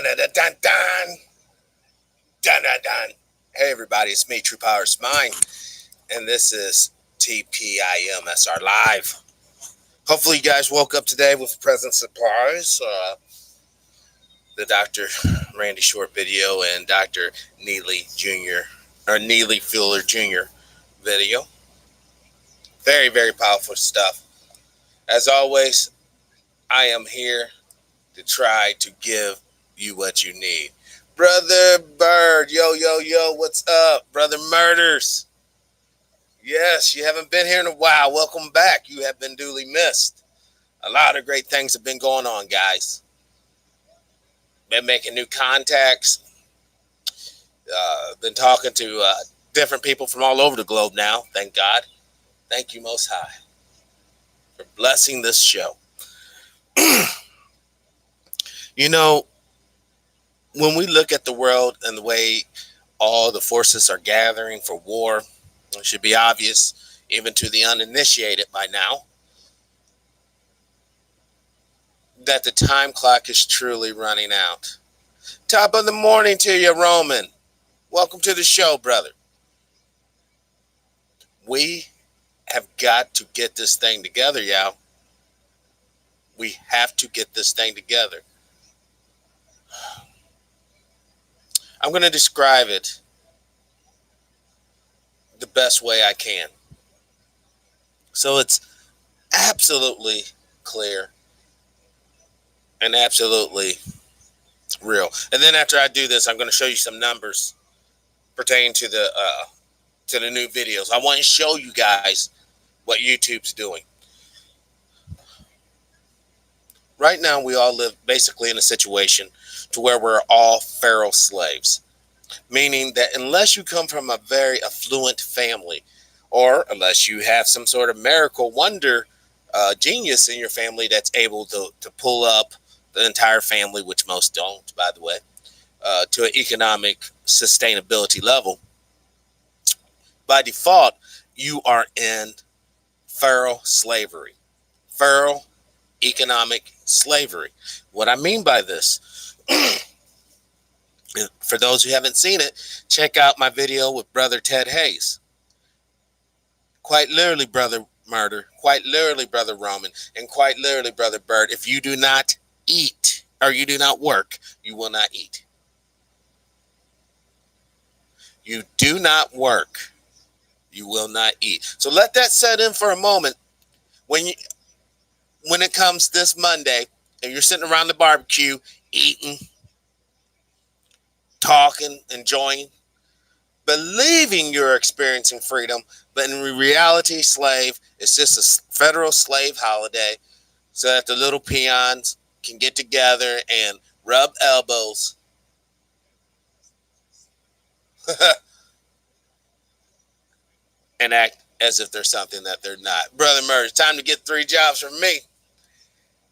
Dun dun dun dun dun dun dun dun. Hey everybody, it's me, True Power's Mine, and this is TPIM SR Live. Hopefully you guys woke up today with present supplies. The Dr. Randy Short video and Dr. Neely Jr. or Neely Fuller Jr. video. Very, very powerful stuff. As always, I am here to try to give you what you need. Brother Bird, yo, what's up? Brother Murders. Yes, you haven't been here in a while. Welcome back. You have been duly missed. A lot of great things have been going on, guys. Been making new contacts. Been talking to different people from all over the globe now. Thank God. Thank you, Most High, for blessing this show. You know, when we look at the world and the way all the forces are gathering for war, it should be obvious, even to the uninitiated by now, that the time clock is truly running out. Top of the morning to you, Roman. Welcome to the show, brother. We have got to get this thing together, y'all. We have to get this thing together. I'm going to describe it the best way I can. So it's absolutely clear and absolutely real. And then after I do this, I'm going to show you some numbers pertaining to the new videos. I want to show you guys what YouTube's doing. Right now, we all live basically in a situation to where we're all feral slaves, meaning that unless you come from a very affluent family, or unless you have some sort of miracle wonder genius in your family that's able to pull up the entire family, which most don't, by the way, to an economic sustainability level, by default, you are in feral slavery, feral economic slavery. What I mean by this, for those who haven't seen it, check out my video with Brother Ted Hayes. Quite literally, Brother Murder, quite literally, Brother Roman, and quite literally, Brother Bird, if you do not eat or you do not work, you will not eat. You do not work, you will not eat. So let that set in for a moment. When it comes this Monday and you're sitting around the barbecue eating, talking, enjoying, believing you're experiencing freedom, but in reality, slave, it's just a federal slave holiday so that the little peons can get together and rub elbows and act as if they're something that they're not. Brother Murray, it's time to get 3 jobs from me.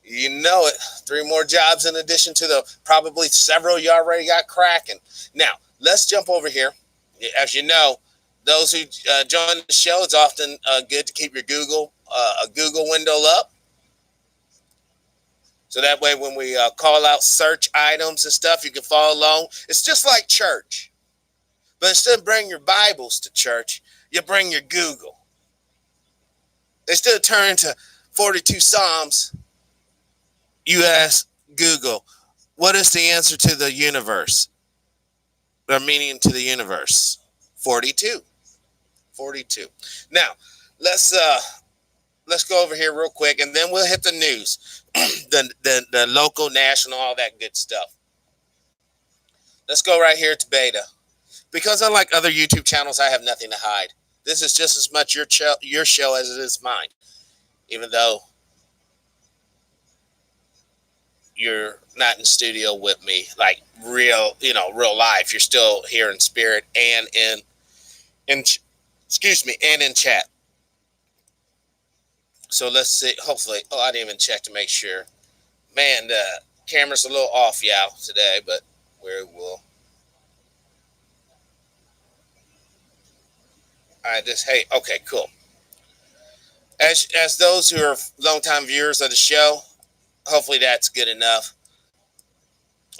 You know it. 3 more jobs in addition to the probably several you already got cracking. Now, let's jump over here. As you know, those who join the show, it's often good to keep your Google window up. So that way when we call out search items and stuff, you can follow along. It's just like church. But instead of bringing your Bibles to church, you bring your Google. Instead of turning to 42 Psalms, you ask Google, what is the answer to the universe? Or meaning to the universe? 42. 42. Now, let's go over here real quick, and then we'll hit the news, the local, national, all that good stuff. Let's go right here to beta, because unlike other YouTube channels, I have nothing to hide. This is just as much your show as it is mine, even though you're not in studio with me, like real life. You're still here in spirit and in chat. So let's see. Hopefully, I didn't even check to make sure. Man, the camera's a little off, today, but we will. Okay, cool. As those who are longtime viewers of the show, hopefully that's good enough.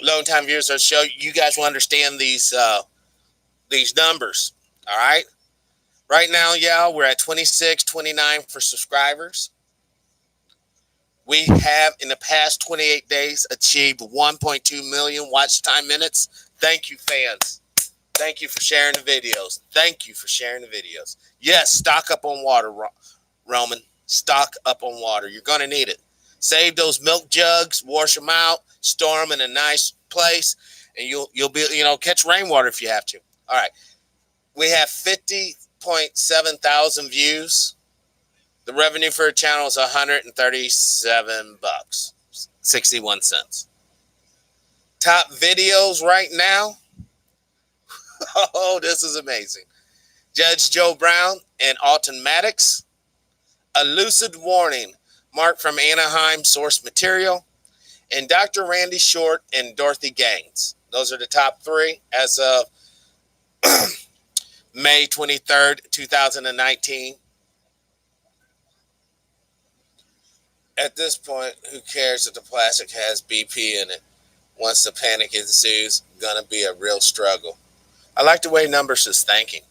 long time viewers of the show, you guys will understand these numbers. All right. Right now, y'all, we're at 26, 29 for subscribers. We have, in the past 28 days, achieved 1.2 million watch time minutes. Thank you, fans. Thank you for sharing the videos. Thank you for sharing the videos. Yes, stock up on water, Roman. Stock up on water. You're going to need it. Save those milk jugs, wash them out, store them in a nice place, and you'll be, catch rainwater if you have to. All right. We have 50.7 thousand views. The revenue for a channel is $137, 61 cents. Top videos right now. Oh, this is amazing. Judge Joe Brown and Alton Maddox. A Lucid Warning, Mark from Anaheim, source material. And Dr. Randy Short and Dorothy Gaines. Those are the top three as of May 23rd, 2019. At this point, who cares if the plastic has BP in it? Once the panic ensues, gonna be a real struggle. I like the way Numbers is thinking.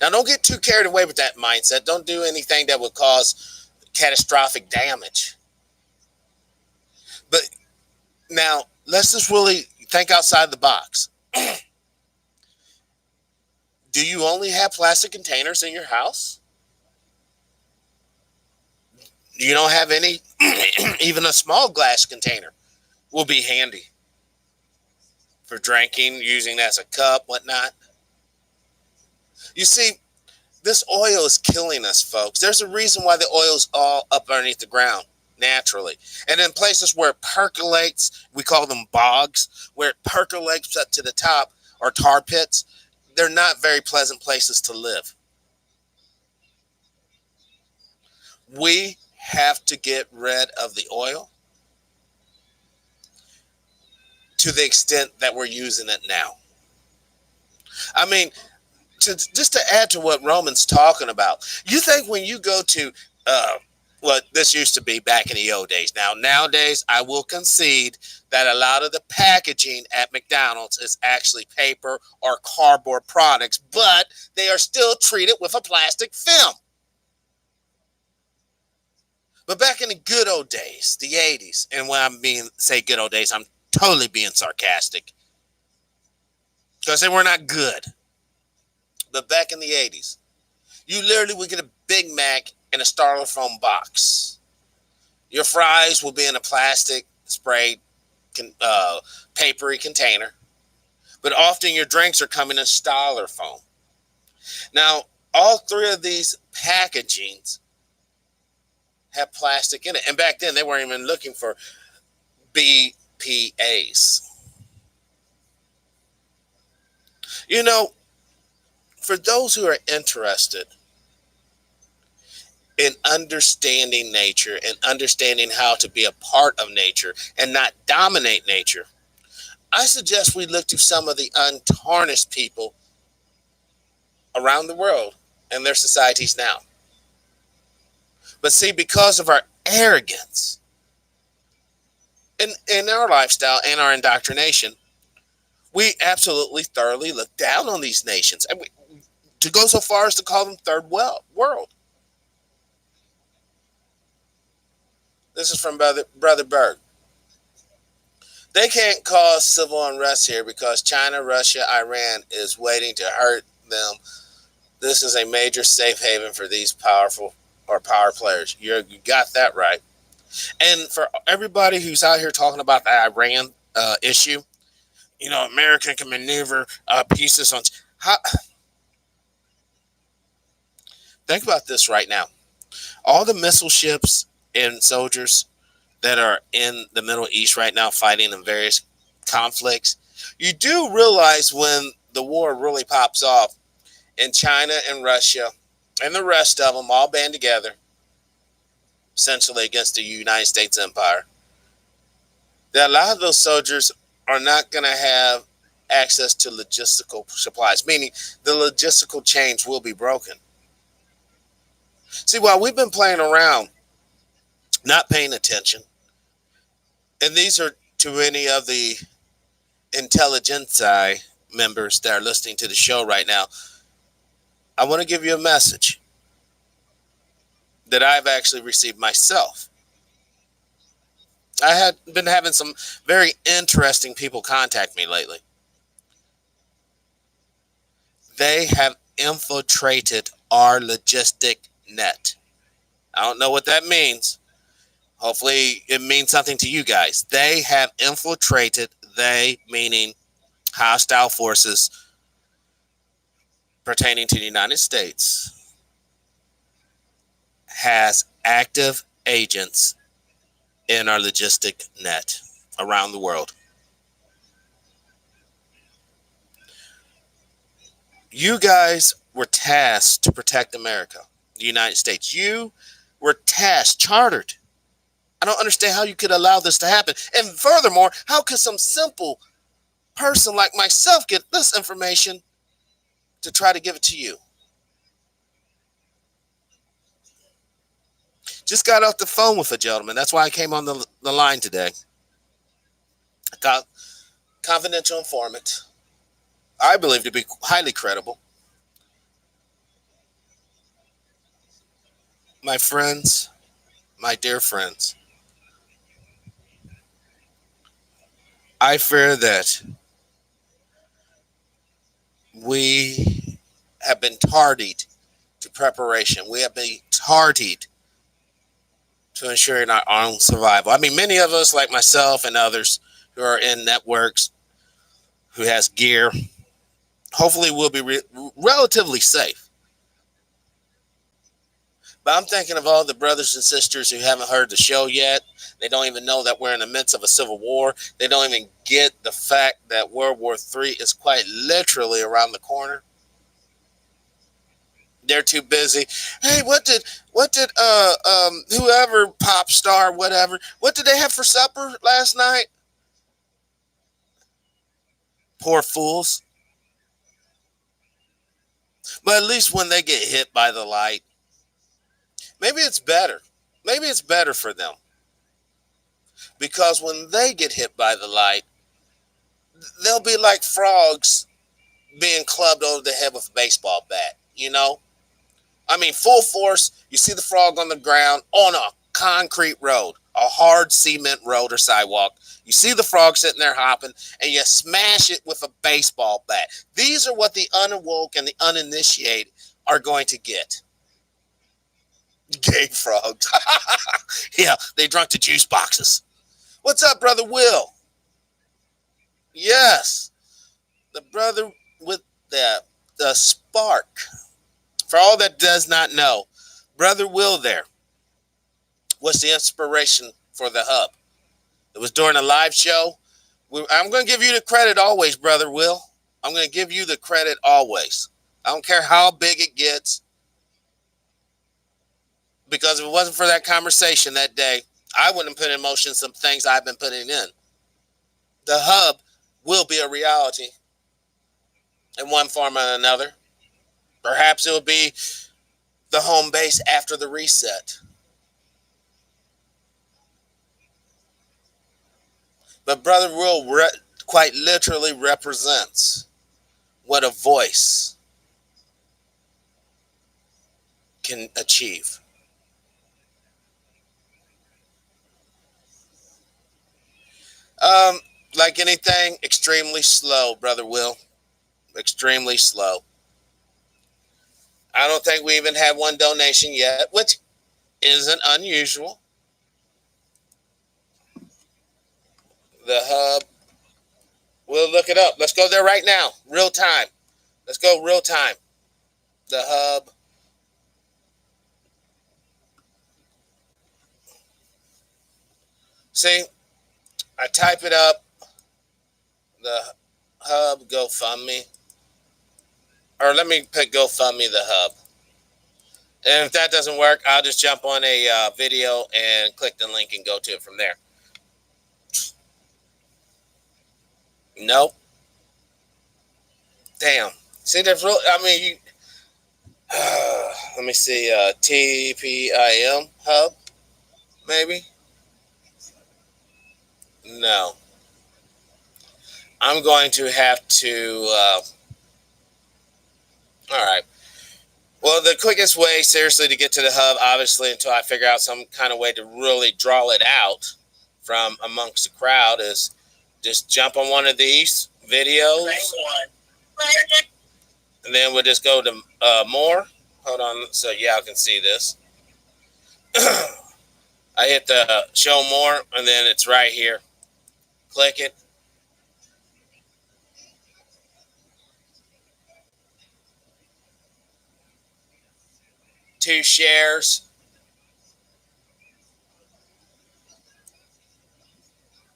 Now, don't get too carried away with that mindset. Don't do anything that would cause catastrophic damage. But now, let's just really think outside the box. Do you only have plastic containers in your house? You don't have any, even a small glass container will be handy for drinking, using as a cup, whatnot. You see, this oil is killing us, folks. There's a reason why the oil is all up underneath the ground naturally. And in places where it percolates, we call them bogs, where it percolates up to the top, or tar pits, they're not very pleasant places to live. We have to get rid of the oil to the extent that we're using it now. I mean, just to add to what Roman's talking about, you think when you go to what this used to be back in the old days. Nowadays, I will concede that a lot of the packaging at McDonald's is actually paper or cardboard products, but they are still treated with a plastic film. But back in the good old days, the 80s, and when say good old days, I'm totally being sarcastic because they were not good. But back in the 80s, you literally would get a Big Mac in a styrofoam box. Your fries will be in a plastic sprayed papery container. But often your drinks are coming in styrofoam. Now, all three of these packagings have plastic in it. And back then, they weren't even looking for BPAs. You know, for those who are interested in understanding nature and understanding how to be a part of nature and not dominate nature, I suggest we look to some of the untarnished people around the world and their societies now. But see, because of our arrogance in our lifestyle and our indoctrination, we absolutely thoroughly look down on these nations. And to go so far as to call them third world. This is from Brother Berg. They can't cause civil unrest here because China, Russia, Iran is waiting to hurt them. This is a major safe haven for these power players. You got that right. And for everybody who's out here talking about the Iran issue, America can maneuver pieces on. Think about this right now. All the missile ships and soldiers that are in the Middle East right now fighting in various conflicts, you do realize when the war really pops off and China and Russia and the rest of them all band together, essentially against the United States empire, that a lot of those soldiers are not going to have access to logistical supplies, meaning the logistical chains will be broken. See, while we've been playing around, not paying attention, and these are to any of the intelligentsia members that are listening to the show right now, I want to give you a message that I've actually received myself. I had been having some very interesting people contact me lately. They have infiltrated our logistic net. I don't know what that means. Hopefully it means something to you guys. They have infiltrated, they meaning hostile forces pertaining to the United States, has active agents in our logistic net around the world. You guys were tasked to protect America, the United States. You were tasked, chartered. I don't understand how you could allow this to happen. And furthermore, how could some simple person like myself get this information to try to give it to you? Just got off the phone with a gentleman. That's why I came on the line today. I got confidential informant. I believe to be highly credible. My friends, my dear friends, I fear that we have been tardied to preparation. We have been tardied to ensuring our own survival. I mean, many of us, like myself and others who are in networks, who has gear, hopefully will be relatively safe. But I'm thinking of all the brothers and sisters who haven't heard the show yet. They don't even know that we're in the midst of a civil war. They don't even get the fact that World War III is quite literally around the corner. They're too busy. Hey, what did whoever pop star whatever, what did they have for supper last night? Poor fools. But at least when they get hit by the light, maybe it's better. Maybe it's better for them. Because when they get hit by the light, they'll be like frogs being clubbed over the head with a baseball bat, you know? I mean, full force, you see the frog on the ground on a concrete road, a hard cement road or sidewalk. You see the frog sitting there hopping, and you smash it with a baseball bat. These are what the unawoke and the uninitiated are going to get. Gay frogs. Yeah, they drunk the juice boxes. What's up, Brother Will? Yes, the brother with the spark. For all that does not know, Brother Will there was the inspiration for the hub. It was during a live show. I'm going to give you the credit always, Brother Will. I'm going to give you the credit always. I don't care how big it gets. Because if it wasn't for that conversation that day, I wouldn't put in motion some things I've been putting in. The hub will be a reality in one form or another. Perhaps it will be the home base after the reset. But Brother Will quite literally represents what a voice can achieve. Like anything, extremely slow, Brother Will. Extremely slow. I don't think we even have one donation yet, which isn't unusual. The hub. We'll look it up. Let's go there right now. Real time. Let's go real time. The hub. See, I type it up. The hub GoFundMe. Or let me put GoFundMe the hub. And if that doesn't work, I'll just jump on a video and click the link and go to it from there. Nope. Damn. See, there's real. I mean, you. Let me see. TPIM hub, maybe. No. I'm going to have to. All right. Well, the quickest way, seriously, to get to the hub, obviously, until I figure out some kind of way to really draw it out from amongst the crowd, is just jump on one of these videos, and then we'll just go to more. Hold on, so y'all can see this. I hit the show more, and then it's right here. Click it. Two shares,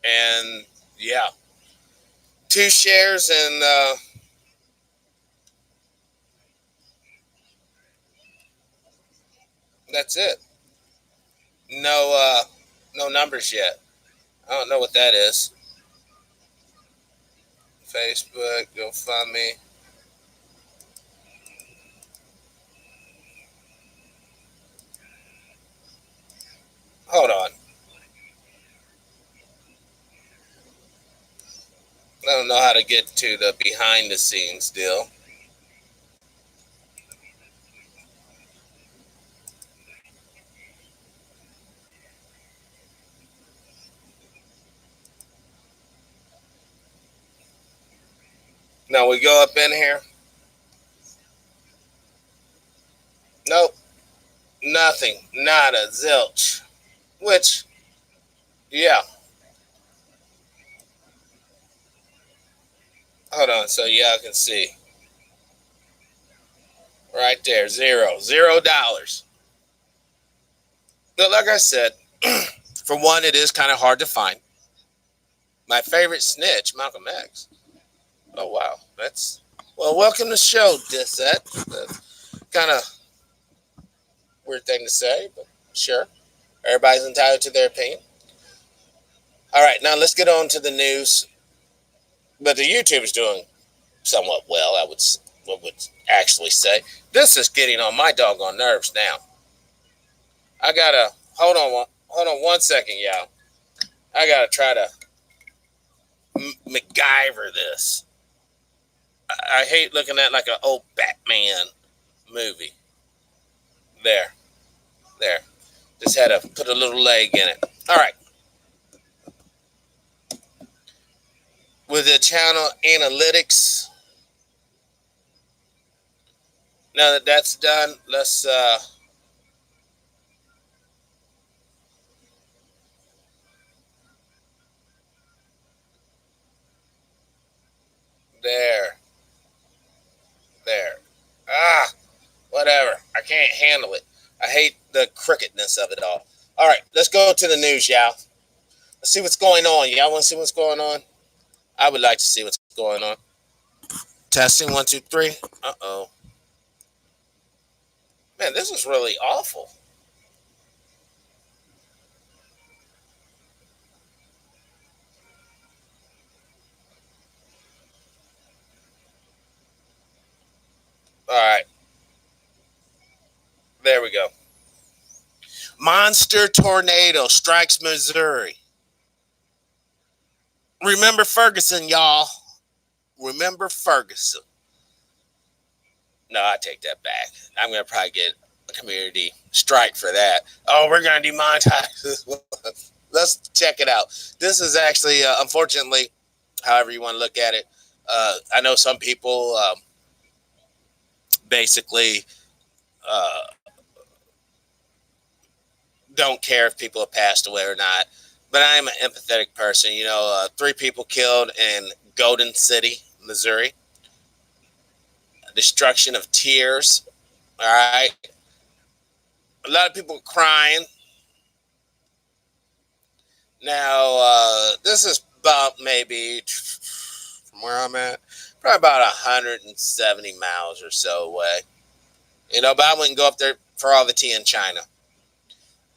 and yeah, two shares, and that's it. No, no numbers yet. I don't know what that is. Facebook, GoFundMe. Hold on. I don't know how to get to the behind the scenes deal. Now we go up in here. Nope. Nothing. Nada. Zilch. Which, yeah. Hold on. So y'all can see. Right there. Zero. $0. But like I said, for one, it is kind of hard to find. My favorite snitch, Malcolm X. Oh, wow. That's. Well, welcome to the show, Disset. Kind of weird thing to say, but sure. Everybody's entitled to their opinion. All right, now let's get on to the news. But the YouTube is doing somewhat well, I would actually say. This is getting on my doggone nerves now. I gotta hold on 1 second, y'all. I gotta try to MacGyver this. I hate looking at like an old Batman movie. There, there. Just had to put a little leg in it. All right. With the channel analytics. Now that that's done, let's there, there. Ah, whatever. I can't handle it. I hate the crookedness of it all. All right, let's go to the news, y'all. Let's see what's going on. Y'all want to see what's going on? I would like to see what's going on. Testing 1, 2, 3. Uh-oh. Man, this is really awful. All right. There we go. Monster tornado strikes Missouri. Remember Ferguson, y'all. Remember Ferguson. No, I take that back. I'm going to probably get a community strike for that. Oh, we're going to demonetize this. Let's check it out. This is actually, unfortunately, however you want to look at it, I know some people basically uh, don't care if people have passed away or not. But I am an empathetic person. You know, 3 people killed in Golden City, Missouri. Destruction of tears. All right. A lot of people crying. Now, this is about maybe from where I'm at, probably about 170 miles or so away. You know, but I wouldn't go up there for all the tea in China.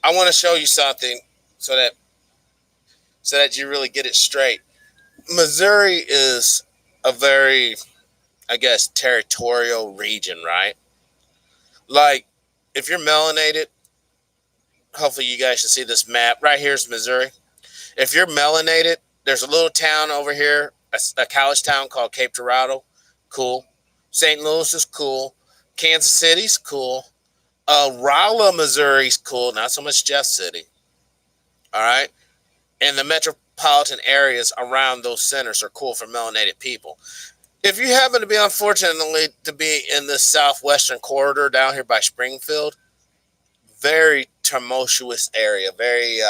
I want to show you something so that you really get it straight. Missouri is a very, I guess, territorial region, right? Like, if you're melanated, hopefully you guys can see this map. Right here's Missouri. If you're melanated, there's a little town over here a college town called Cape Girardeau, cool. St. Louis is cool. Kansas City's cool. Rolla, Missouri's cool. Not so much Jeff City. All right. And the metropolitan areas around those centers are cool for melanated people. If you happen to be, unfortunately, to be in the southwestern corridor down here by Springfield, very tumultuous area, very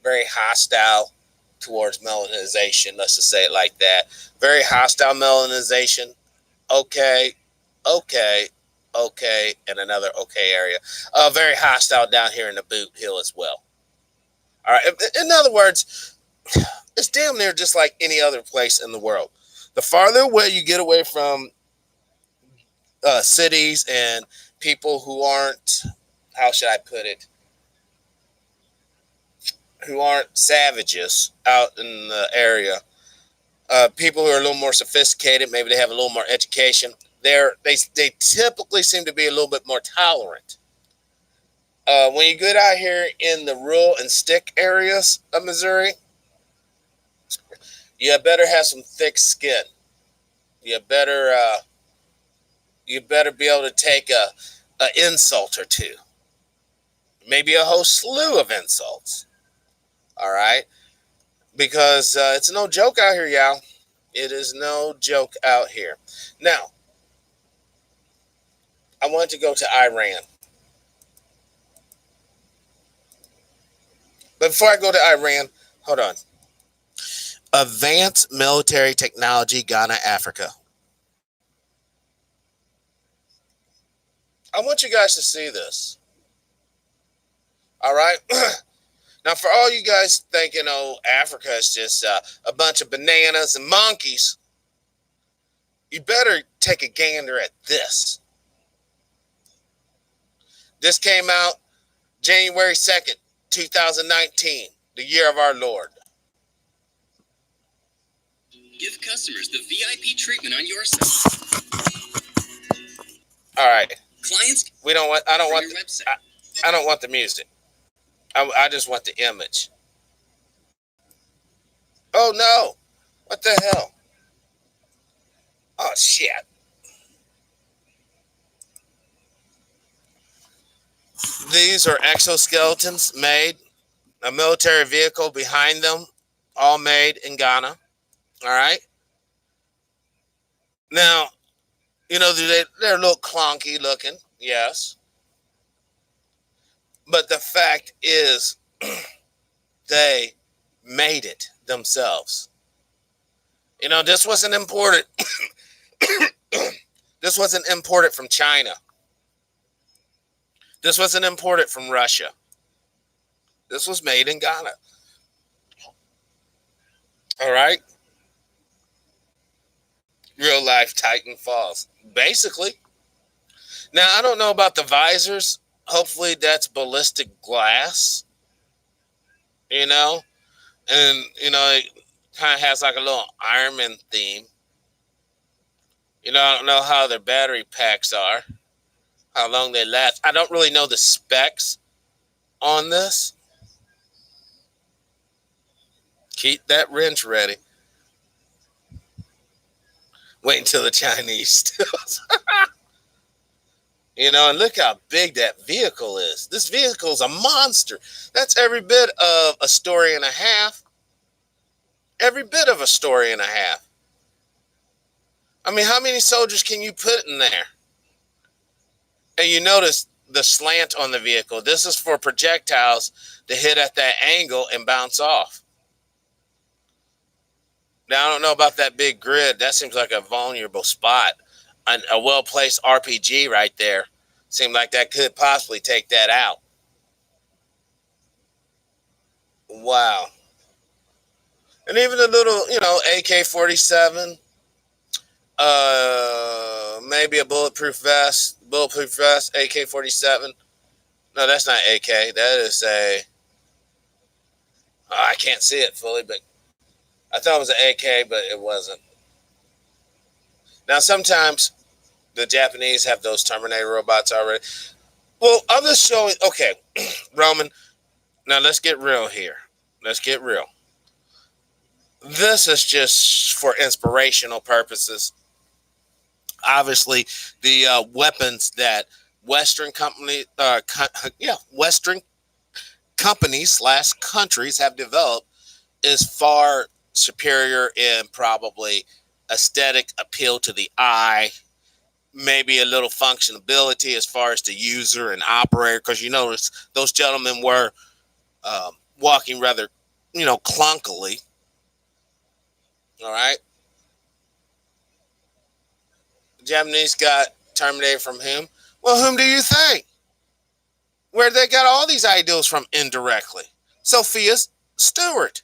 hostile towards melanization. Let's just say it like that. Very hostile melanization. Okay, okay, okay, and another okay area. Very hostile down here in the Boot Hill as well. All right. In other words, it's damn near just like any other place in the world. The farther away you get away from cities and people who aren't, how should I put it, who aren't savages out in the area, people who are a little more sophisticated, maybe they have a little more education, they typically seem to be a little bit more tolerant. When you get out here in the rural and stick areas of Missouri, you better have some thick skin. You better be able to take a insult or two, maybe a whole slew of insults. All right, because it's no joke out here, y'all. It is no joke out here. Now, I want to go to Iran. But before I go to Iran, hold on. Advanced military technology, Ghana, Africa. I want you guys to see this. All right. Now, for all you guys thinking, oh, Africa is just a bunch of bananas and monkeys, you better take a gander at this. This came out January 2nd, 2019, the year of our Lord. Give customers the VIP treatment on your site. All right. Clients, I don't want the music. I just want the image. Oh no. What the hell? Oh shit. These are exoskeletons made, a military vehicle behind them, all made in Ghana. All right. Now, they're a little clunky looking, yes. But the fact is, they made it themselves. This wasn't imported. This wasn't imported from China. This wasn't imported from Russia. This was made in Ghana. All right. Real life Titan Falls. Basically. Now, I don't know about the visors. Hopefully that's ballistic glass. And, it kind of has like a little Iron Man theme. I don't know how their battery packs are, how long they last. I don't really know the specs on this. Keep that wrench ready. Wait until the Chinese steals. And look how big that vehicle is. This vehicle is a monster. That's every bit of a story and a half. Every bit of a story and a half. I mean, how many soldiers can you put in there? And you notice the slant on the vehicle. This is for projectiles to hit at that angle and bounce off. Now, I don't know about that big grid. That seems like a vulnerable spot. A well-placed RPG right there. Seemed like that could possibly take that out. Wow. And even a little, AK-47, maybe a bulletproof vest, AK-47. No, that's not AK. That is I can't see it fully, but I thought it was an AK, but it wasn't. Now, sometimes the Japanese have those Terminator robots already. Well, I'm just showing. Okay, Roman. Now let's get real here. Let's get real. This is just for inspirational purposes. Obviously, the weapons that Western company, Western companies slash countries have developed is far superior in probably aesthetic appeal to the eye, maybe a little functionability as far as the user and operator, because you notice those gentlemen were walking rather, clunkily. All right, the Japanese got terminated from whom? Well, whom do you think? Where they got all these ideals from indirectly? Sophia Stewart.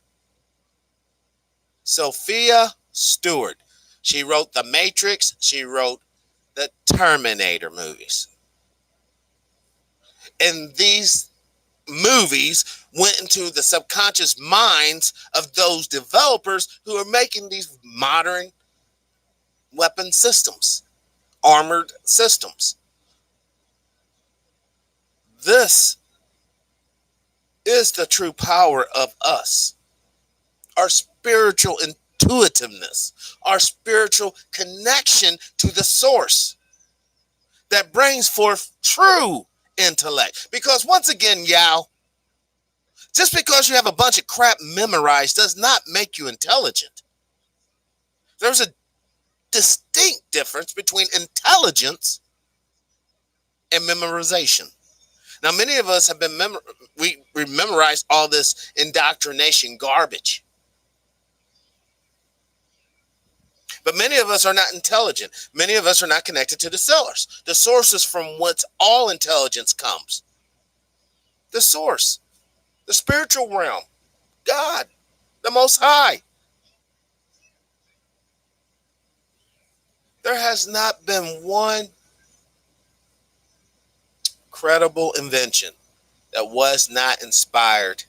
Sophia Stewart. She wrote The Matrix. She wrote the Terminator movies. And these movies went into the subconscious minds of those developers who are making these modern weapon systems, armored systems. This is the true power of us, our spiritual intuitiveness, our spiritual connection to the source that brings forth true intellect. Because once again, Yao, just because you have a bunch of crap memorized does not make you intelligent. There's a distinct difference between intelligence and memorization. Now, many of us have been we memorized all this indoctrination garbage. But many of us are not intelligent. Many of us are not connected to the source. The source is from whence all intelligence comes. The source, the spiritual realm, God, the Most High. There has not been one credible invention that was not inspired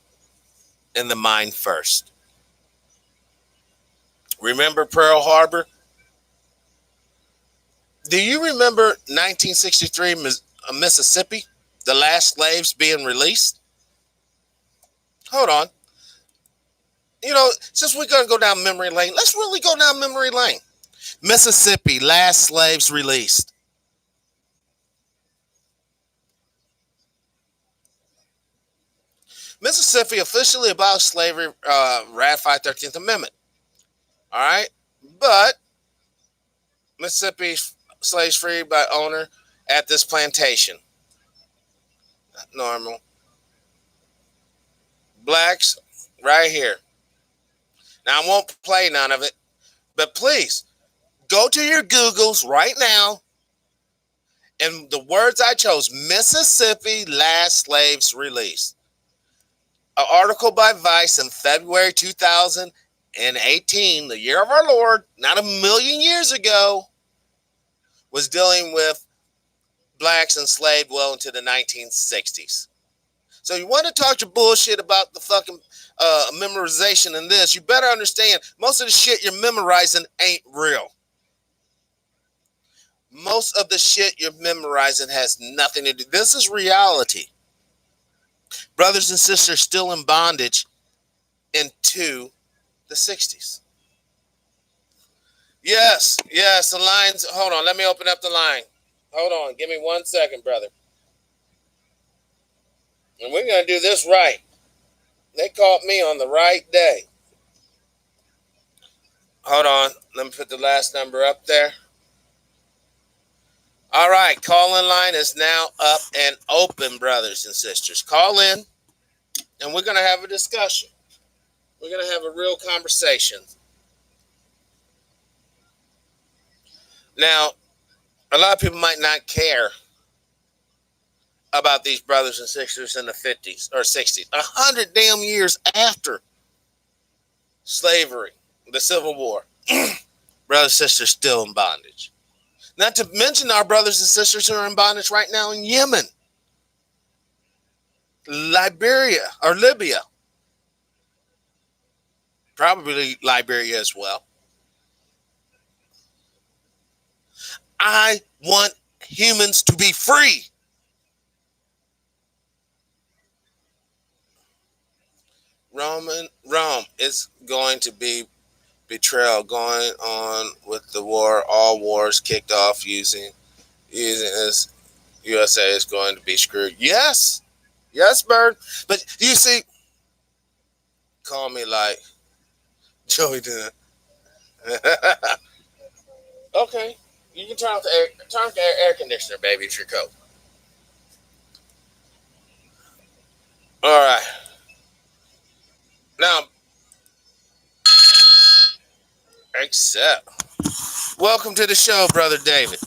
in the mind first. Remember Pearl Harbor? Do you remember 1963 Mississippi? The last slaves being released? Hold on. Since we're going to go down memory lane, let's really go down memory lane. Mississippi, last slaves released. Mississippi officially abolished slavery, ratified 13th Amendment. All right? But Mississippi slaves freed by owner at this plantation. Normal. Blacks, right here. Now, I won't play none of it, but please go to your Googles right now. And the words I chose: Mississippi last slaves released. An article by Vice in February 2018, the year of our Lord, not a million years ago, was dealing with blacks enslaved well into the 1960s. So you want to talk your bullshit about the fucking memorization and this, you better understand most of the shit you're memorizing ain't real. Most of the shit you're memorizing has nothing to do. This is reality. Brothers and sisters still in bondage into the 60s. Yes, the lines. Hold on, let me open up the line. Hold on, give me 1 second, brother. And we're going to do this right. They caught me on the right day. Hold on, let me put the last number up there. All right, call-in line is now up and open, brothers and sisters. Call in, and we're going to have a discussion. We're going to have a real conversation. Now, a lot of people might not care about these brothers and sisters in the 50s or 60s. 100 damn years after slavery, the Civil War, brothers and sisters still in bondage. Not to mention our brothers and sisters who are in bondage right now in Yemen, Liberia, or Libya. Probably Liberia as well. I want humans to be free. Rome is going to be betrayal going on with the war. All wars kicked off using this. USA is going to be screwed. Yes, yes, Bird. But you see, call me like Joey did. Okay, you can turn off the air conditioner, baby, if you're cold. All right. Now, accept. Welcome to the show, brother David.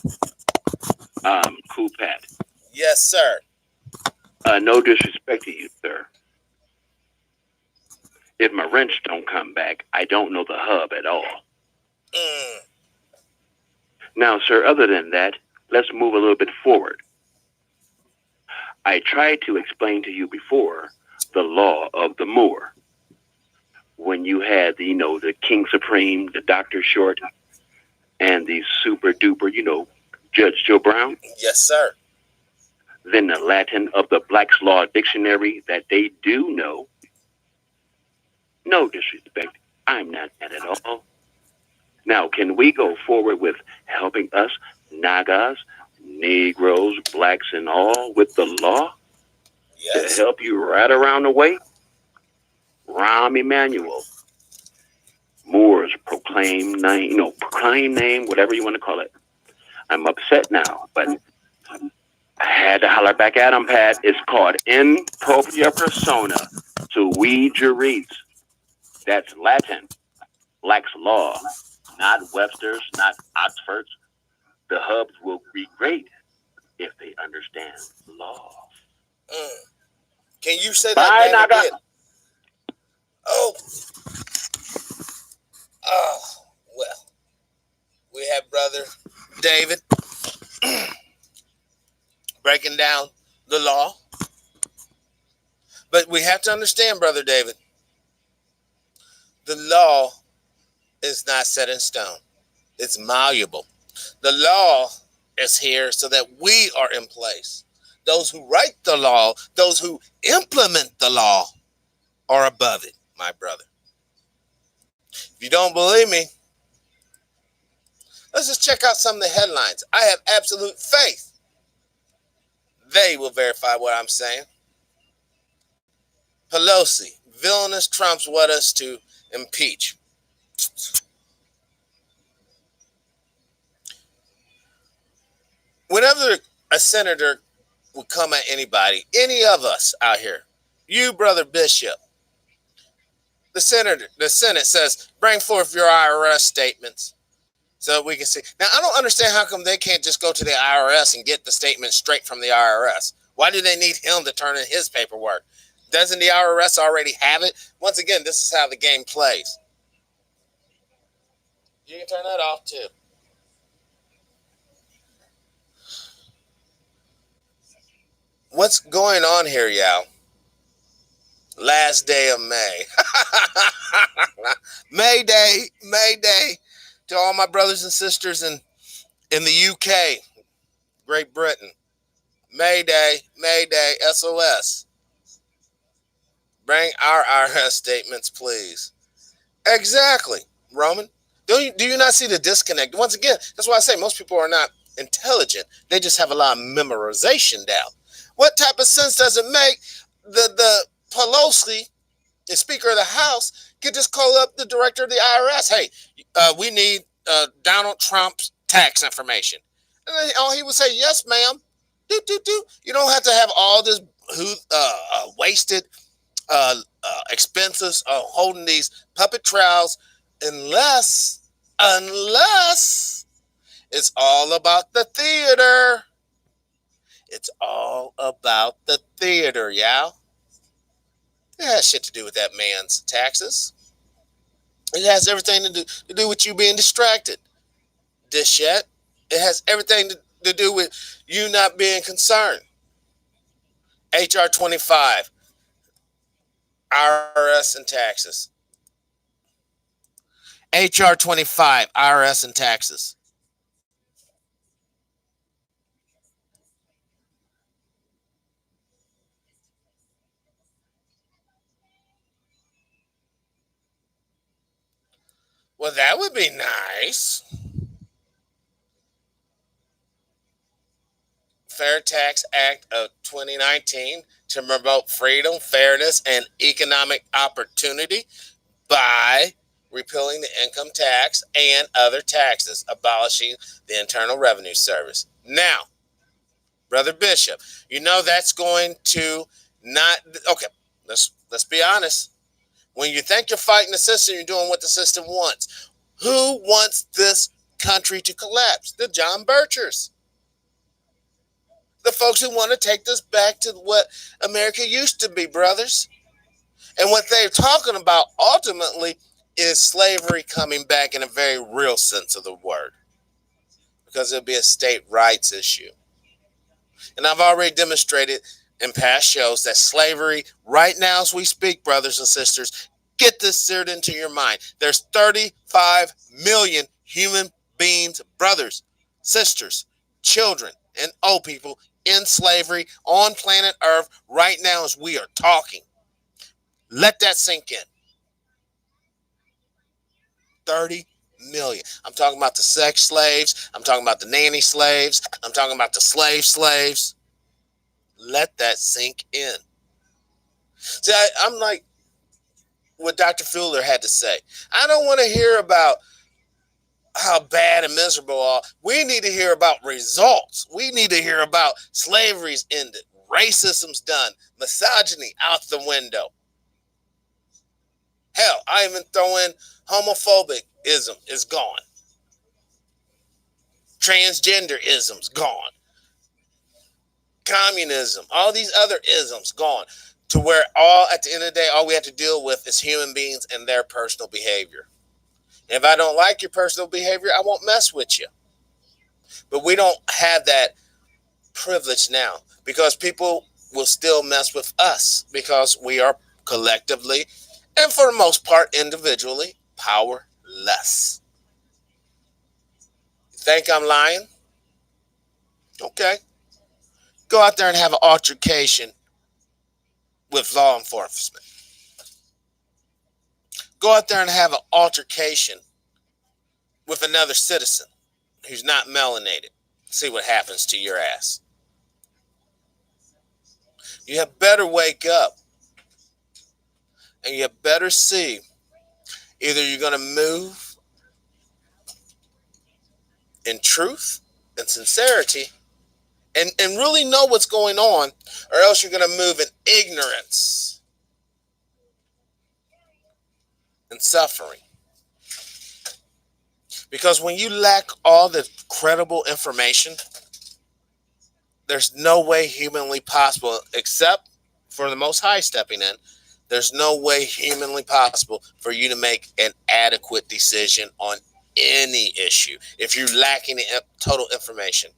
Cool Pat. Yes, sir. No disrespect to you, sir. If my wrench don't come back, I don't know the hub at all. Mm. Now, sir, other than that, let's move a little bit forward. I tried to explain to you before the law of the Moor. When you had the King Supreme, the Dr. Short, and the super duper, Judge Joe Brown. Yes, sir. Then the Latin of the Black's Law Dictionary that they do know. No disrespect. I'm not mad at all. Now, can we go forward with helping us, Nagas, Negroes, blacks, and all, with the law Yes. to help you right around the way? Rahm Emanuel, Moors proclaim name, whatever you want to call it. I'm upset now, but I had to holler back at him, Pat. It's called in propria persona sui juris. That's Latin. Black's Law, not Webster's, not Oxford's. The hubs will be great if they understand law. Mm. Can you say that Bye, name Naga. again? Oh. Oh. Well, we have brother David breaking down the law. But we have to understand, brother David, the law is not set in stone. It's malleable. The law is here so that we are in place. Those who write the law, those who implement the law, are above it, my brother. If you don't believe me, let's just check out some of the headlines. I have absolute faith they will verify what I'm saying. Pelosi, villainous Trumps want us to impeach. Whenever a senator would come at anybody, any of us out here, you, brother Bishop, the Senate says, bring forth your IRS statements so we can see. Now, I don't understand how come they can't just go to the IRS and get the statement straight from the IRS. Why do they need him to turn in his paperwork? Doesn't the IRS already have it? Once again, this is how the game plays. You can turn that off too. What's going on here, y'all? Last day of May. May Day to all my brothers and sisters in the UK, Great Britain. May Day, SOS. Bring our IRS statements, please. Exactly, Roman. Do you not see the disconnect? Once again, that's why I say most people are not intelligent. They just have a lot of memorization down. What type of sense does it make the Pelosi, the Speaker of the House, could just call up the director of the IRS? Hey, we need Donald Trump's tax information. And then all he would say, yes, ma'am. Do. You don't have to have all this wasted expenses holding these puppet trials unless it's all about the theater. It's all about the theater, y'all. It has shit to do with that man's taxes. It has everything to do with you being distracted. Dishette. It has everything to do with you not being concerned. HR 25, IRS and taxes. HR 25, IRS and taxes. Well, that would be nice. Fair Tax Act of 2019 to promote freedom, fairness, and economic opportunity by repealing the income tax and other taxes, abolishing the Internal Revenue Service. Now, Brother Bishop, you know that's going to not okay. Let's be honest. When you think you're fighting the system, you're doing what the system wants. Who wants this country to collapse? The John Birchers. The folks who want to take this back to what America used to be, brothers. And what they're talking about ultimately is slavery coming back in a very real sense of the word, because it'll be a state rights issue. And I've already demonstrated in past shows that slavery, right now as we speak, brothers and sisters, get this seared into your mind. There's 35 million human beings, brothers, sisters, children, and old people in slavery on planet Earth right now as we are talking. Let that sink in. 30 million. I'm talking about the sex slaves. I'm talking about the nanny slaves. I'm talking about the slaves. Let that sink in. See, I'm like what Dr. Fuller had to say. I don't want to hear about how bad and miserable all. We need to hear about results. We need to hear about slavery's ended, racism's done, misogyny out the window. Hell, I even throw in homophobicism is gone. Transgenderism's gone. Communism, all these other isms gone. To where all at the end of the day, all we have to deal with is human beings and their personal behavior. If I don't like your personal behavior, I won't mess with you. But we don't have that privilege now because people will still mess with us because we are collectively and for the most part individually powerless. You think I'm lying? Okay. Go out there and have an altercation with law enforcement. Go out there and have an altercation with another citizen who's not melanated. See what happens to your ass. You had better wake up and you better see either you're going to move in truth and sincerity and really know what's going on, or else you're going to move in ignorance and suffering. Because when you lack all the credible information, there's no way humanly possible, except for the Most High stepping in, there's no way humanly possible for you to make an adequate decision on any issue if you're lacking total information.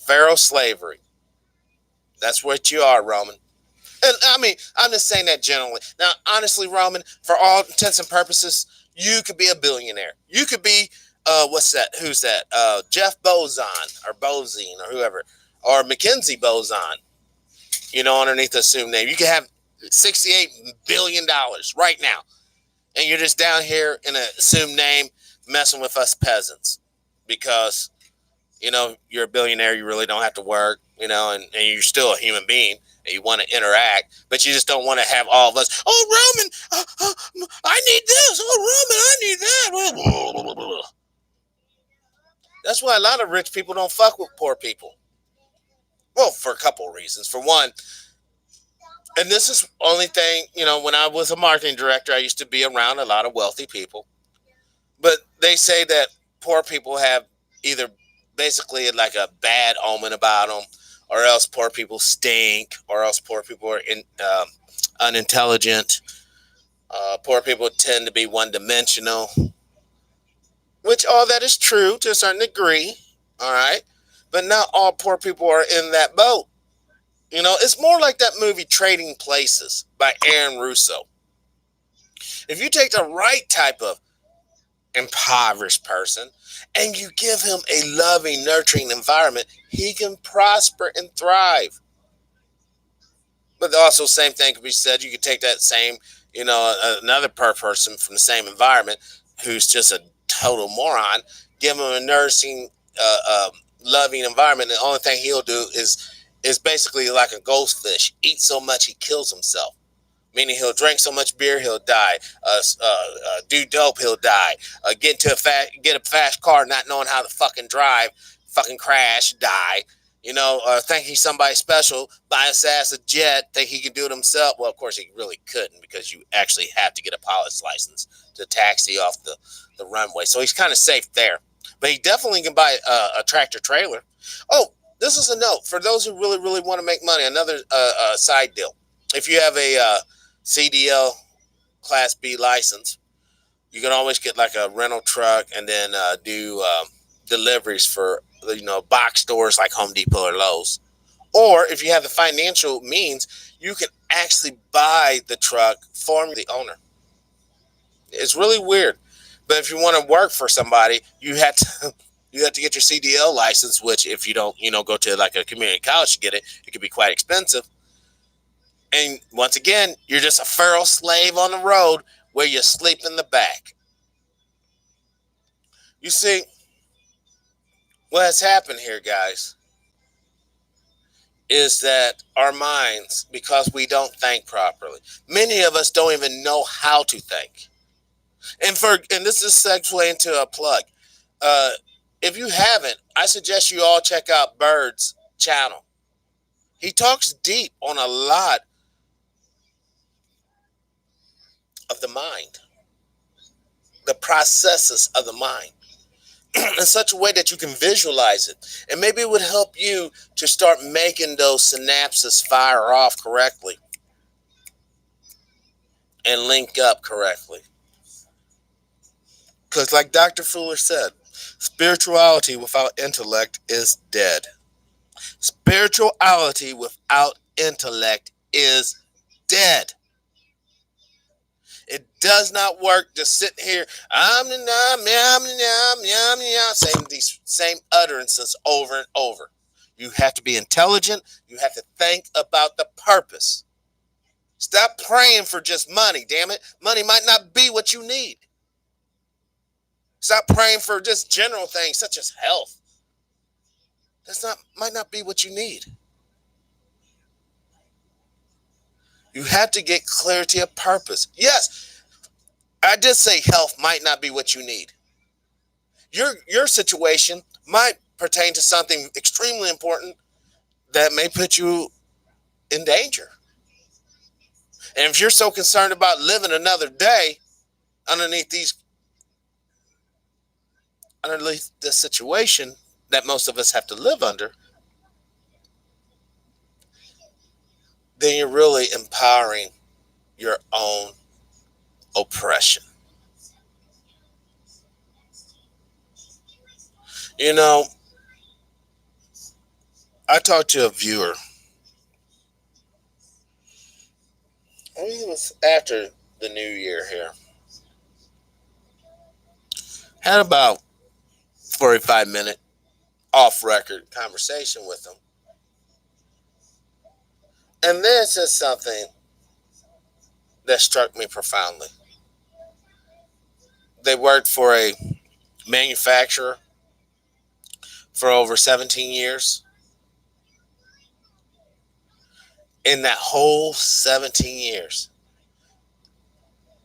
Pharaoh slavery. That's what you are, Roman. And I mean, I'm just saying that generally. Now, honestly, Roman, for all intents and purposes, you could be a billionaire. You could be, what's that? Who's that? Jeff Bozon or Bozine or whoever, or Mackenzie Bozon, underneath the assumed name. You could have $68 billion right now. And you're just down here in an assumed name messing with us peasants because, you're a billionaire. You really don't have to work, and you're still a human being. And you want to interact, but you just don't want to have all of us. Oh, Roman, I need this. Oh, Roman, I need that. That's why a lot of rich people don't fuck with poor people. Well, for a couple of reasons. For one, and this is only thing, when I was a marketing director, I used to be around a lot of wealthy people. But they say that poor people have either basically like a bad omen about them, or else poor people stink, or else poor people are unintelligent. Poor people tend to be one-dimensional, which all that is true to a certain degree, all right? But not all poor people are in that boat. It's more like that movie Trading Places by Aaron Russo. If you take the right type of impoverished person and you give him a loving, nurturing environment, he can prosper and thrive. But also, same thing could be said. You could take that same, another person from the same environment who's just a total moron, give him a nursing, loving environment. The only thing he'll do is basically like a goldfish, eat so much he kills himself. Meaning he'll drink so much beer he'll die. Do dope he'll die. Get a fast car not knowing how to fucking drive, fucking crash, die. Think he's somebody special, buy his ass a jet, think he can do it himself. Well, of course he really couldn't, because you actually have to get a pilot's license to taxi off the runway. So he's kind of safe there. But he definitely can buy a tractor trailer. Oh, this is a note for those who really, really want to make money. Another side deal. If you have a CDL Class B license, you can always get like a rental truck and then do deliveries for box stores like Home Depot or Lowe's. Or if you have the financial means, you can actually buy the truck from the owner. It's really weird, but if you want to work for somebody, you have to get your CDL license. Which, if you don't go to like a community college to get it, it could be quite expensive. And once again, you're just a feral slave on the road where you sleep in the back. You see, what has happened here, guys, is that our minds, because we don't think properly, many of us don't even know how to think. And this is segue into a plug. If you haven't, I suggest you all check out Bird's channel. He talks deep on a lot of the mind, the processes of the mind, in such a way that you can visualize it. And maybe it would help you to start making those synapses fire off correctly and link up correctly. Because like Dr. Fuller said, spirituality without intellect is dead. Spirituality without intellect is dead. It does not work just sitting here, saying these same utterances over and over. You have to be intelligent. You have to think about the purpose. Stop praying for just money, damn it. Money might not be what you need. Stop praying for just general things such as health. Might not be what you need. You have to get clarity of purpose. Yes, I did say health might not be what you need. Your situation might pertain to something extremely important that may put you in danger. And if you're so concerned about living another day underneath this situation that most of us have to live under, then you're really empowering your own oppression. I talked to a viewer. It was after the new year here. Had about 45-minute off-record conversation with them. And this is something that struck me profoundly. They worked for a manufacturer for over 17 years. In that whole 17 years,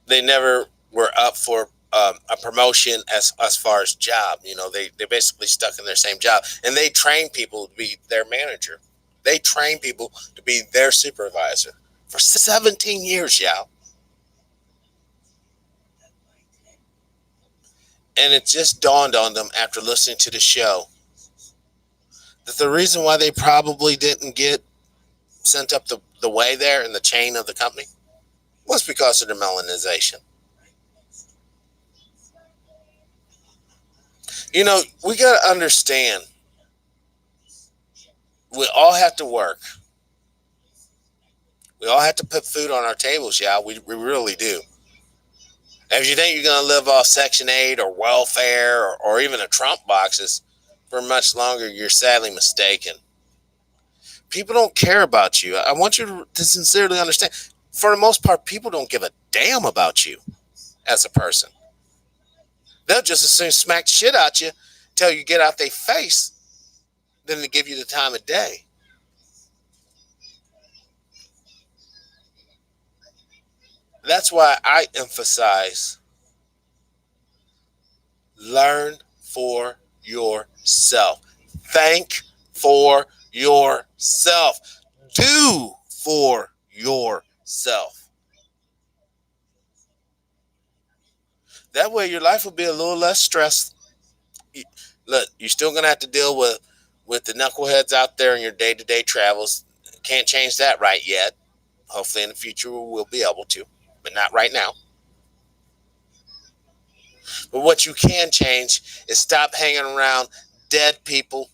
they never were up for a promotion as far as job. They basically stuck in their same job. And they train people to be their manager. They train people to be their supervisor for 17 years, y'all. And it just dawned on them after listening to the show that the reason why they probably didn't get sent up the way there in the chain of the company was because of their melanization. We got to understand, we all have to work. We all have to put food on our tables, yeah, we really do. And if you think you're going to live off Section 8 or welfare or even the Trump boxes for much longer, you're sadly mistaken. People don't care about you. I want you to sincerely understand. For the most part, people don't give a damn about you as a person. They'll just as soon smack the shit out you, tell you get out their face, than to give you the time of day. That's why I emphasize learn for yourself. Think for yourself. Do for yourself. That way your life will be a little less stressed. Look, you're still gonna have to deal with the knuckleheads out there in your day-to-day travels. Can't change that right yet. Hopefully in the future we'll be able to, but not right now. But what you can change is stop hanging around dead people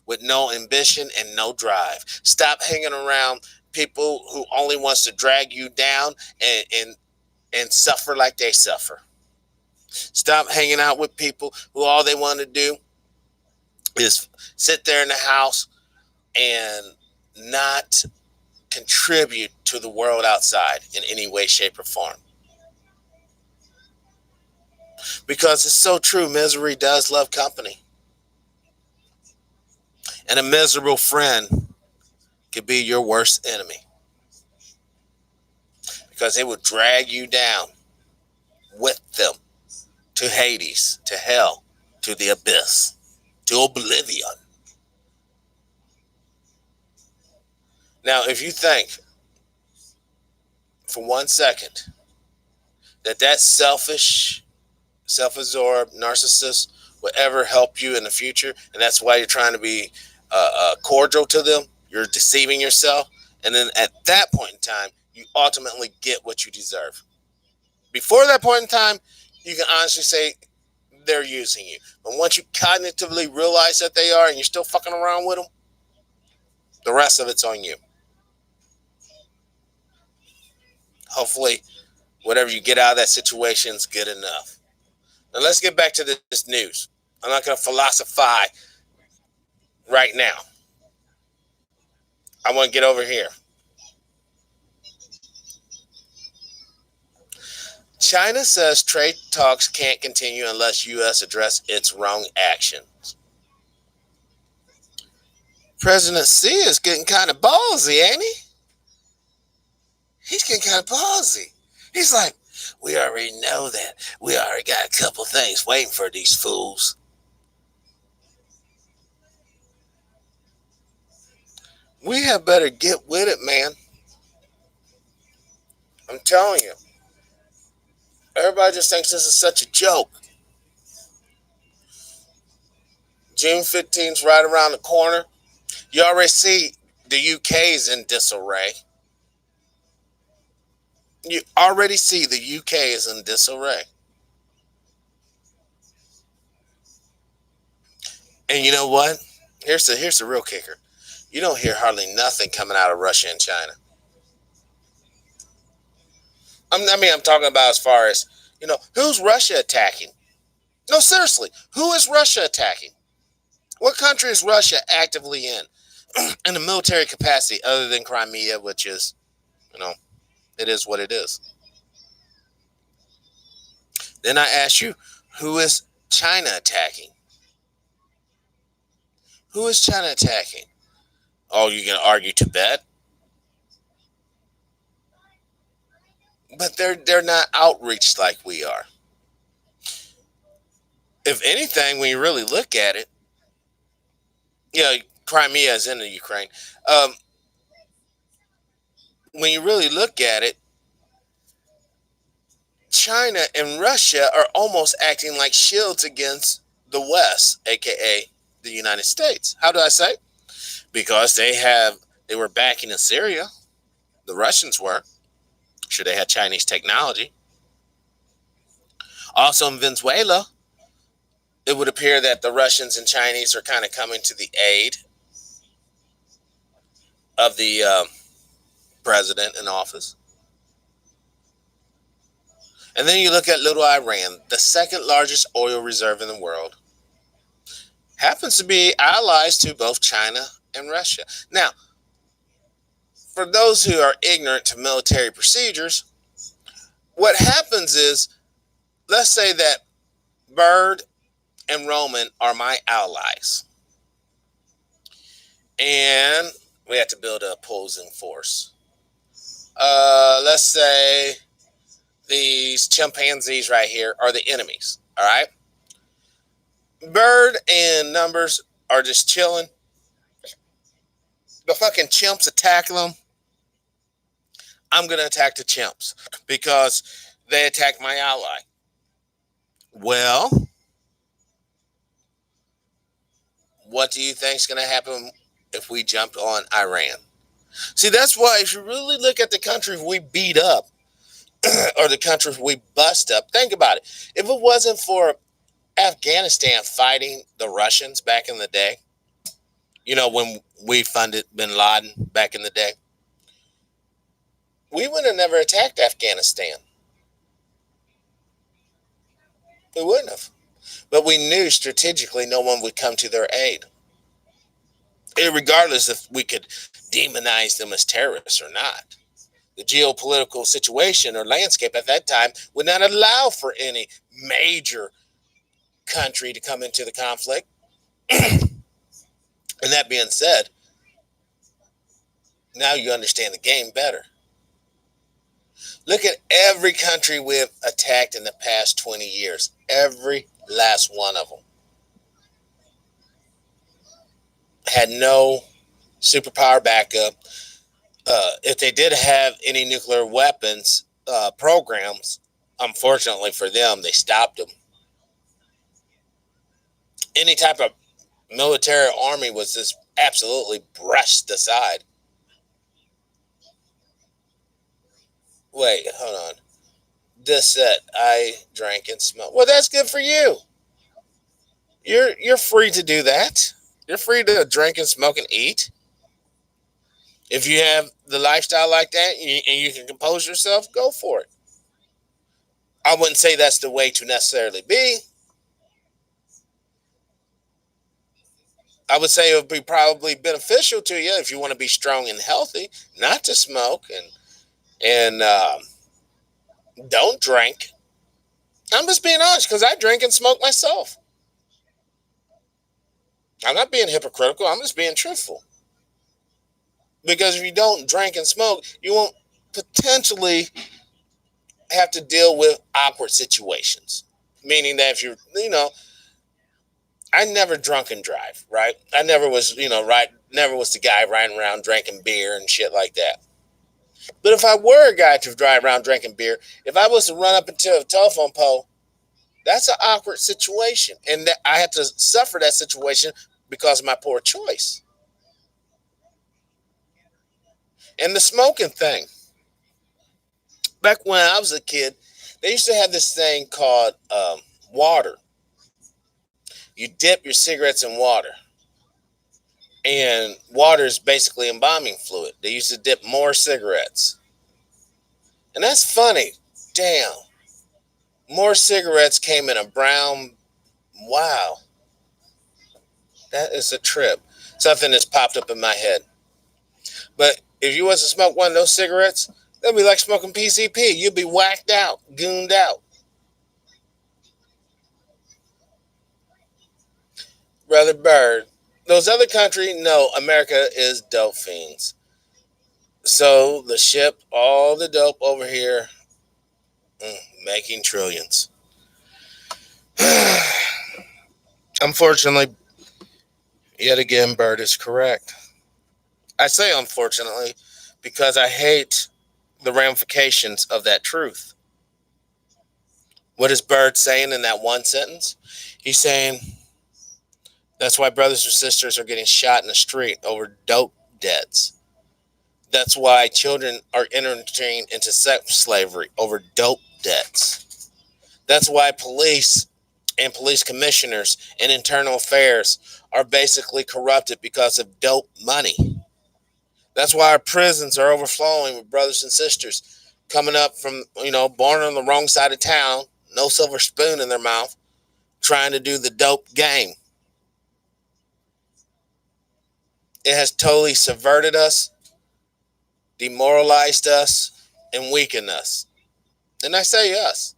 with no ambition and no drive. Stop hanging around people who only wants to drag you down and suffer like they suffer. Stop hanging out with people who all they want to do is sit there in the house and not contribute to the world outside in any way, shape, or form. Because it's so true, misery does love company. And a miserable friend could be your worst enemy. Because they would drag you down with them to Hades, to hell, to the abyss, to oblivion. Now, if you think for 1 second that selfish, self-absorbed narcissist will ever help you in the future, and that's why you're trying to be cordial to them, you're deceiving yourself, and then at that point in time, you ultimately get what you deserve. Before that point in time, you can honestly say they're using you. But once you cognitively realize that they are and you're still fucking around with them, the rest of it's on you. Hopefully, whatever you get out of that situation is good enough. Now, let's get back to this news. I'm not going to philosophize right now. I want to get over here. China says trade talks can't continue unless U.S. address its wrong actions. President Xi is getting kind of ballsy, ain't he? He's getting kind of ballsy. He's like, we already know that. We already got a couple things waiting for these fools. We have better get with it, man. I'm telling you. Everybody just thinks this is such a joke. June 15th is right around the corner. You already see the UK is in disarray. You already see the UK is in disarray. And you know what? Here's the real kicker. You don't hear hardly nothing coming out of Russia and China. I'm talking about as far as, who's Russia attacking? No, seriously, who is Russia attacking? What country is Russia actively in a military capacity other than Crimea, which is, it is what it is. Then I ask you, who is China attacking? Who is China attacking? Oh, you're going to argue Tibet? But they're not outreached like we are. If anything, when you really look at it, Crimea is in the Ukraine. When you really look at it, China and Russia are almost acting like shields against the West, aka the United States. How do I say? Because they were backing in Syria. The Russians were. Sure, they had Chinese technology. Also in Venezuela, it would appear that the Russians and Chinese are kind of coming to the aid of the president in office. And then you look at little Iran, the second largest oil reserve in the world, happens to be allies to both China and Russia. Now, for those who are ignorant to military procedures, what happens is, let's say that Bird and Roman are my allies. And we have to build an opposing force. Let's say these chimpanzees right here are the enemies. All right. Bird and Numbers are just chilling. The fucking chimps attacking them. I'm going to attack the chimps because they attacked my ally. Well, what do you think is going to happen if we jumped on Iran? See, that's why if you really look at the countries we beat up or the countries we bust up, think about it. If it wasn't for Afghanistan fighting the Russians back in the day, when we funded bin Laden back in the day, we would have never attacked Afghanistan. We wouldn't have. But we knew strategically no one would come to their aid. Regardless if we could demonize them as terrorists or not. The geopolitical situation or landscape at that time would not allow for any major country to come into the conflict. And that being said, now you understand the game better. Look at every country we've attacked in the past 20 years. Every last one of them had no superpower backup. If they did have any nuclear weapons programs, unfortunately for them, they stopped them. Any type of military army was just absolutely brushed aside. Wait, hold on. This said I drank and smoked. Well, that's good for you. You're free to do that. You're free to drink and smoke and eat. If you have the lifestyle like that and you can compose yourself, go for it. I wouldn't say that's the way to necessarily be. I would say it would be probably beneficial to you if you want to be strong and healthy, not to smoke and don't drink. I'm just being honest because I drink and smoke myself. I'm not being hypocritical. I'm just being truthful. Because if you don't drink and smoke, you won't potentially have to deal with awkward situations. Meaning that if I never drunk and drive, right? I never was, never was the guy riding around drinking beer and shit like that. But if I were a guy to drive around drinking beer, if I was to run up into a telephone pole, that's an awkward situation. And that I had to suffer that situation because of my poor choice. And the smoking thing. Back when I was a kid, they used to have this thing called water. You dip your cigarettes in water. And water is basically embalming fluid. They used to dip more cigarettes. And that's funny. Damn. More cigarettes came in a brown. Wow. That is a trip. Something that's popped up in my head. But if you was to smoke one of those cigarettes, that'd be like smoking PCP. You'd be whacked out, gooned out. Brother Bird, those other countries know America is dope fiends. So the ship all the dope over here, making trillions. Unfortunately, yet again, Bird is correct. I say unfortunately because I hate the ramifications of that truth. What is Bird saying in that one sentence? He's saying that's why brothers or sisters are getting shot in the street over dope debts. That's why children are entering into sex slavery over dope debts. That's why police and police commissioners and internal affairs are basically corrupted because of dope money. That's why our prisons are overflowing with brothers and sisters coming up from, born on the wrong side of town, no silver spoon in their mouth, trying to do the dope game. It has totally subverted us, demoralized us, and weakened us. And I say us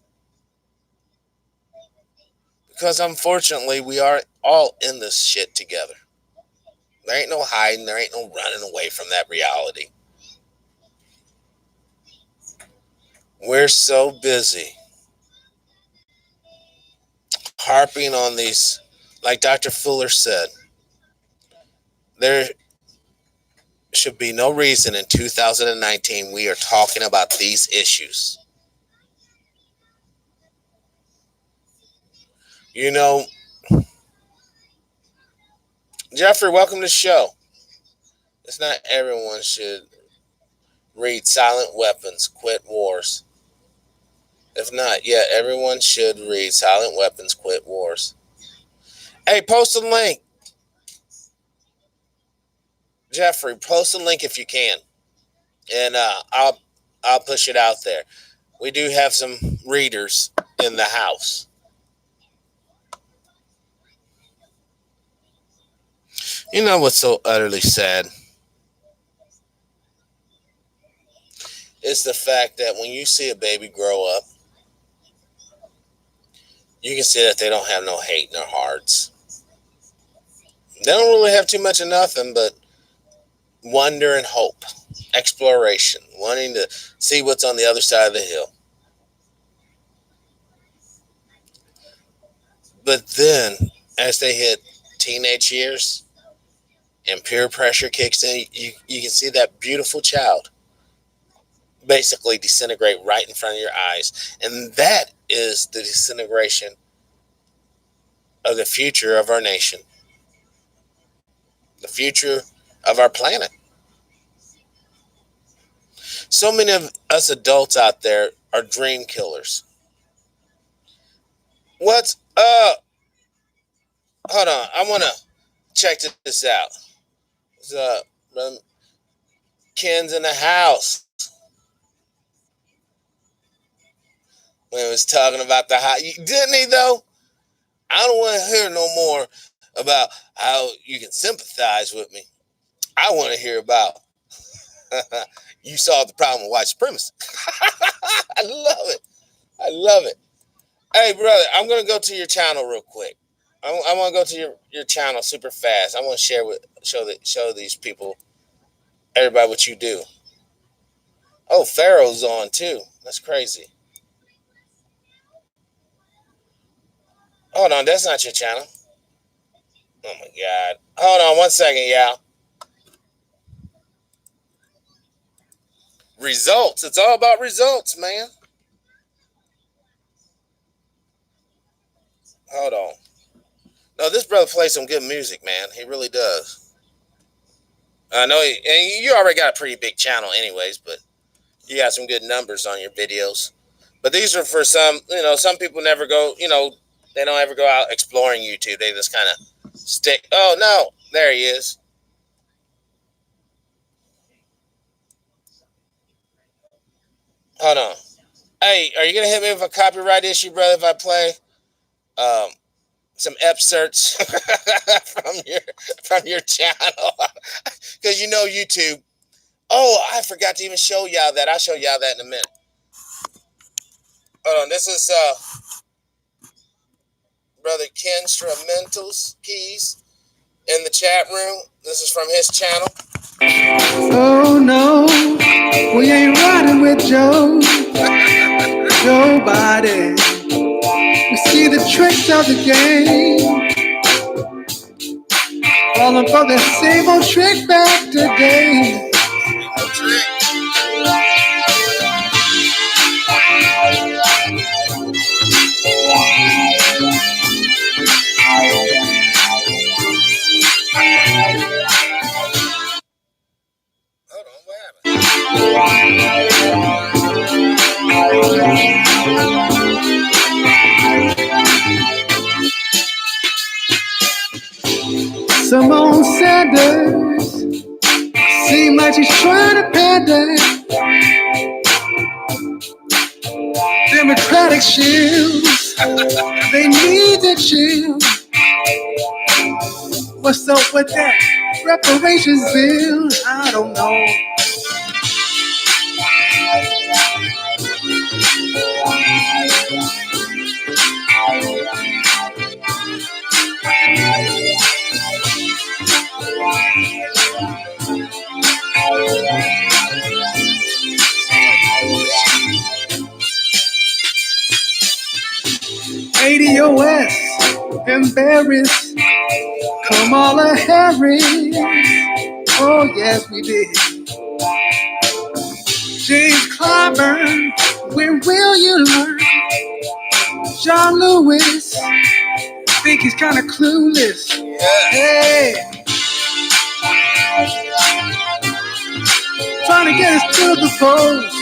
Because unfortunately, we are all in this shit together. There ain't no hiding, there ain't no running away from that reality. We're so busy harping on these, like Dr. Fuller said, there should be no reason in 2019 we are talking about these issues. You know, Jeffrey, welcome to the show. It's not everyone should read Silent Weapons, Quit Wars. If not, yeah, everyone should read Silent Weapons, Quit Wars. Hey, post a link. Jeffrey, post a link if you can. And I'll push it out there. We do have some readers in the house. You know what's so utterly sad? It's the fact that when you see a baby grow up, you can see that they don't have no hate in their hearts. They don't really have too much of nothing but wonder and hope, exploration, wanting to see what's on the other side of the hill. But then, as they hit teenage years and peer pressure kicks in, you can see that beautiful child basically disintegrate right in front of your eyes. And that is the disintegration of the future of our nation, the future of our planet. So many of us adults out there are dream killers. What's up? Hold on. I want to check this out. What's up? Ken's in the house. When he was talking about the hot, didn't he though? I don't want to hear no more about how you can sympathize with me. I want to hear about you solved the problem with white supremacy. I love it. I love it. Hey, brother, I'm gonna go to your channel real quick. I want to go to your channel super fast. I want to show these people, everybody, what you do. Oh, Pharaoh's on too. That's crazy. Hold on, that's not your channel. Oh my God. Hold on 1 second, y'all. Results. It's all about results, man. Hold on. No, this brother plays some good music, man. He really does. I know, and you already got a pretty big channel, anyways, but you got some good numbers on your videos. But these are for some, some people never go, they don't ever go out exploring YouTube. They just kind of stick. Oh, no, there he is. Hold on. Hey, are you going to hit me with a copyright issue, brother, if I play some excerpts from your channel? Because YouTube. Oh, I forgot to even show y'all that. I'll show y'all that in a minute. Hold on. This is Brother Ken Instrumentals Keys in the chat room. This is from his channel. Oh no, we ain't riding with Joe. Nobody. We see the tricks of the game. Falling for the same old trick back today. Hold on, what happened? Simone Sanders seem like she's trying to pander Democratic shields. They need that shield. What's up with that reparations bill? I don't know. ADOS, embarrassed, Kamala Harris. Oh, yes, we did. James Clyburn, when will you learn? John Lewis, think he's kind of clueless. Hey, trying to get us to the polls.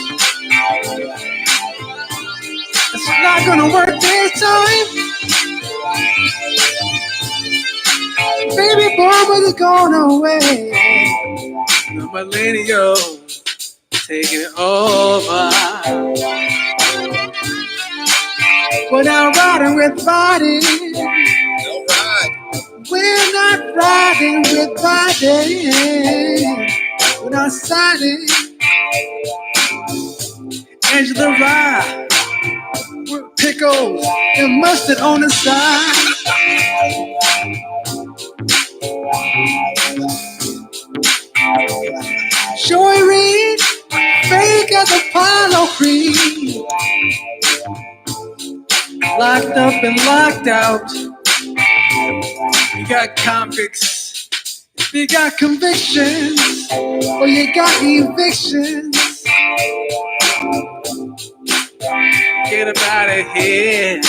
It's not gonna work this time. Baby boomers are going away. The millennials taking it over. We're not riding with Biden. No ride. We're not riding with Biden. We're not siding. Angela Rye with pickles and mustard on the side. Joy Reid, fake as Apollo Creed. Locked up and locked out. You got convicts, you got convictions, or you got evictions. Get up out of here.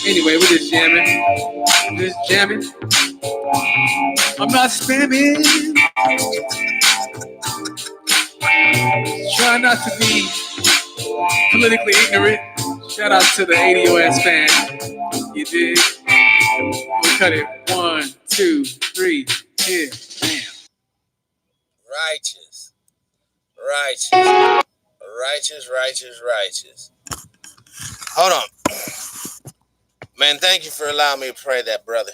Anyway, we're just jamming. Just jamming. I'm not spamming. Try not to be politically ignorant. Shout out to the ADOS fan. You did. We'll cut it. 1, 2, 3. Here. Bam. Righteous. Righteous. Righteous, righteous, righteous. Hold on. Man, thank you for allowing me to pray that, brother.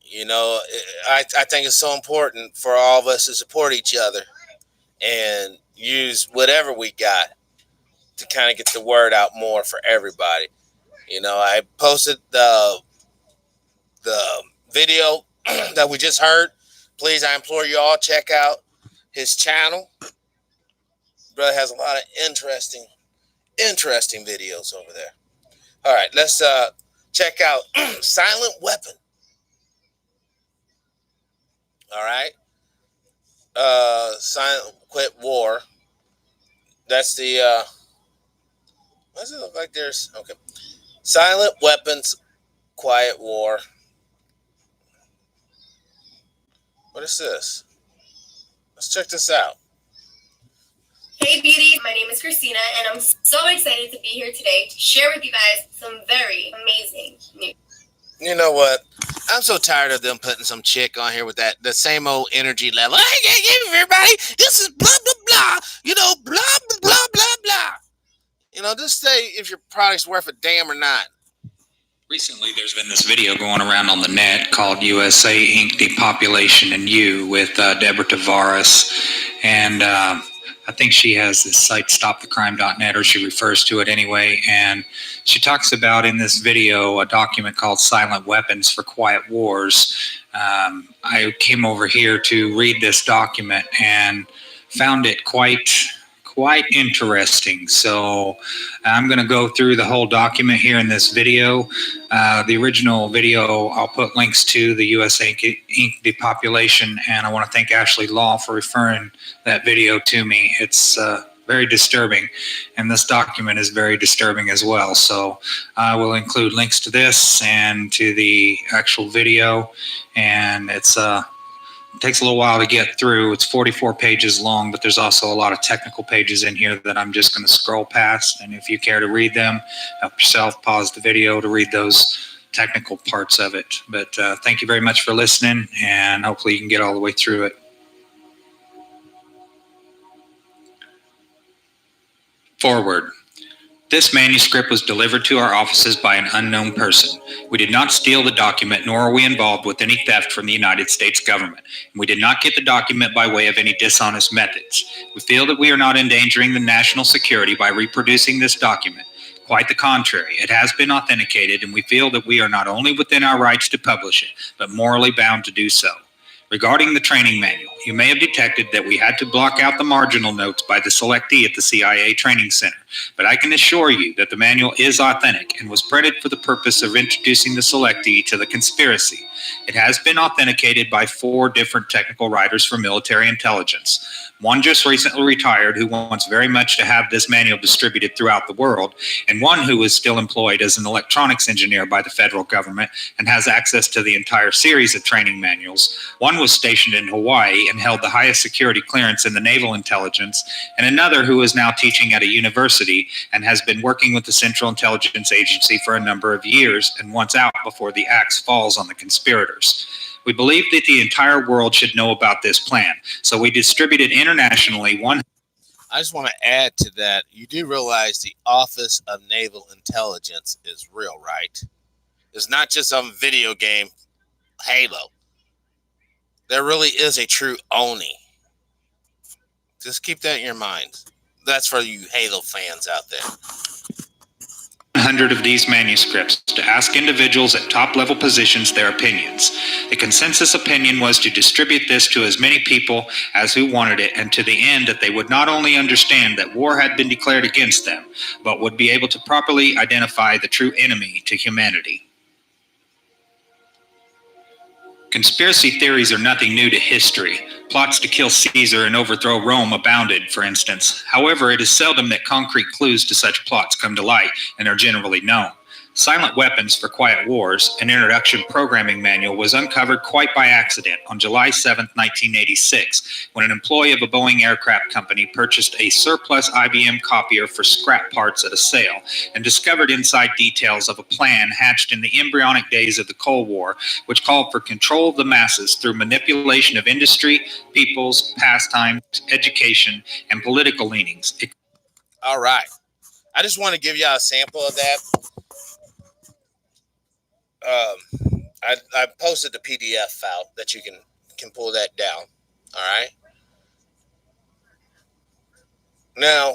You know, I think it's so important for all of us to support each other and use whatever we got to kind of get the word out more for everybody. You know, I posted the video that we just heard. Please, I implore you all, check out his channel. Brother has a lot of interesting videos over there. All right, let's check out Silent Weapon. All right. Silent Quit War. That's the what does it look like? There's okay. Silent Weapons, Quiet War. What is this? Let's check this out. Hey beauties, my name is Christina and I'm so excited to be here today to share with you guys some very amazing news. You know what? I'm so tired of them putting some chick on here with the same old energy level. Hey, everybody, this is blah, blah, blah. You know, blah, blah, blah, blah, blah. You know, just say if your product's worth a damn or not. Recently, there's been this video going around on the net called USA Inc. Depopulation and You with Deborah Tavares. And I think she has this site, stopthecrime.net, or she refers to it anyway. And she talks about in this video a document called Silent Weapons for Quiet Wars. I came over here to read this document and found it quite interesting. So I'm going to go through the whole document here in this video. The original video, I'll put links to the USA Inc. Depopulation, and I want to thank Ashley Law for referring that video to me. It's very disturbing, and this document is very disturbing as well. So I will include links to this and to the actual video, and it takes a little while to get through. It's 44 pages long, but there's also a lot of technical pages in here that I'm just going to scroll past. And if you care to read them, help yourself, pause the video to read those technical parts of it. But thank you very much for listening, and hopefully you can get all the way through it. Forward. This manuscript was delivered to our offices by an unknown person. We did not steal the document, nor are we involved with any theft from the United States government. And we did not get the document by way of any dishonest methods. We feel that we are not endangering the national security by reproducing this document. Quite the contrary. It has been authenticated, and we feel that we are not only within our rights to publish it, but morally bound to do so. Regarding the training manual, you may have detected that we had to block out the marginal notes by the selectee at the CIA Training Center, but I can assure you that the manual is authentic and was printed for the purpose of introducing the selectee to the conspiracy. It has been authenticated by 4 different technical writers for military intelligence. One just recently retired who wants very much to have this manual distributed throughout the world, and one who is still employed as an electronics engineer by the federal government and has access to the entire series of training manuals. One was stationed in Hawaii and held the highest security clearance in the naval intelligence, and another who is now teaching at a university and has been working with the Central Intelligence Agency for a number of years and wants out before the axe falls on the conspirators. We believe that the entire world should know about this plan, so we distributed internationally one. I just want to add to that. You do realize the Office of Naval Intelligence is real, right? It's not just some video game, Halo. There really is a true ONI. Just keep that in your mind. That's for you Halo fans out there. 100 of these manuscripts to ask individuals at top-level positions their opinions. The consensus opinion was to distribute this to as many people as who wanted it, and to the end that they would not only understand that war had been declared against them, but would be able to properly identify the true enemy to humanity. Conspiracy theories are nothing new to history. Plots to kill Caesar and overthrow Rome abounded, for instance. However, it is seldom that concrete clues to such plots come to light and are generally known. Silent Weapons for Quiet Wars, an introduction programming manual, was uncovered quite by accident on July 7, 1986, when an employee of a Boeing aircraft company purchased a surplus IBM copier for scrap parts at a sale and discovered inside details of a plan hatched in the embryonic days of the Cold War, which called for control of the masses through manipulation of industry, peoples, pastimes, education, and political leanings. All right. I just want to give you a sample of that. I posted the PDF file that you can pull that down. All right. Now,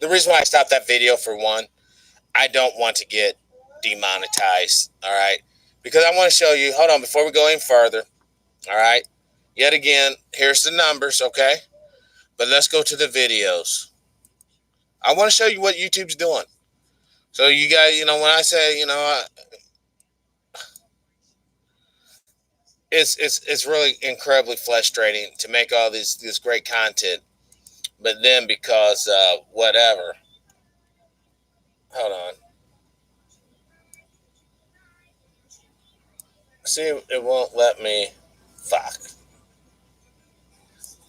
the reason why I stopped that video, for one, I don't want to get demonetized. All right. Because I want to show you, hold on, before we go any further. All right. Yet again, here's the numbers. Okay. But let's go to the videos. I want to show you what YouTube's doing. So you guys, when I say, it's really incredibly frustrating to make all this great content, but then because whatever. Hold on. See, it won't let me. Fuck.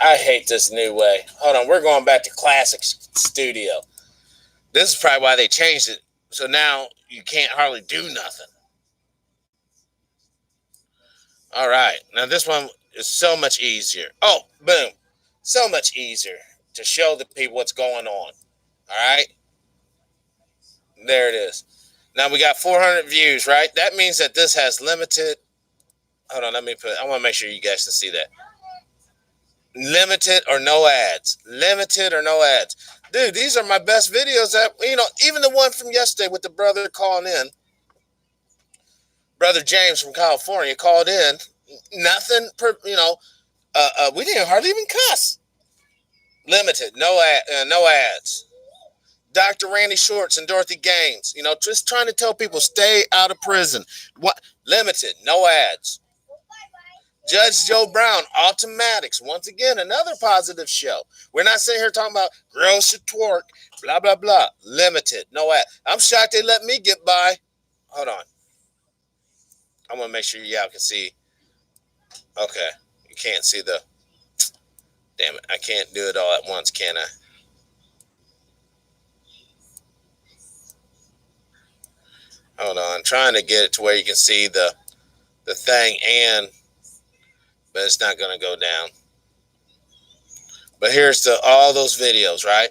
I hate this new way. Hold on, we're going back to Classic Studio. This is probably why they changed it. So now you can't hardly do nothing. All right. Now this one is so much easier. Oh, boom. So much easier to show the people what's going on. All right. There it is. Now we got 400 views, right? That means that this has limited. Hold on, I want to make sure you guys can see that. Limited or no ads. Limited or no ads. Dude, these are my best videos that, even the one from yesterday with the brother calling in. Brother James from California called in. Nothing, we didn't hardly even cuss. Limited, no ads. Dr. Randy Shorts and Dorothy Gaines, just trying to tell people stay out of prison. What? Limited, no ads. Judge Joe Brown, Automatics. Once again, another positive show. We're not sitting here talking about girls should twerk, blah, blah, blah. Limited, no ad. I'm shocked they let me get by. Hold on. I want to make sure y'all can see. Okay. You can't see the. Damn it. I can't do it all at once, can I? Hold on. I'm trying to get it to where you can see the thing, but it's not going to go down. But here's all those videos, right?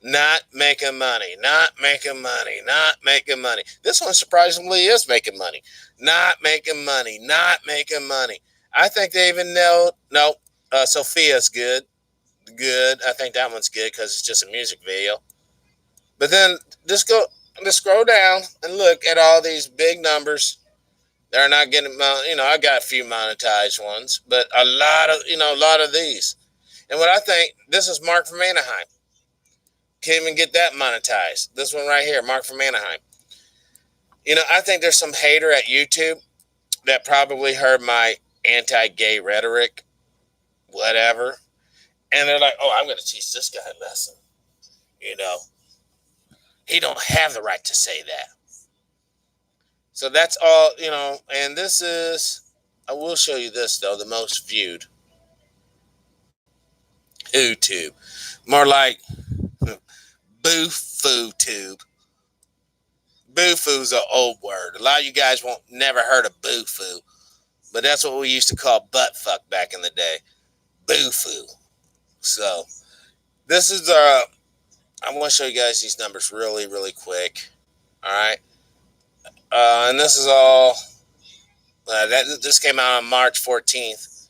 Not making money, not making money, not making money. This one surprisingly is making money. Not making money, not making money. I think they even know. No, Sophia's good. Good. I think that one's good because it's just a music video. But then just go. And to scroll down and look at all these big numbers. They're not getting, I got a few monetized ones, but a lot of these. And what I think, this is Mark from Anaheim. Can't even get that monetized. This one right here, Mark from Anaheim. I think there's some hater at YouTube that probably heard my anti-gay rhetoric, whatever, and they're like, "Oh, I'm going to teach this guy a lesson." He don't have the right to say that. So that's all, and this is, I will show you this though, the most viewed YouTube. More like boo-foo tube. Boo-foo's an old word. A lot of you guys won't never heard of boo-foo, but that's what we used to call butt fuck back in the day. Boo-foo. So this is I'm going to show you guys these numbers really, really quick. All right. And this is all, this came out on March 14th.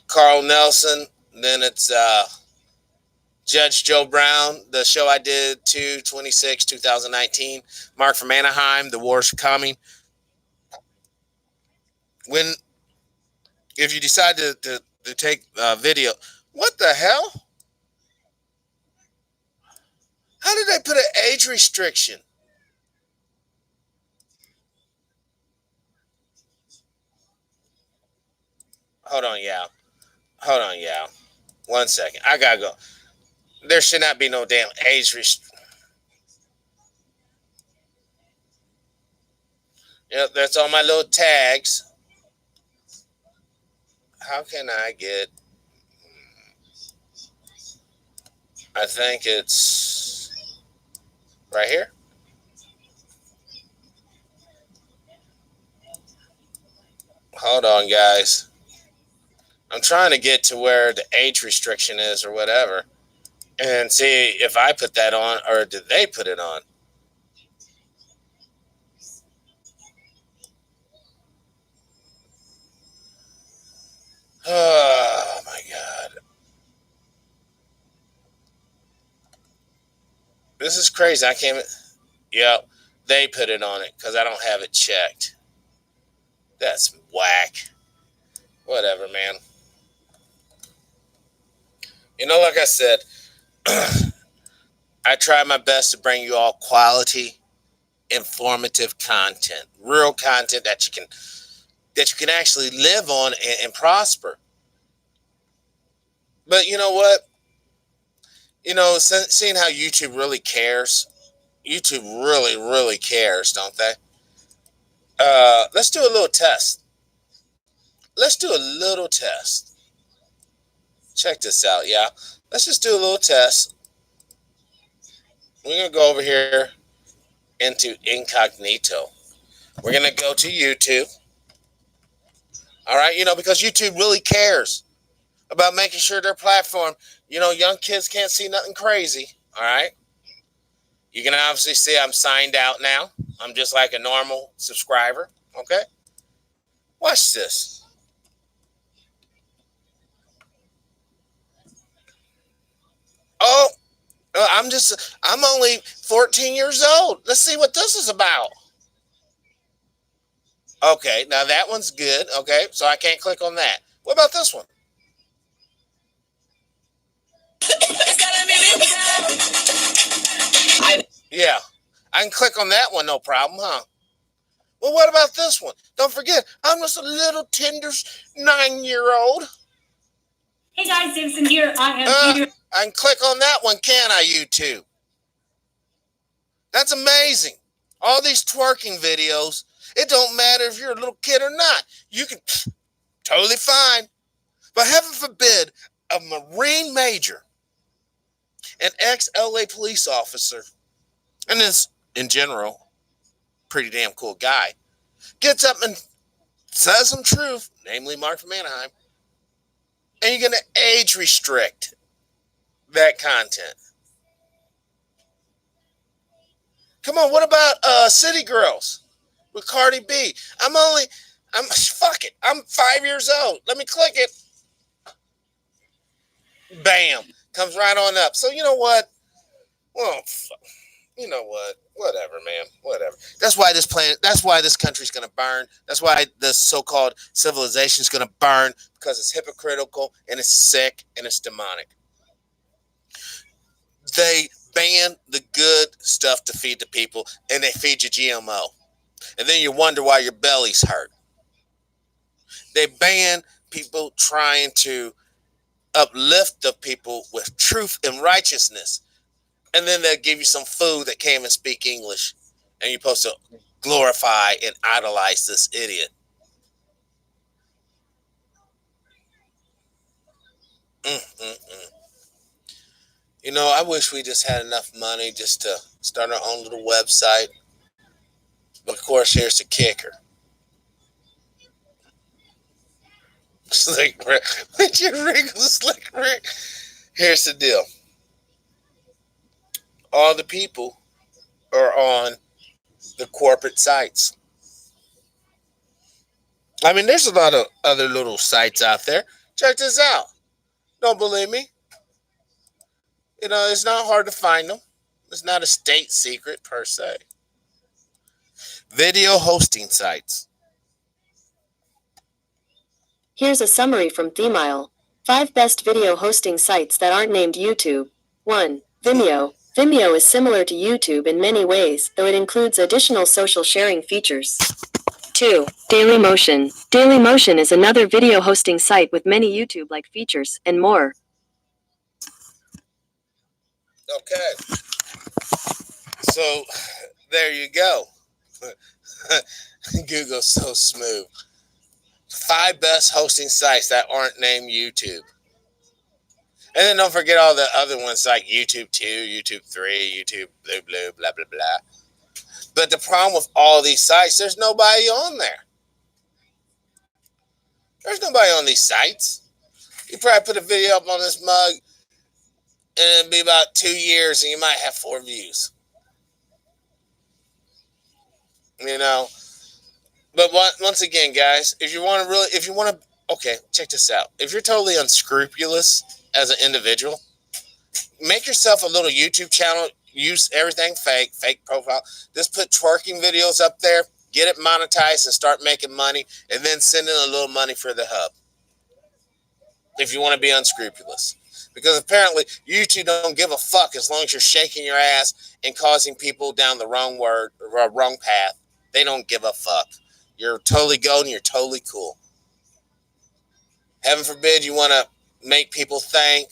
Carl Nelson. Then it's Judge Joe Brown, the show I did 2/26/2019. Mark from Anaheim, the war's coming. If you decide to take video, what the hell? How did they put an age restriction? Hold on, yeah. One second. I gotta go. There should not be no damn age restriction. Yep, that's all my little tags. How can I get? I think it's right here. Hold on, guys. I'm trying to get to where the age restriction is or whatever and see if I put that on or did they put it on. Oh, my God. This is crazy. I can't. Yep, they put it on it because I don't have it checked. That's whack. Whatever, man. Like I said, I try my best to bring you all quality, informative content, real content that you can actually live on and prosper. But you know what? Seeing how YouTube really cares, YouTube really, really cares, don't they? Let's do a little test. Check this out, yeah. Let's just do a little test. We're going to go over here into incognito. We're going to go to YouTube. All right, because YouTube really cares about making sure their platform, young kids can't see nothing crazy. All right. You can obviously see I'm signed out now. I'm just like a normal subscriber. Okay. Watch this. Oh, I'm only 14 years old. Let's see what this is about. Okay, now that one's good. Okay, so I can't click on that. What about this one? Yeah, I can click on that one, no problem, huh? Well, what about this one? Don't forget, I'm just a little tender 9-year-old. Hey guys, Simpson here. I can click on that one, can I, YouTube? That's amazing. All these twerking videos, it don't matter if you're a little kid or not. You can, totally fine. But heaven forbid, a Marine major, an ex-LA police officer, and this, in general, pretty damn cool guy, gets up and says some truth, namely Mark from Anaheim, and you're going to age restrict that content. Come on, what about City Girls with Cardi B? Fuck it. I'm 5 years old. Let me click it. Bam. Comes right on up. So you know what? Well, You know what? Whatever, man. Whatever. That's why this planet. That's why this country's gonna burn. That's why the so-called civilization is gonna burn, because it's hypocritical and it's sick and it's demonic. They ban the good stuff to feed the people, and they feed you GMO, and then you wonder why your belly's hurt. They ban people trying to uplift the people with truth and righteousness, and then they'll give you some food that can't even speak English, and you're supposed to glorify and idolize this idiot. Mm-mm-mm. You know, I wish we just had enough money just to start our own little website. But of course, here's the kicker. Slick Rick. Would you wrinkle Slick Rick? Here's the deal. All the people are on the corporate sites. I mean, there's a lot of other little sites out there. Check this out. Don't believe me? You know, it's not hard to find them. It's not a state secret per se. Video hosting sites. Here's a summary from Themile. 5 best video hosting sites that aren't named YouTube. 1. Vimeo. Vimeo is similar to YouTube in many ways, though it includes additional social sharing features. 2. Dailymotion. Dailymotion is another video hosting site with many YouTube-like features, and more. Okay. So, there you go. Google's so smooth. 5 best hosting sites that aren't named YouTube. And then don't forget all the other ones like YouTube 2, YouTube 3, YouTube blah, blah, blah, blah, blah. But the problem with all these sites, there's nobody on there. There's nobody on these sites. You probably put a video up on this mug, and it'll be about 2 years, and you might have 4 views. You know? But once again, guys, if you want to, okay, check this out. If you're totally unscrupulous as an individual, make yourself a little YouTube channel. Use everything fake profile. Just put twerking videos up there, get it monetized, and start making money, and then send in a little money for the hub. If you want to be unscrupulous. Because apparently YouTube don't give a fuck as long as you're shaking your ass and causing people down the wrong path. They don't give a fuck. You're totally golden. You're totally cool. Heaven forbid you want to make people think,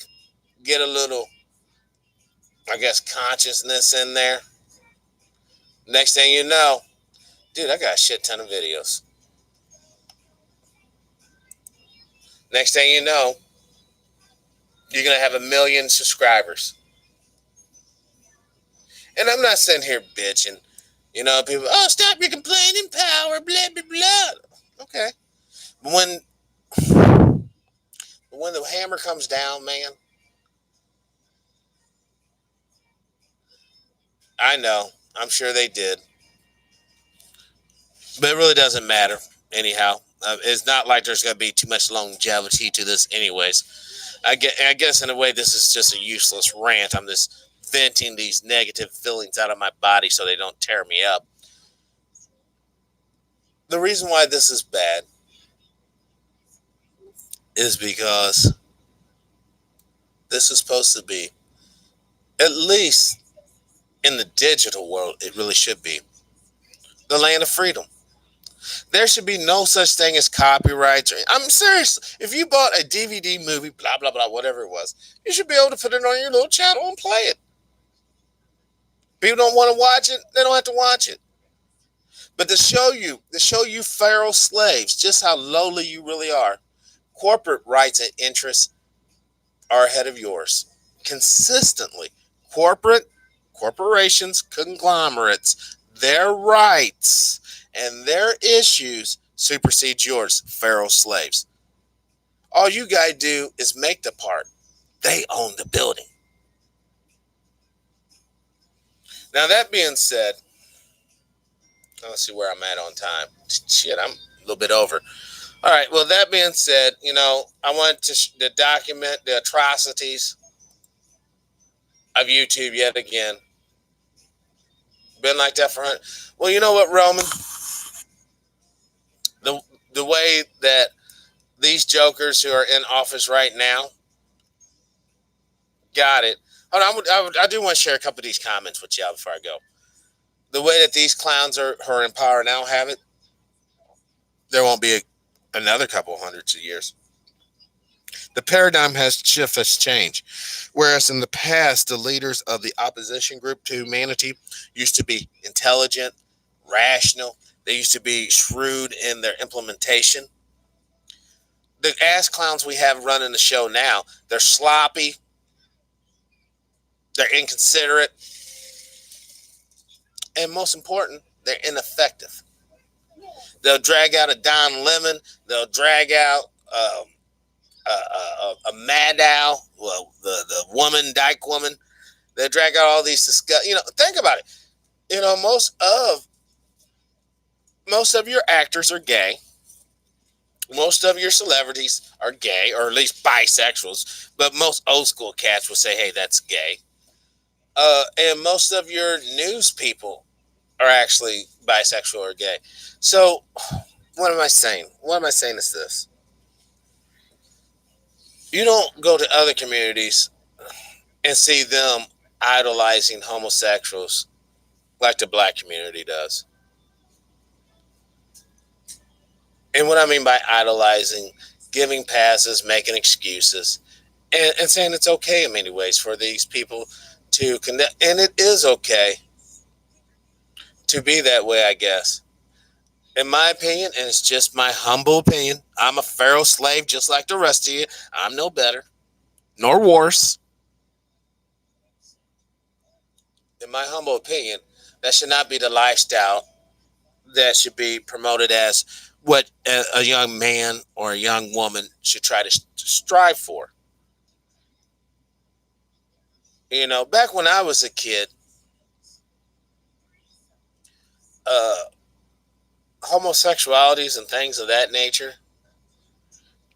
get a little, I guess, consciousness in there. Next thing you know, dude, I got a shit ton of videos. Next thing you know, you're going to have 1 million subscribers. And I'm not sitting here bitching. You know, people, oh, stop your complaining power, blah, blah, blah. Okay. But when the hammer comes down, man, I know. I'm sure they did. But it really doesn't matter anyhow. It's not like there's going to be too much longevity to this anyways. I guess in a way this is just a useless rant. I'm just venting these negative feelings out of my body so they don't tear me up. The reason why this is bad is because this is supposed to be, at least in the digital world, it really should be the land of freedom. There should be no such thing as copyrights. I'm serious. If you bought a DVD movie, blah, blah, blah, whatever it was, you should be able to put it on your little channel and play it. People don't want to watch it, they don't have to watch it. But to show you feral slaves, just how lowly you really are, corporate rights and interests are ahead of yours. Consistently. Corporations, conglomerates, their rights and their issues supersede yours, feral slaves. All you gotta do is make the part. They own the building. Now, that being said, let's see where I'm at on time. Shit, I'm a little bit over. All right, well, that being said, you know, I wanted to document the atrocities of YouTube yet again. been like that for 100. Well, you know what, Roman? The way that these jokers who are in office right now got it. Hold on, I do want to share a couple of these comments with y'all before I go. The way that these clowns who are in power now have it, there won't be another couple hundreds of years. The paradigm has changed. Whereas in the past, the leaders of the opposition group to humanity used to be intelligent, rational. They used to be shrewd in their implementation. The ass clowns we have running the show now, they're sloppy, they're inconsiderate, and most important, they're ineffective. They'll drag out a Don Lemon. They'll drag out a Maddow, well, the woman, dyke woman. They drag out all these think about it. Most of your actors are gay. Most of your celebrities are gay, or at least bisexuals. But most old school cats will say, "Hey, that's gay." And most of your news people are actually bisexual or gay. So, what am I saying? What am I saying is this: you don't go to other communities and see them idolizing homosexuals like the black community does. And what I mean by idolizing, giving passes, making excuses, and saying it's okay in many ways for these people to connect. And it is okay to be that way, I guess. In my opinion, and it's just my humble opinion, I'm a pharaoh slave just like the rest of you. I'm no better, nor worse. In my humble opinion, that should not be the lifestyle that should be promoted as what a young man or a young woman should try to strive for. Back when I was a kid, uh, homosexualities and things of that nature,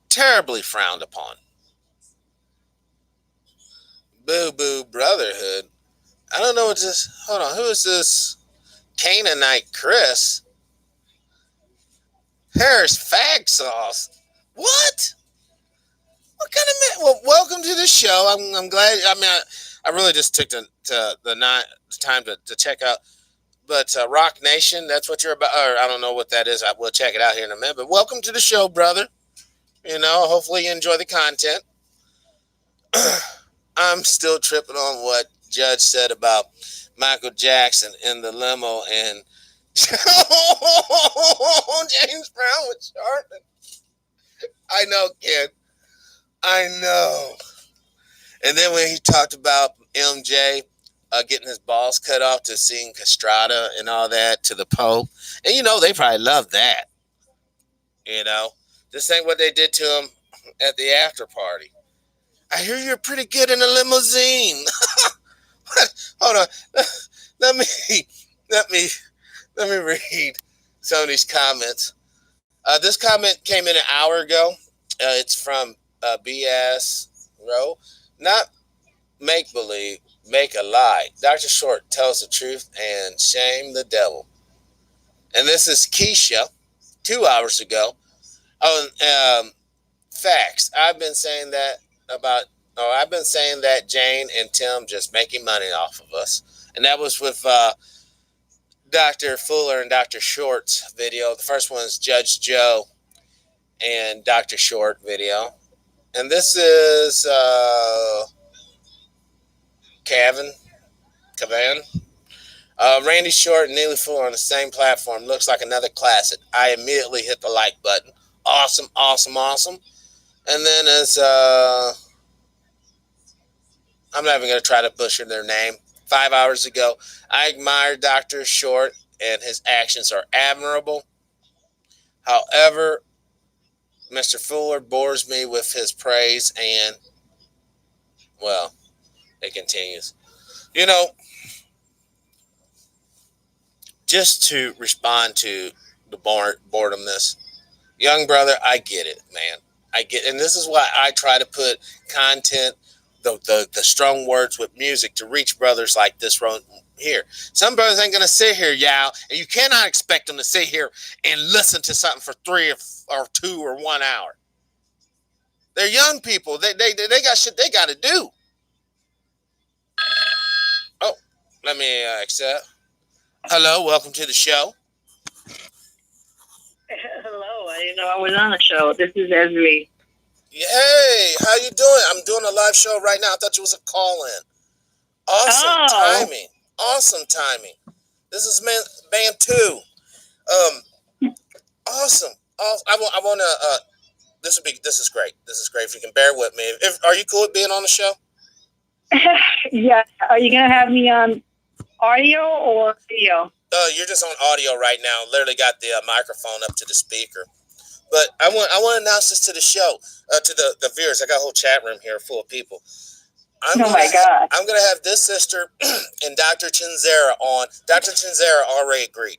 terribly frowned upon. Boo boo brotherhood. I don't know what this. Hold on, who is this Canaanite Chris? Harris fag sauce. What? What kind of man? Well, welcome to the show. I'm glad. I mean, I really just took the time to check out. But Rock Nation, that's what you're about. Or I don't know what that is. We'll check it out here in a minute. But welcome to the show, brother. Hopefully you enjoy the content. I'm still tripping on what Judge said about Michael Jackson in the limo and James Brown with Charlotte. I know, kid. I know. And then when he talked about MJ getting his balls cut off to sing Castrata and all that to the Pope. And, they probably love that. This ain't what they did to him at the after party. I hear you're pretty good in a limousine. Hold on. Let me read some of these comments. This comment came in an hour ago. It's from BS Row. Not make believe, make a lie. Dr. Short tells the truth and shame the devil. And this is Keisha, 2 hours ago. Oh, facts. I've been saying that Jane and Tim just making money off of us. And that was with Dr. Fuller and Dr. Short's video. The first one is Judge Joe and Dr. Short video. And this is Cavan. Randy Short and Neely Fuller on the same platform. Looks like another classic. I immediately hit the like button. Awesome, awesome, awesome. And then as I'm not even going to try to butcher their name. 5 hours ago, I admire Dr. Short and his actions are admirable. However, Mr. Fuller bores me with his praise and, well, it continues. Just to respond to the boredomness, young brother, I get it, man. I get, and this is why I try to put content, the strong words with music to reach brothers like this here. Some brothers ain't gonna sit here, y'all, and you cannot expect them to sit here and listen to something for 3 or 2 or 1 hour. They're young people. They got shit they got to do. Oh, let me accept. Hello, welcome to the show. Hello, I didn't know I was on the show. This is Esme. Hey, how you doing? I'm doing a live show right now. I thought you was a call-in. Awesome timing. Awesome timing. This is man 2. Awesome. I want to. This is great. This is great. If you can bear with me. Are you cool with being on the show? Yeah. Are you gonna have me on audio or video? You're just on audio right now. Literally got the microphone up to the speaker. But I want to announce this to the show, to the viewers. I got a whole chat room here full of people. My God. I'm going to have this sister and Dr. Chinzera on. Dr. Chinzera already agreed.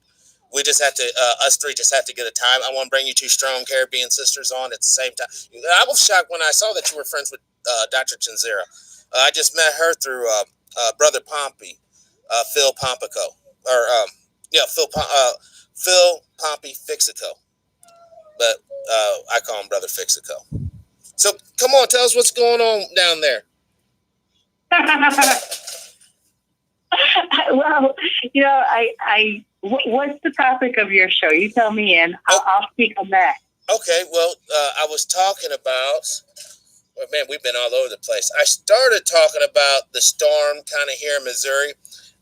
We just have to, us three just have to get a time. I want to bring you 2 strong Caribbean sisters on at the same time. I was shocked when I saw that you were friends with Dr. Chinzera. I just met her through Brother Pompey, Phil Pompico. Phil Pompey Fixico. But I call him Brother Fixico. So come on, tell us what's going on down there. Well, what's the topic of your show? You tell me, and I'll speak on that. Okay, well, I was talking about, well, man, we've been all over the place. I started talking about the storm kind of here in Missouri.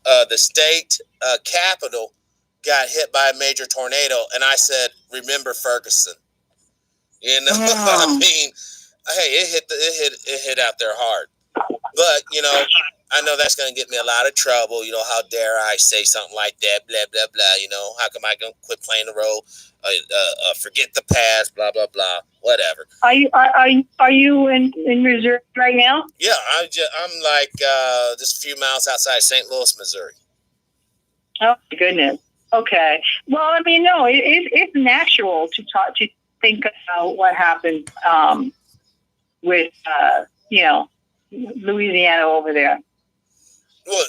The state capital got hit by a major tornado, and I said, remember Ferguson. You know, I mean, hey, it hit out there hard. But, I know that's going to get me a lot of trouble. How dare I say something like that, blah, blah, blah. How come I going to quit playing the role, forget the past, blah, blah, blah, whatever. Are you in Missouri right now? Yeah, I'm like just a few miles outside St. Louis, Missouri. Oh, my goodness. Okay. Well, I mean, no, it's natural to think about what happened with, Louisiana over there. What?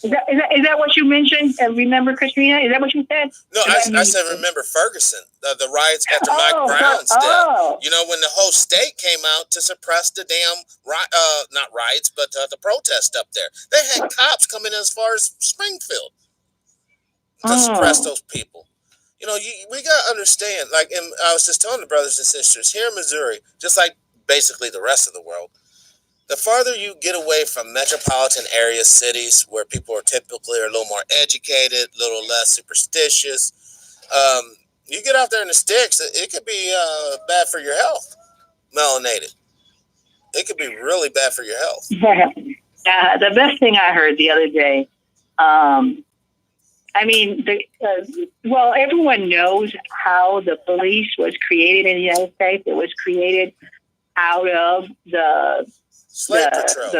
Is that what you mentioned? Remember Katrina? Is that what you said? No, I said remember Ferguson, the riots after Mike Brown's death. When the whole state came out to suppress the damn, not riots, but the protest up there. They had cops coming as far as Springfield to suppress those people. We got to understand, and I was just telling the brothers and sisters, here in Missouri, just like basically the rest of the world, the farther you get away from metropolitan area cities where people are typically a little more educated, a little less superstitious, you get out there in the sticks, it could be bad for your health, melanated. It could be really bad for your health. The best thing I heard the other day, everyone knows how the police was created in the United States. It was created out of the slave patrols.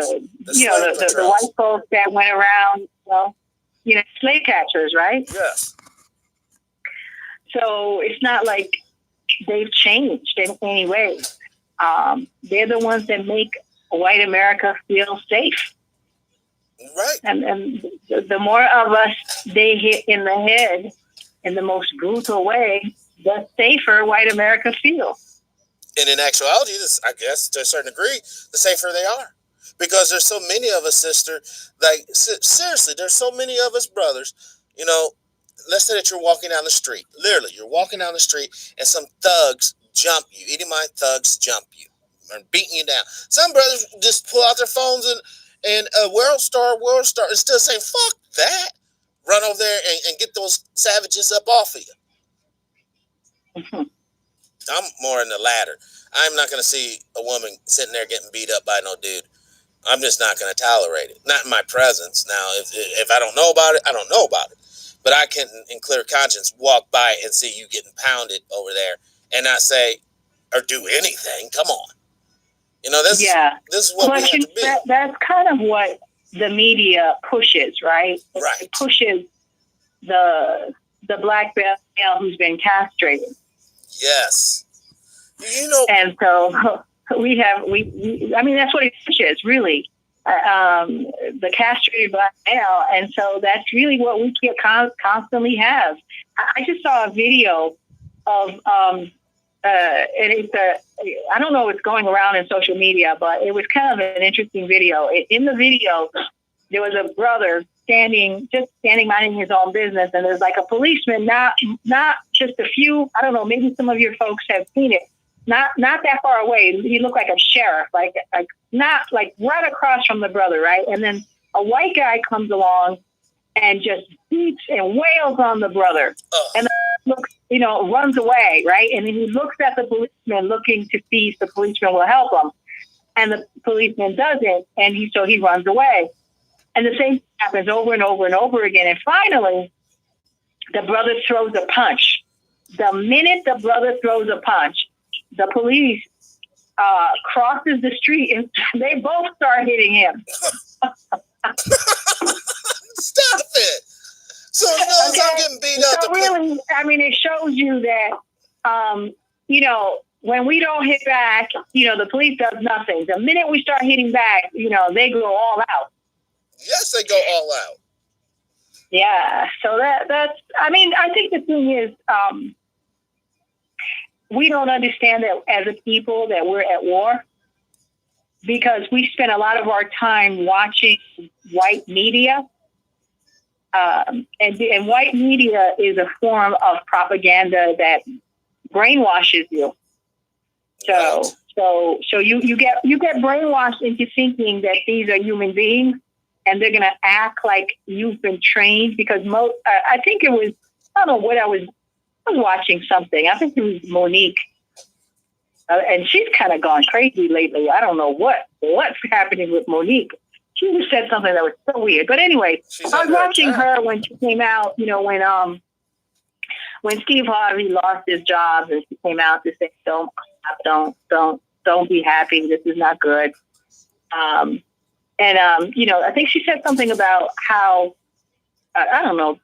The white folks that went around, slave catchers, right? Yes. So it's not like they've changed in any way. They're the ones that make white America feel safe. Right. And the more of us they hit in the head in the most brutal way, the safer white America feels. And in actuality, I guess to a certain degree, the safer they are. Because there's so many of us, sister, seriously, there's so many of us brothers, let's say that you're walking down the street. Literally, you're walking down the street and some thugs jump you. Edomite thugs jump you and beating you down. Some brothers just pull out their phones and World Star, and still saying, fuck that. Run over there and get those savages up off of you. Mm-hmm. I'm more in the latter. I'm not going to see a woman sitting there getting beat up by no dude. I'm just not going to tolerate it. Not in my presence. Now, if I don't know about it, I don't know about it. But I can, in clear conscience, walk by and see you getting pounded over there and not say or do anything. Come on. This is what we have to be. That's kind of what the media pushes, right? Right. It pushes the black male who's been castrated. Yes. And so that's what it is, really. the castrated black male. And so that's really what we constantly have. I just saw a video of, and it's I don't know what's going around in social media, but it was kind of an interesting video. In the video, there was a brother standing minding his own business, and there's like a policeman, not just a few, I don't know, maybe some of your folks have seen it, not that far away. He looked like a sheriff, like not like right across from the brother, right? And then a white guy comes along and just beats and wails on the brother, and looks, runs away, right? And then he looks at the policeman, looking to see if the policeman will help him, and the policeman doesn't, and he runs away. And the same thing happens over and over and over again. And finally, the brother throws a punch. The minute the brother throws a punch, the police crosses the street, and they both start hitting him. Stop it! So as long as I'm getting beat up, so really, I mean, it shows you that, when we don't hit back, the police does nothing. The minute we start hitting back, they go all out. Yes, they go all out. Yeah. So that's, I mean, I think the thing is, we don't understand that as a people that we're at war, because we spend a lot of our time watching white media. And white media is a form of propaganda that brainwashes you. So you get brainwashed into thinking that these are human beings, and they're going to act like you've been trained. Because I think it was, I don't know what I was watching something. I think it was Monique, and she's kind of gone crazy lately. I don't know what's happening with Monique. She just said something that was so weird. But anyway, I was watching her when she came out, when Steve Harvey lost his job, and she came out to say, don't be happy. This is not good. I think she said something about how, I don't know,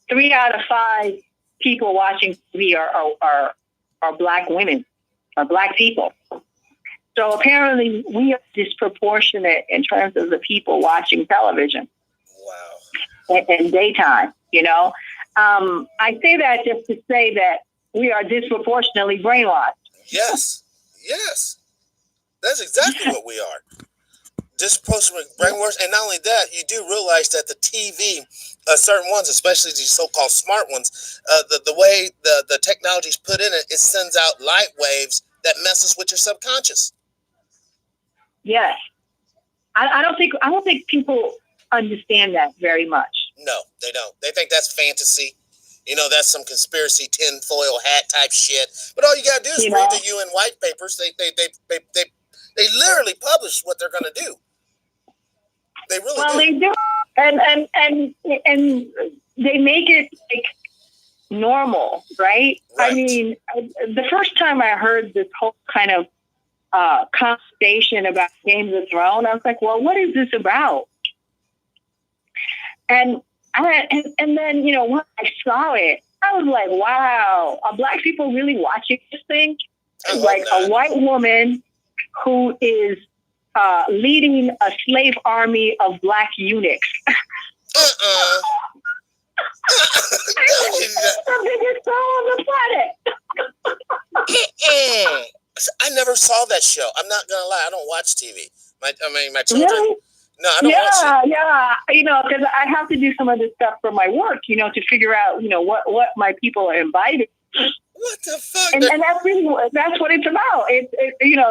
3 out of 5 people watching TV are black women, are black people. So apparently we are disproportionate in terms of the people watching television. Wow. In daytime, I say that just to say that we are disproportionately brainwashed. Yes. That's exactly what we are. Disproportionately brainwashed. And not only that, you do realize that the TV, certain ones, especially these so-called smart ones, the way the technology is put in it, it sends out light waves that messes with your subconscious. Yes. I don't think people understand that very much. No, they don't. They think that's fantasy. That's some conspiracy tinfoil hat type shit. But all you gotta do is read the UN white papers. They literally publish what they're gonna do. They really do. Well, they do, and they make it like normal, right? I mean, the first time I heard this whole kind of conversation about Games of Thrones, I was like, well, what is this about? And then, when I saw it, I was like, wow, are black people really watching this thing? Like a white woman who is leading a slave army of black eunuchs. It's the biggest show on the planet. I never saw that show. I'm not gonna lie. I don't watch TV. My children. Really? No, I don't watch it. Yeah. Because I have to do some of this stuff for my work. To figure out, what my people are invited. What the fuck? And that's what it's about. It's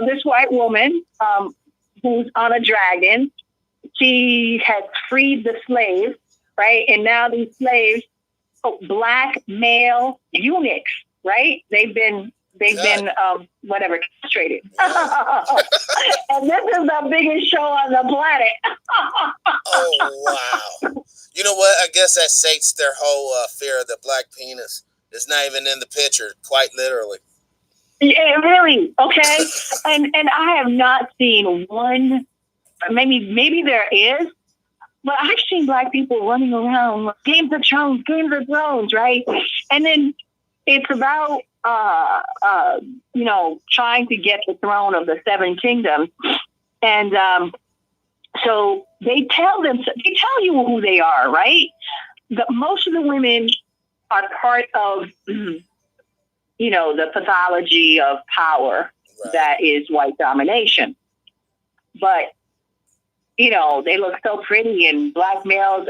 this white woman who's on a dragon. She has freed the slaves, right? And now these slaves, black male eunuchs, right? They've been castrated. And this is the biggest show on the planet. Oh, wow. You know what? I guess that sates their whole fear of the black penis. It's not even in the picture, quite literally. Yeah, really? Okay. And I have not seen one, maybe there is, but I've seen black people running around, Games of Thrones, right? And then it's about, trying to get the throne of the 7 kingdoms. And So they tell you who they are, right? Most of the women are part of, the pathology of power that is white domination. But, they look so pretty, and black males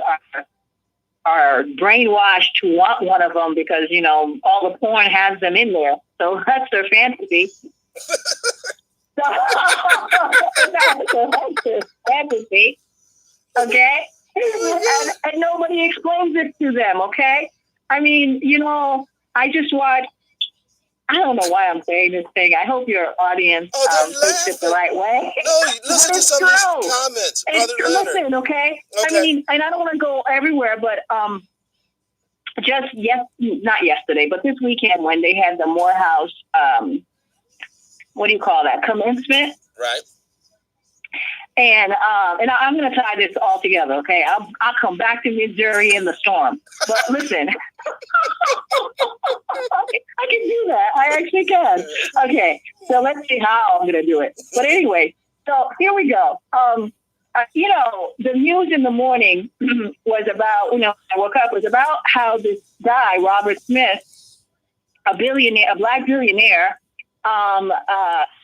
are brainwashed to want one of them because, all the porn has them in there. So that's their fantasy. That's their fantasy. Okay? And nobody explains it to them, okay? I mean, I just watched, I don't know why I'm saying this thing. I hope your audience takes it the right way. No, listen to some of these comments, Brother Leonard. Listen, okay? I mean, and I don't want to go everywhere, but not yesterday, but this weekend when they had the Morehouse, what do you call that? Commencement? Right. And I'm going to tie this all together, okay? I'll come back to Missouri in the storm. But listen, I can do that. I actually can. Okay, so let's see how I'm going to do it. But anyway, so here we go. The news in the morning was about, I woke up, was about how this guy, Robert Smith, a black billionaire,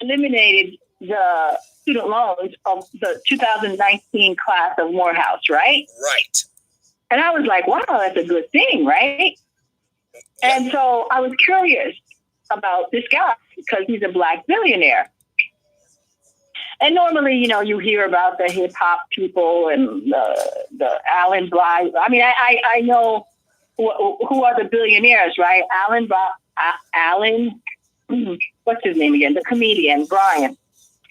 eliminated the student loans of the 2019 class of Morehouse, right? Right. And I was like, wow, that's a good thing, right? Yeah. And so I was curious about this guy because he's a black billionaire. And normally, you hear about the hip hop people and the Alan Bly. I mean, I know who are the billionaires, right? Alan, what's his name again? The comedian,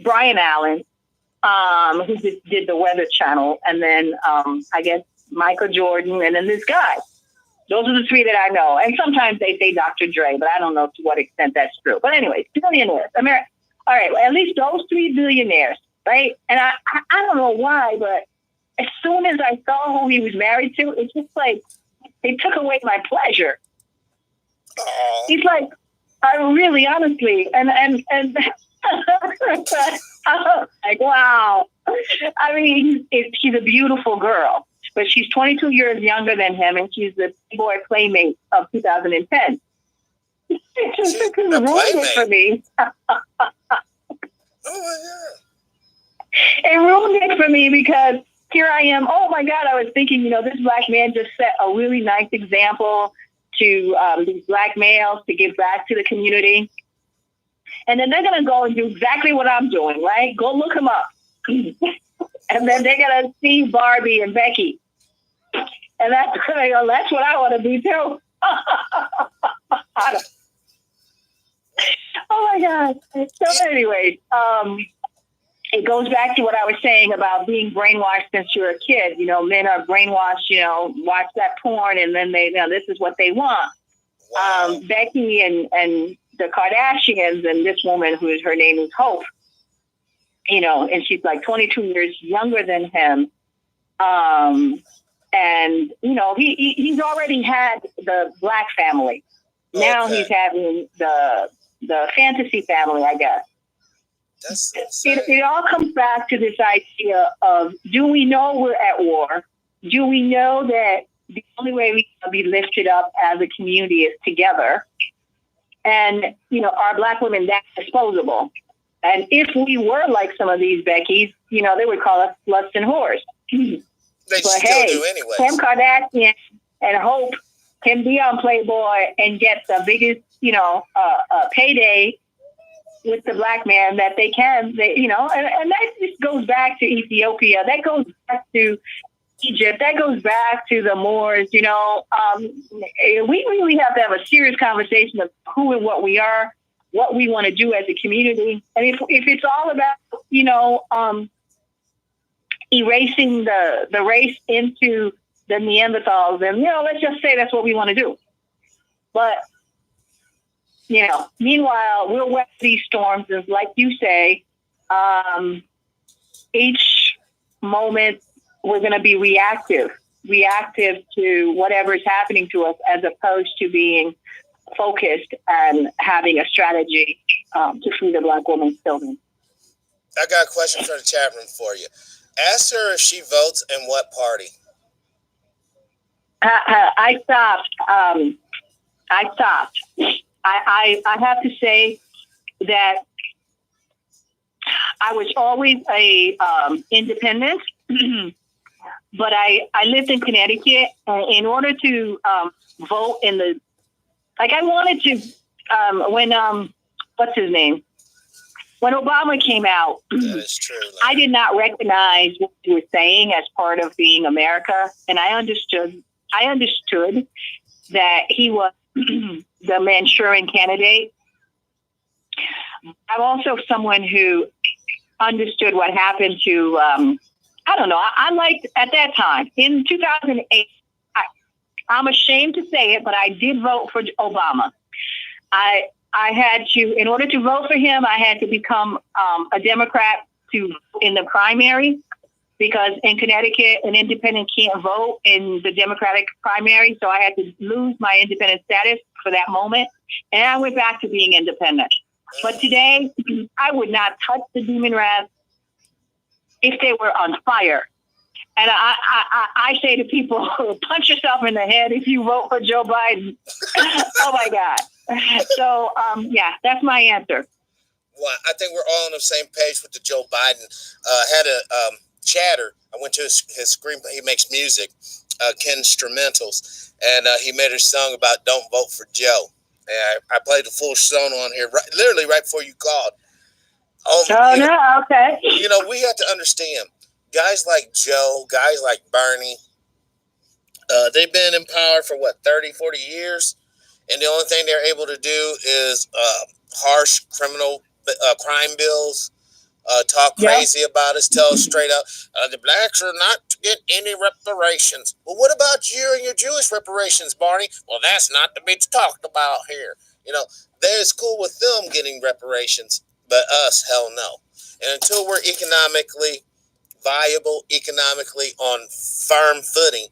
Brian Allen, who did the Weather Channel, and then I guess Michael Jordan, and then this guy. Those are the three that I know. And sometimes they say Dr. Dre, but I don't know to what extent that's true. But anyway, billionaires. All right, well, at least those three billionaires, right? And I don't know why, but as soon as I saw who he was married to, it's just like they took away my pleasure. He's like, I really, honestly, and I was like, wow. I mean, she's a beautiful girl, but she's 22 years younger than him, and she's the Playboy Playmate of 2010. It ruined it for me. Oh my God. It ruined it for me because here I am. Oh my God, I was thinking, this black man just set a really nice example to these black males to give back to the community. And then they're going to go and do exactly what I'm doing, right? Go look him up. And then they're going to see Barbie and Becky. And that's what I want to do too. Oh my God. So anyway, it goes back to what I was saying about being brainwashed since you're a kid. Men are brainwashed, watch that porn and then this is what they want. Wow. Becky and the Kardashians and this woman her name is Hope, and she's like 22 years younger than him. And, he's already had the black family. Okay. Now he's having the fantasy family, I guess. It all comes back to this idea of, do we know we're at war? Do we know that the only way we can be lifted up as a community is together? And, are black women that disposable? And if we were like some of these Beckys, they would call us sluts and whores. They but still do anyway. Kim Kardashian and Hope can be on Playboy and get the biggest, payday with the black man that they can. And that just goes back to Ethiopia. That goes back to Egypt. That goes back to the Moors. We really have to have a serious conversation of who and what we are, what we want to do as a community. And if it's all about, erasing the race into the Neanderthals, and let's just say that's what we want to do. But meanwhile, we'll weather these storms, and like you say, each moment we're going to be reactive to whatever is happening to us, as opposed to being focused and having a strategy to free the black woman's children. I got a question from the chat room for you. Ask her if she votes in what party. I stopped. I stopped. I have to say that I was always a independent, but I lived in Connecticut. In order to vote in the, like, I wanted to when what's his name? When Obama came out, That is true. I did not recognize what he was saying as part of being America, and I understood that he was the Manchurian candidate. I'm also someone who understood what happened to, I don't know, I liked, at that time, in 2008, I'm ashamed to say it, but I did vote for Obama. I had to, in order to vote for him, I had to become a Democrat in the primary, because in Connecticut, an independent can't vote in the Democratic primary. So I had to lose my independent status for that moment. And I went back to being independent. But today, I would not touch the demon rats if they were on fire. And I say to people, punch yourself in the head if you vote for Joe Biden. Oh, my God. So, yeah, that's my answer. Well, I think we're all on the same page with the Joe Biden. Had a chatter. I went to his screen. He makes music, Ken Instrumentals, and he made a song about "Don't Vote for Joe." And I played the full song on here, literally right before you called. No, okay. You know, we have to understand, guys like Joe, guys like Bernie, they've been in power for 30, 40 years, and the only thing they're able to do is harsh criminal crime bills. Talk crazy about us, tell us straight up, the blacks are not to get any reparations. Well, what about you and your Jewish reparations, Barney? Well, that's not to be talked about here. You know, it's cool with them getting reparations, but us, hell no. And until we're economically viable, economically on firm footing,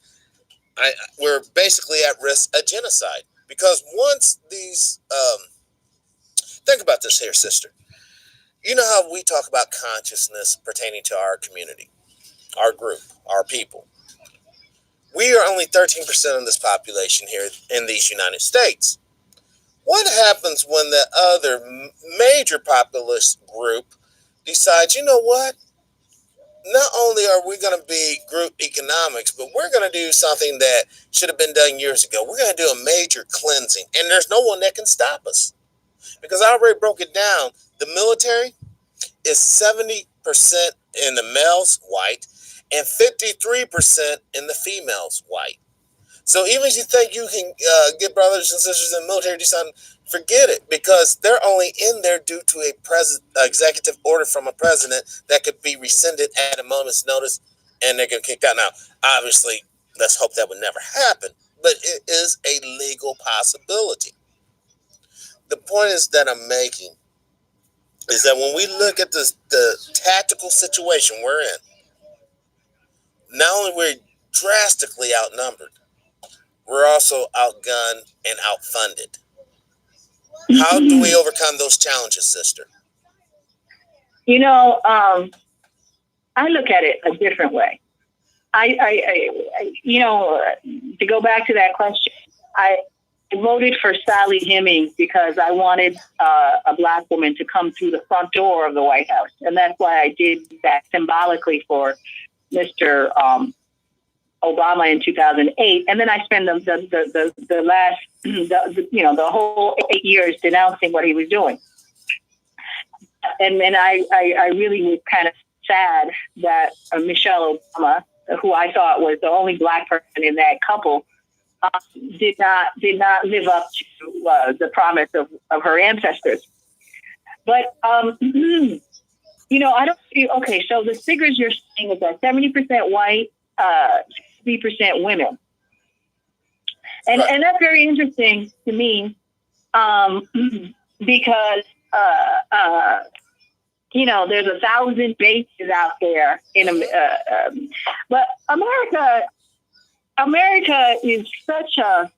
we're basically at risk of genocide. Because once these, think about this here, sister. You know how we talk about consciousness pertaining to our community, our group, our people. We are only 13% of this population here in these United States. What happens when the other major populist group decides, you know what? Not only are we going to be group economics, but we're going to do something that should have been done years ago. We're going to do a major cleansing, and there's no one that can stop us. Because I already broke it down. The military is 70% in the males white and 53% in the females white. So even if you think you can get brothers and sisters in the military do something, forget it, because they're only in there due to a executive order from a president that could be rescinded at a moment's notice, and they're going to kick out. Now, obviously, let's hope that would never happen, but it is a legal possibility. The point is that I'm making is that when we look at the tactical situation we're in, not only we're drastically outnumbered, we're also outgunned and outfunded. How do we overcome those challenges, sister? You know, I look at it a different way. You know, to go back to that question, I voted for Sally Hemings because I wanted a Black woman to come through the front door of the White House. And that's why I did that symbolically for Mr. Obama in 2008. And then I spent the last, the whole 8 years denouncing what he was doing. And then I really was kind of sad that Michelle Obama, who I thought was the only Black person in that couple, did not live up to the promise of her ancestors. But you know, I don't see. Okay, so the figures you're saying is that 70% white, 60% women, and Right. and that's very interesting to me, because you know, there's 1,000 bases out there but America is such a,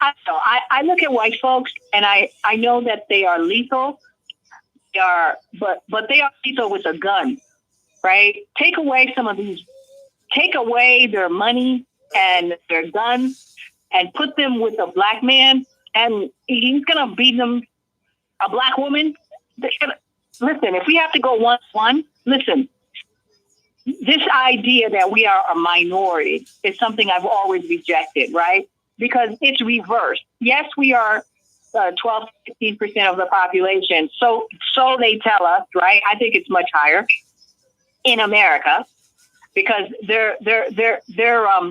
I don't know, I look at white folks and I know that they are lethal, they are, but they are lethal with a gun, right? Take away their money and their guns and put them with a black man, and he's gonna beat them. A black woman. Listen, if we have to go 1-1, listen. This idea that we are a minority is something I've always rejected, right? Because it's reversed. Yes, we are 12, 15% of the population. So they tell us, right? I think it's much higher in America because their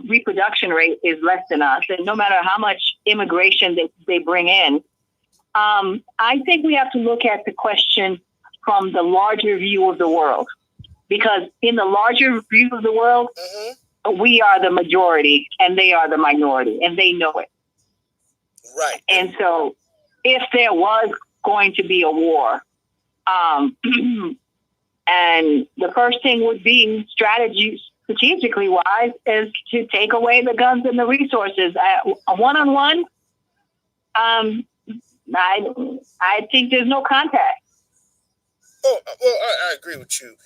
reproduction rate is less than us. And no matter how much immigration they bring in, I think we have to look at the question from the larger view of the world. Because in the larger view of the world, we are the majority and they are the minority, and they know it. Right. And so if there was going to be a war, and the first thing would be strategically wise, is to take away the guns and the resources. A one-on-one, I think there's no contact. Oh, well, I agree with you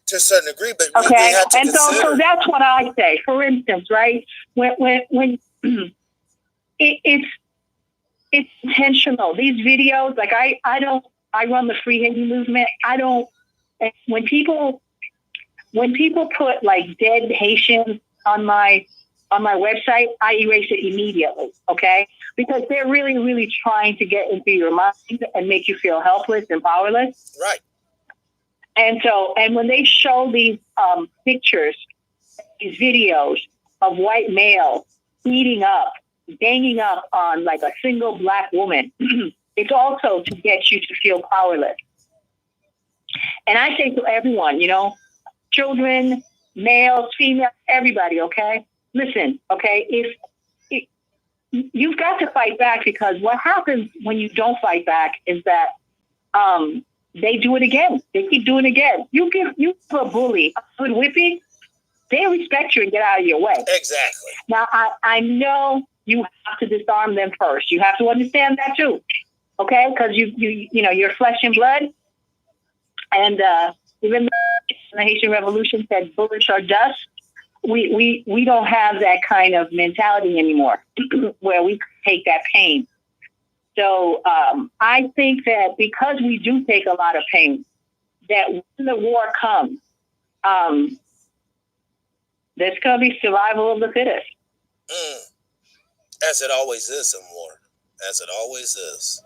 to a certain degree, but okay, we have to and so that's what I say. For instance, right, when it's intentional. These videos, like I run the Free Haiti movement. When people put like dead Haitians on my website, I erase it immediately. Okay, because they're really, really trying to get into your mind and make you feel helpless and powerless. Right. And so, and when they show these pictures, these videos of white males beating up, banging up on like a single black woman, it's also to get you to feel powerless. And I say to everyone, children, males, females, everybody, okay? Listen, okay? You've got to fight back, because what happens when you don't fight back is that they do it again. They keep doing it again. You give a bully a good whipping, they respect you and get out of your way. Exactly. Now, I know you have to disarm them first. You have to understand that too, okay? Because you're flesh and blood. And even though the Haitian Revolution said bullets are dust, we don't have that kind of mentality anymore where we take that pain. So I think that because we do take a lot of pain, that when the war comes, there's going to be survival of the fittest. As it always is in war. As it always is.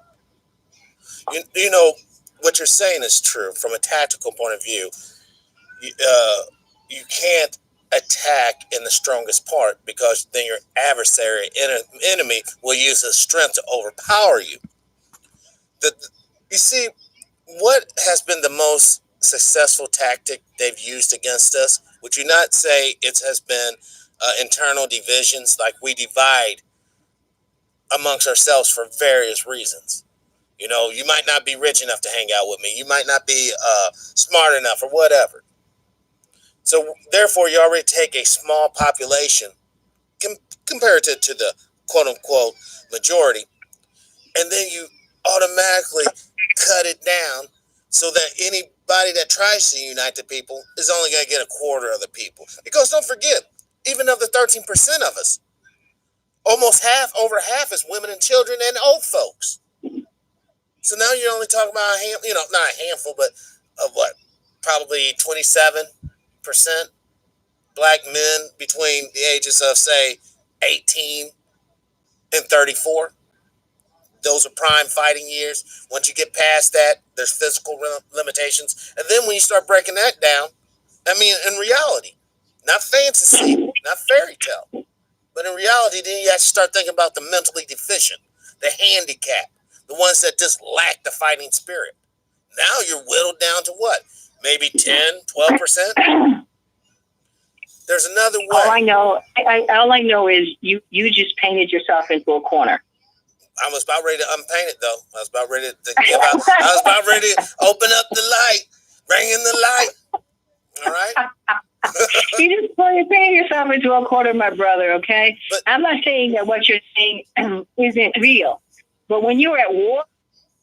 You know, what you're saying is true. From a tactical point of view, you can't attack in the strongest part, because then your adversary, enemy, will use his strength to overpower you. You see, what has been the most successful tactic they've used against us? Would you not say it has been internal divisions, like we divide amongst ourselves for various reasons? You might not be rich enough to hang out with me. You might not be smart enough or whatever. So therefore, you already take a small population comparative to the quote-unquote majority, and then you automatically cut it down so that anybody that tries to unite the people is only going to get a quarter of the people. Because don't forget, even of the 13% of us, almost over half is women and children and old folks. So now you're only talking about not a handful, but of what? Probably 27% black men between the ages of, say, 18 and 34. Those are prime fighting years. Once you get past that, there's physical limitations. And then when you start breaking that down, in reality, not fantasy, not fairy tale, but in reality, then you have to start thinking about the mentally deficient, the handicapped, the ones that just lack the fighting spirit. Now you're whittled down to what? Maybe 10, 12%? There's another way. All I know is you just painted yourself into a corner. I was about ready to unpaint it, though. I was about ready to give out. I was about ready to open up the light, bring in the light. All right? You just painted yourself into a corner, my brother, okay? But I'm not saying that what you're saying isn't real. But when you're at war,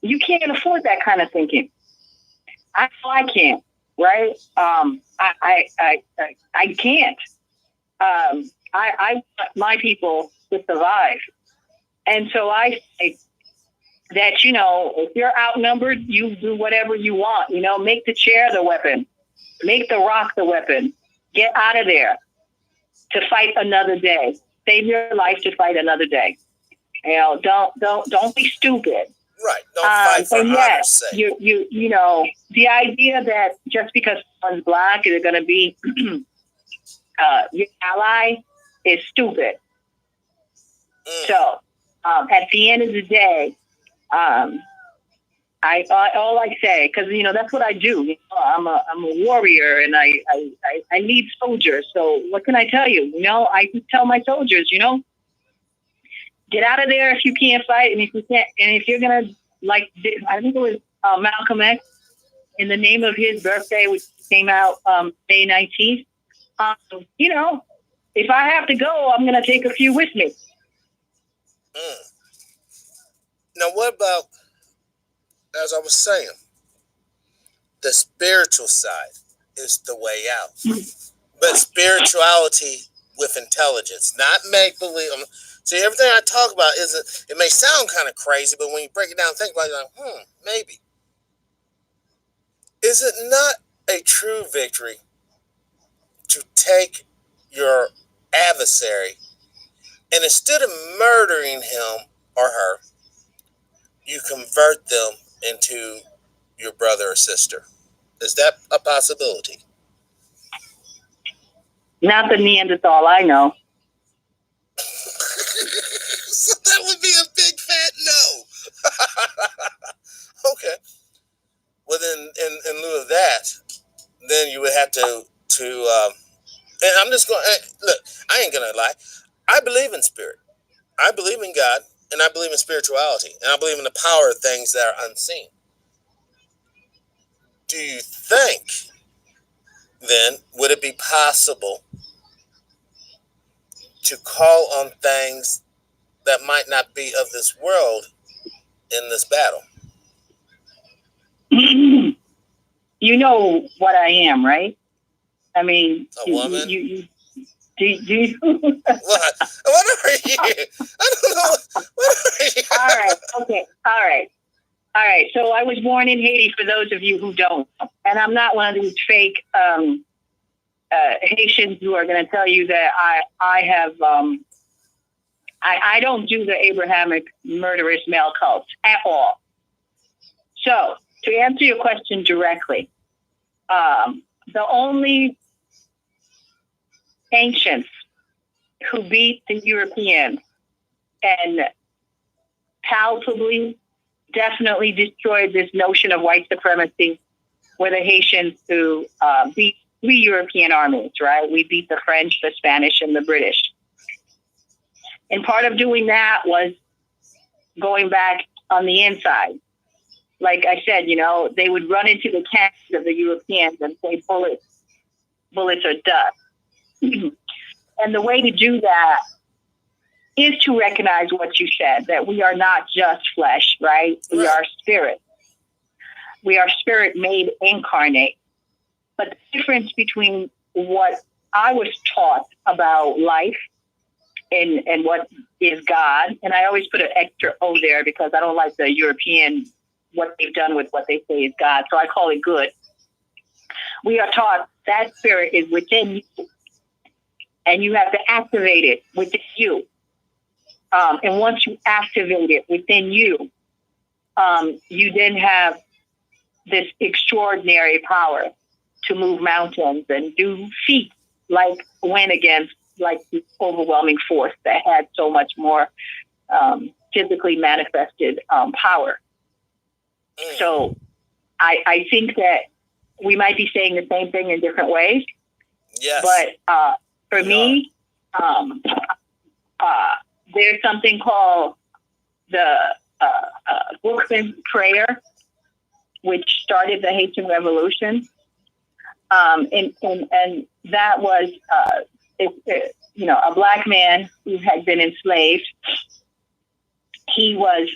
you can't afford that kind of thinking. I can't, right? I can't. I want my people to survive. And so I say that, you know, if you're outnumbered, you do whatever you want. You know, make the chair the weapon. Make the rock the weapon. Get out of there to fight another day. Save your life to fight another day. You know, don't be stupid. Right. Don't fight for honor's sake. You know, the idea that just because someone's black is going to be your ally is stupid. So, at the end of the day, all I say, because you know that's what I do. You know, I'm a warrior, and I lead soldiers. So what can I tell you? You know, I tell my soldiers, you know, get out of there if you can't fight, and if you can't, and if you're gonna like, I think it was Malcolm X, in the name of his birthday, which came out May 19th. You know, if I have to go, I'm gonna take a few with me. Now, what about, as I was saying, the spiritual side is the way out. But spirituality with intelligence, not make believe. See, everything I talk about it may sound kind of crazy, but when you break it down and think about it, you're like, maybe. Is it not a true victory to take your adversary and instead of murdering him or her, you convert them into your brother or sister? Is that a possibility? Not the Neanderthal I know. So that would be a big fat no. Okay. Well, then, in lieu of that, then you would have to and I'm just going, look, I ain't going to lie. I believe in spirit. I believe in God, and I believe in spirituality, and I believe in the power of things that are unseen. Do you think, then, would it be possible to call on things that might not be of this world in this battle? You know what I am, right? I mean, a woman. Do you? What are you? I don't know. What are you? All right. Okay. All right. So I was born in Haiti. For those of you who don't, and I'm not one of these fake Haitians who are going to tell you that I have. I don't do the Abrahamic murderous male cults at all. So to answer your question directly, the only ancients who beat the Europeans and palpably, definitely destroyed this notion of white supremacy were the Haitians who beat three European armies, right? We beat the French, the Spanish, and the British. And part of doing that was going back on the inside. Like I said, you know, they would run into the camps of the Europeans and say, bullets are dust. And the way to do that is to recognize what you said, that we are not just flesh, right? We are spirit. We are spirit made incarnate. But the difference between what I was taught about life and what is God, and I always put an extra O there because I don't like the European, what they've done with what they say is God, so I call it good. We are taught that spirit is within you, and you have to activate it within you. And once you activate it within you, you then have this extraordinary power to move mountains and do feats like went against like the overwhelming force that had so much more physically manifested power. So I think that we might be saying the same thing in different ways. Yes. But for me, there's something called the Bookman prayer, which started the Haitian Revolution. And that was, a black man who had been enslaved. He was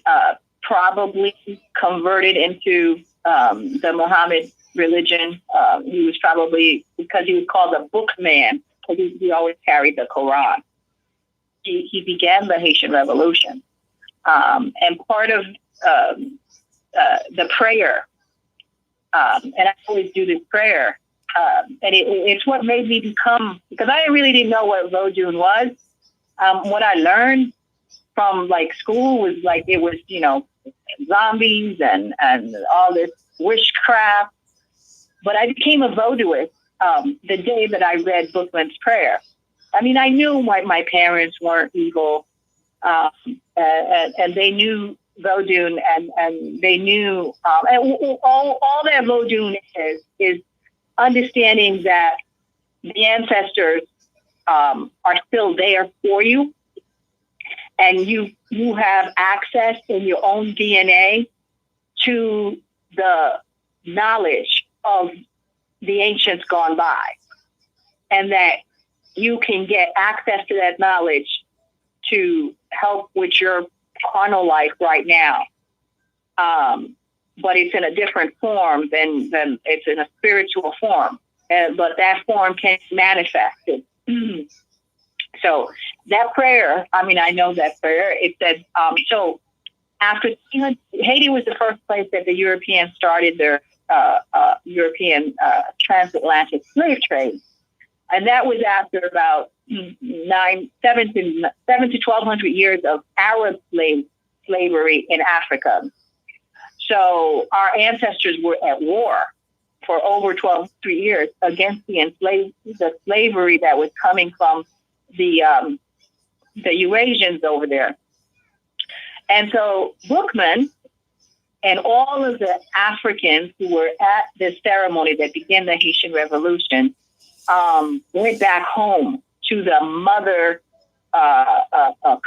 probably converted into the Mohammed religion. He was probably, because he was called a book man, because he always carried the Quran. He began the Haitian Revolution. And part of the prayer, and I always do this prayer, and it's what made me become, because I really didn't know what Vodun was. What I learned from like school was like, it was, zombies and all this witchcraft. But I became a Vodouist the day that I read Bookman's prayer. I mean, I knew my parents weren't evil, and they knew Vodun, and they knew, and all that Vodun is understanding that the ancestors are still there for you, and you have access in your own DNA to the knowledge of the ancients gone by, and that you can get access to that knowledge to help with your carnal life right now. But it's in a different form than it's in a spiritual form. But that form can be manifested. So that prayer, I mean, I know that prayer. It said, so after Haiti was the first place that the Europeans started their European transatlantic slave trade. And that was after about 7 to 1,200 years of Arab slavery in Africa. So our ancestors were at war for over 1,200 years against the slavery that was coming from the Eurasians over there. And so Bookman and all of the Africans who were at this ceremony that began the Haitian Revolution went back home to the mother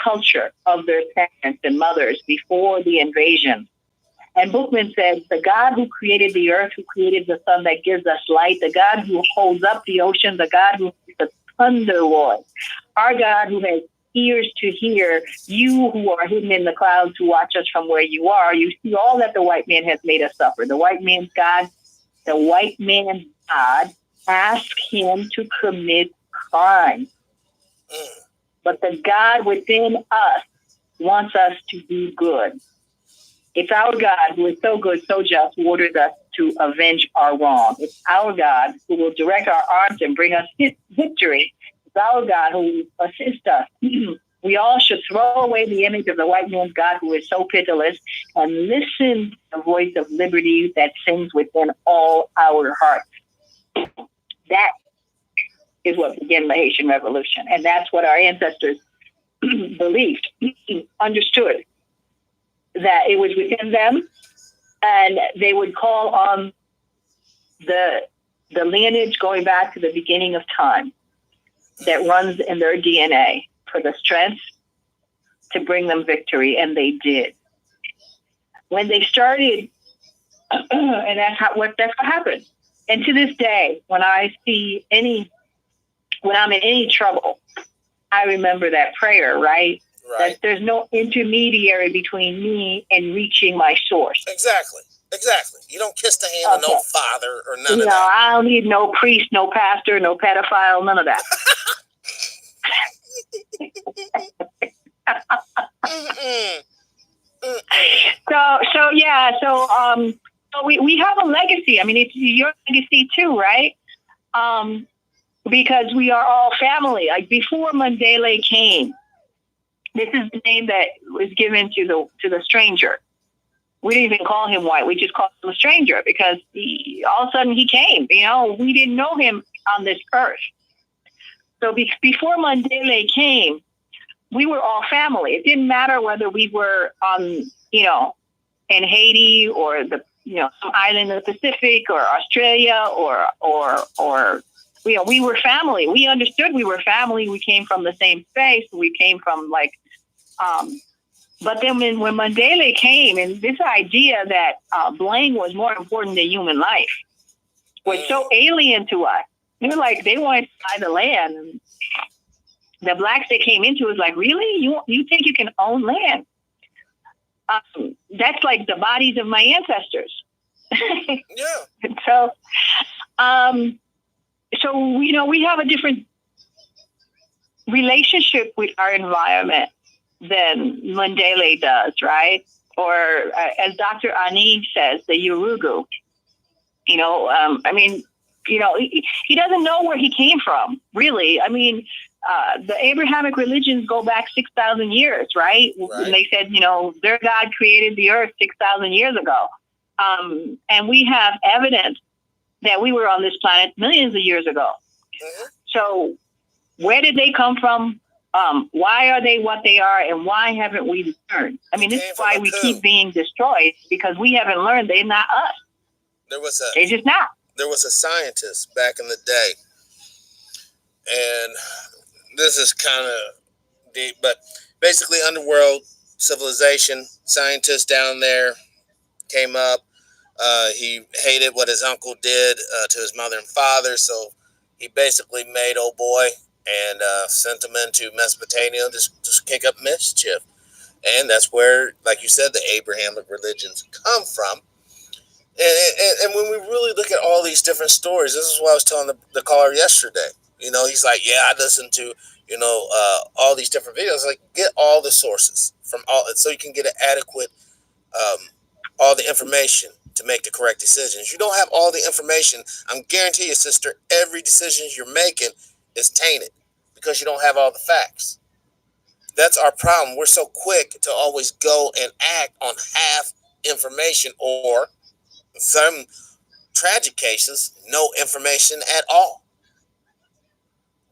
culture of their parents and mothers before the invasion. And Bookman said, the God who created the earth, who created the sun that gives us light, the God who holds up the ocean, the God who is the thunder voice, our God who has ears to hear, you who are hidden in the clouds who watch us from where you are, you see all that the white man has made us suffer. The white man's God asked him to commit crime. But the God within us wants us to do good. It's our God who is so good, so just, who orders us to avenge our wrong. It's our God who will direct our arms and bring us victory. It's our God who will assist us. We all should throw away the image of the white man's God who is so pitiless and listen to the voice of liberty that sings within all our hearts. That is what began the Haitian Revolution. And that's what our ancestors believed, understood, that it was within them, and they would call on the lineage going back to the beginning of time that runs in their DNA for the strength to bring them victory, and they did. When they started, and that's what happened. And to this day, when I'm in any trouble, I remember that prayer, right? That there's no intermediary between me and reaching my source. Exactly. You don't kiss the hand of no father or none of that. No, I don't need no priest, no pastor, no pedophile, none of that. So we have a legacy. I mean, it's your legacy too, right? Because we are all family. Like before Mandela came, this is the name that was given to the stranger. We didn't even call him white. We just called him a stranger because all of a sudden he came. We didn't know him on this earth. So before Mandela came, we were all family. It didn't matter whether we were in Haiti or some island in the Pacific or Australia or we were family. We understood we were family. We came from the same space. We came from but then when Mandela came, and this idea that blame was more important than human life was so alien to us. They wanted to buy the land. And the blacks that came into it was like, really? You think you can own land? That's like the bodies of my ancestors. Yeah. So, we have a different relationship with our environment than Mandela does, right? Or as Dr. Ani says, the Yurugu. He doesn't know where he came from, really. I mean, the Abrahamic religions go back 6,000 years, right? And they said, their God created the earth 6,000 years ago. And we have evidence that we were on this planet millions of years ago. Mm-hmm. So where did they come from? Why are they what they are? And why haven't we learned? I mean, this is why we keep being destroyed, because we haven't learned. They're not us. They're just not. There was a scientist back in the day, and this is kind of deep, but basically underworld civilization, scientists down there came up. He hated what his uncle did to his mother and father, so he basically made old boy and sent him into Mesopotamia to kick up mischief. And that's where, like you said, the Abrahamic religions come from. And when we really look at all these different stories, this is what I was telling the caller yesterday. He's like, yeah, I listened to, all these different videos. Like, get all the sources from all, so you can get an adequate, all the information to make the correct decisions. You don't have all the information, I'm guarantee you, sister, every decision you're making is tainted because you don't have all the facts. That's our problem. We're so quick to always go and act on half information, or in some tragic cases, no information at all.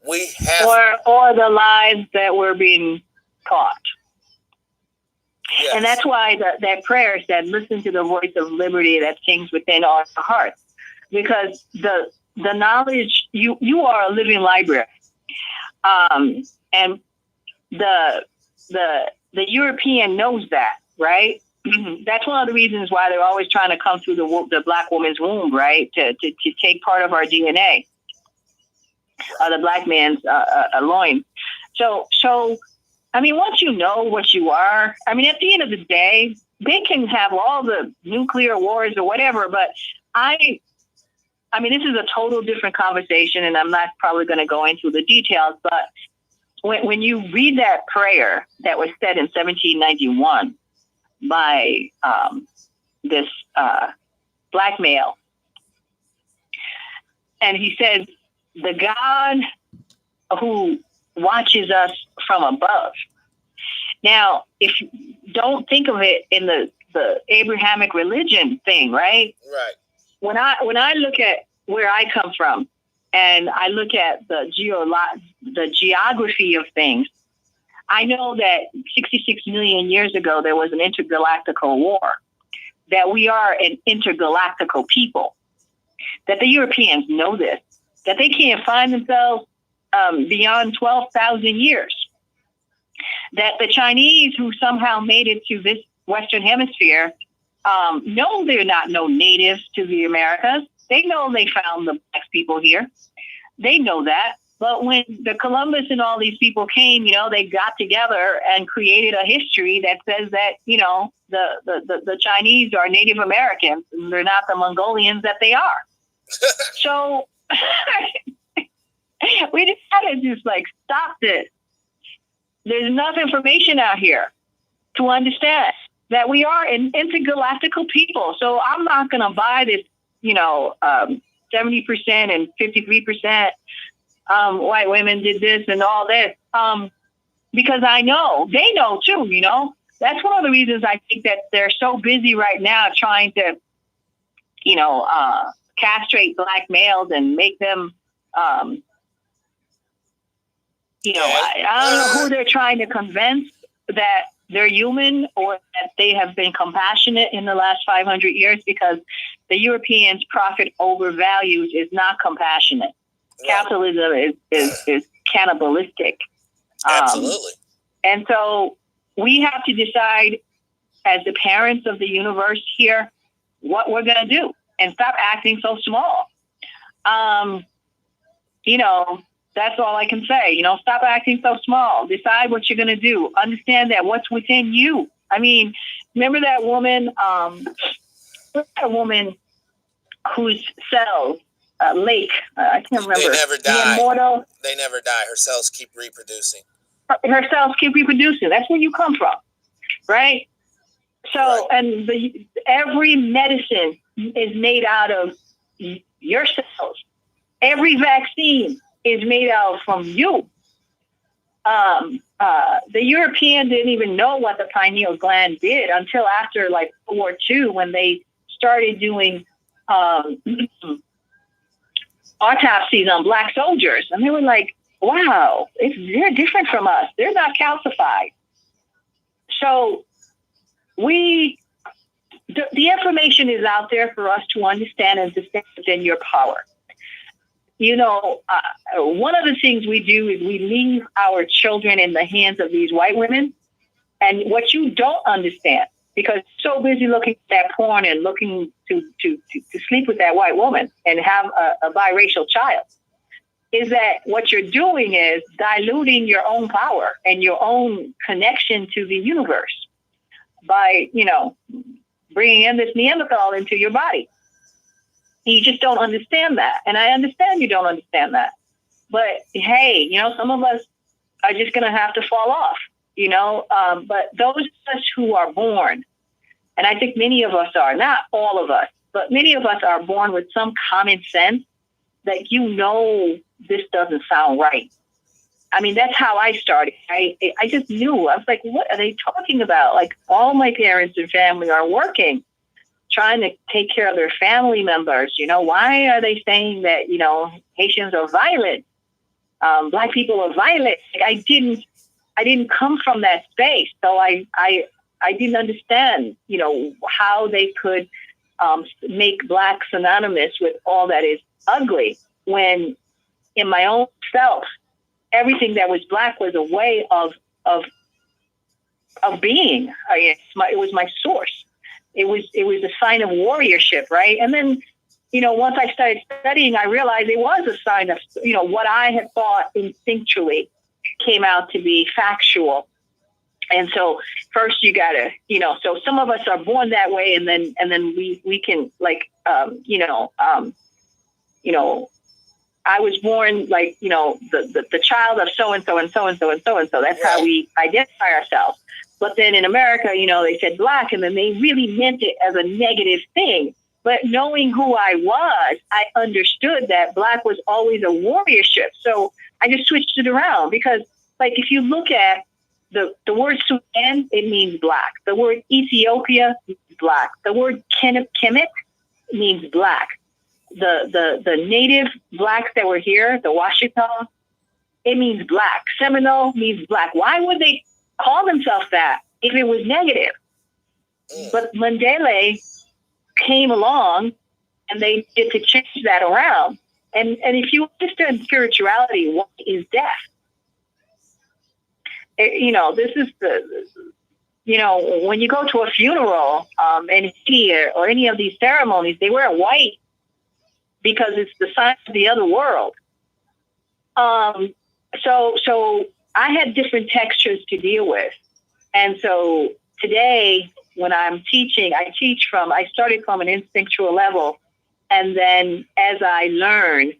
We have, or the lies that we're being taught. yes. And that's why that prayer said, "Listen to the voice of liberty that sings within our hearts," because the knowledge, you are a living library, and the European knows that, right? That's one of the reasons why they're always trying to come through the black woman's womb, right? To take part of our DNA, the black man's loin. So, I mean, once you know what you are, I mean, at the end of the day, they can have all the nuclear wars or whatever, but I mean, this is a total different conversation, and I'm not probably going to go into the details, but when you read that prayer that was said in 1791 by this black male, and he said, "The God who watches us from above." Now, if you don't think of it in the Abrahamic religion thing, right? Right. When I look at where I come from, and I look at the geography of things, I know that 66 million years ago there was an intergalactical war. That we are an intergalactical people. That the Europeans know this. That they can't find themselves beyond 12,000 years. That the Chinese, who somehow made it to this Western Hemisphere, know they're not no natives to the Americas. They know they found the black people here. They know that. But when the Columbus and all these people came, they got together and created a history that says that, the Chinese are Native Americans and they're not the Mongolians that they are. So we just had to just stop this. There's enough information out here to understand that we are an intergalactical people. So I'm not going to buy this, 70% and 53% white women did this and all this, because I know, they know too, That's one of the reasons I think that they're so busy right now trying to, castrate black males and make them, I don't know who they're trying to convince that they're human or that they have been compassionate in the last 500 years, because the Europeans' profit over values is not compassionate. Capitalism is cannibalistic. Absolutely. And so we have to decide as the parents of the universe here what we're going to do and stop acting so small. That's all I can say. Stop acting so small. Decide what you're going to do. Understand that what's within you. I mean, remember that woman, whose cells, Lake, I can't remember. They never die. Immortal. They never die. Her cells keep reproducing. Her cells keep reproducing. That's where you come from, right? So, Right. and every medicine is made out of your cells. Every vaccine is made out from you. The European didn't even know what the pineal gland did until after like World War II, when they started doing autopsies on black soldiers, and they were like, "Wow, they're different from us. They're not calcified." So the information is out there for us to understand and to stay within your power. You know, one of the things we do is we leave our children in the hands of these white women. And what you don't understand, because you're so busy looking at that porn and looking to sleep with that white woman and have a biracial child, is that what you're doing is diluting your own power and your own connection to the universe by, you know, bringing in this Neanderthal into your body. You just don't understand that. And I understand you don't understand that. But hey, you know, some of us are just going to have to fall off, you know. But those of us who are born, and I think many of us are, not all of us, but many of us are born with some common sense that, you know, this doesn't sound right. I mean, that's how I started. I just knew. I was like, what are they talking about? Like, all my parents and family are working, trying to take care of their family members. You know, why are they saying that, you know, Haitians are violent? Black people are violent. Like, I didn't come from that space. So I didn't understand, you know, how they could make black synonymous with all that is ugly, when in my own self, everything that was black was a way of being. It was my source. It was a sign of warriorship, right? And then, you know, once I started studying, I realized it was a sign of, you know, what I had thought instinctually came out to be factual. And so first you gotta, you know, so some of us are born that way, and then we can, like, I was born like, you know, the child of so and so and so and so and so and so. That's how we identify ourselves. But then in America, you know, they said black, and then they really meant it as a negative thing. But knowing who I was, I understood that black was always a warriorship. So I just switched it around, because, like, if you look at the word Sudan, it means black. The word Ethiopia means black. The word Kemet means black. The native blacks that were here, the Washita, it means black. Seminole means black. Why would they call themselves that if it was negative? But Mandela came along, and they did to change that around. And if you understand spirituality, what is death? You know, this is you know, when you go to a funeral in Haiti or any of these ceremonies, they wear white because it's the sign of the other world. So I had different textures to deal with. And so today, when I'm teaching, I started from an instinctual level. And then as I learned,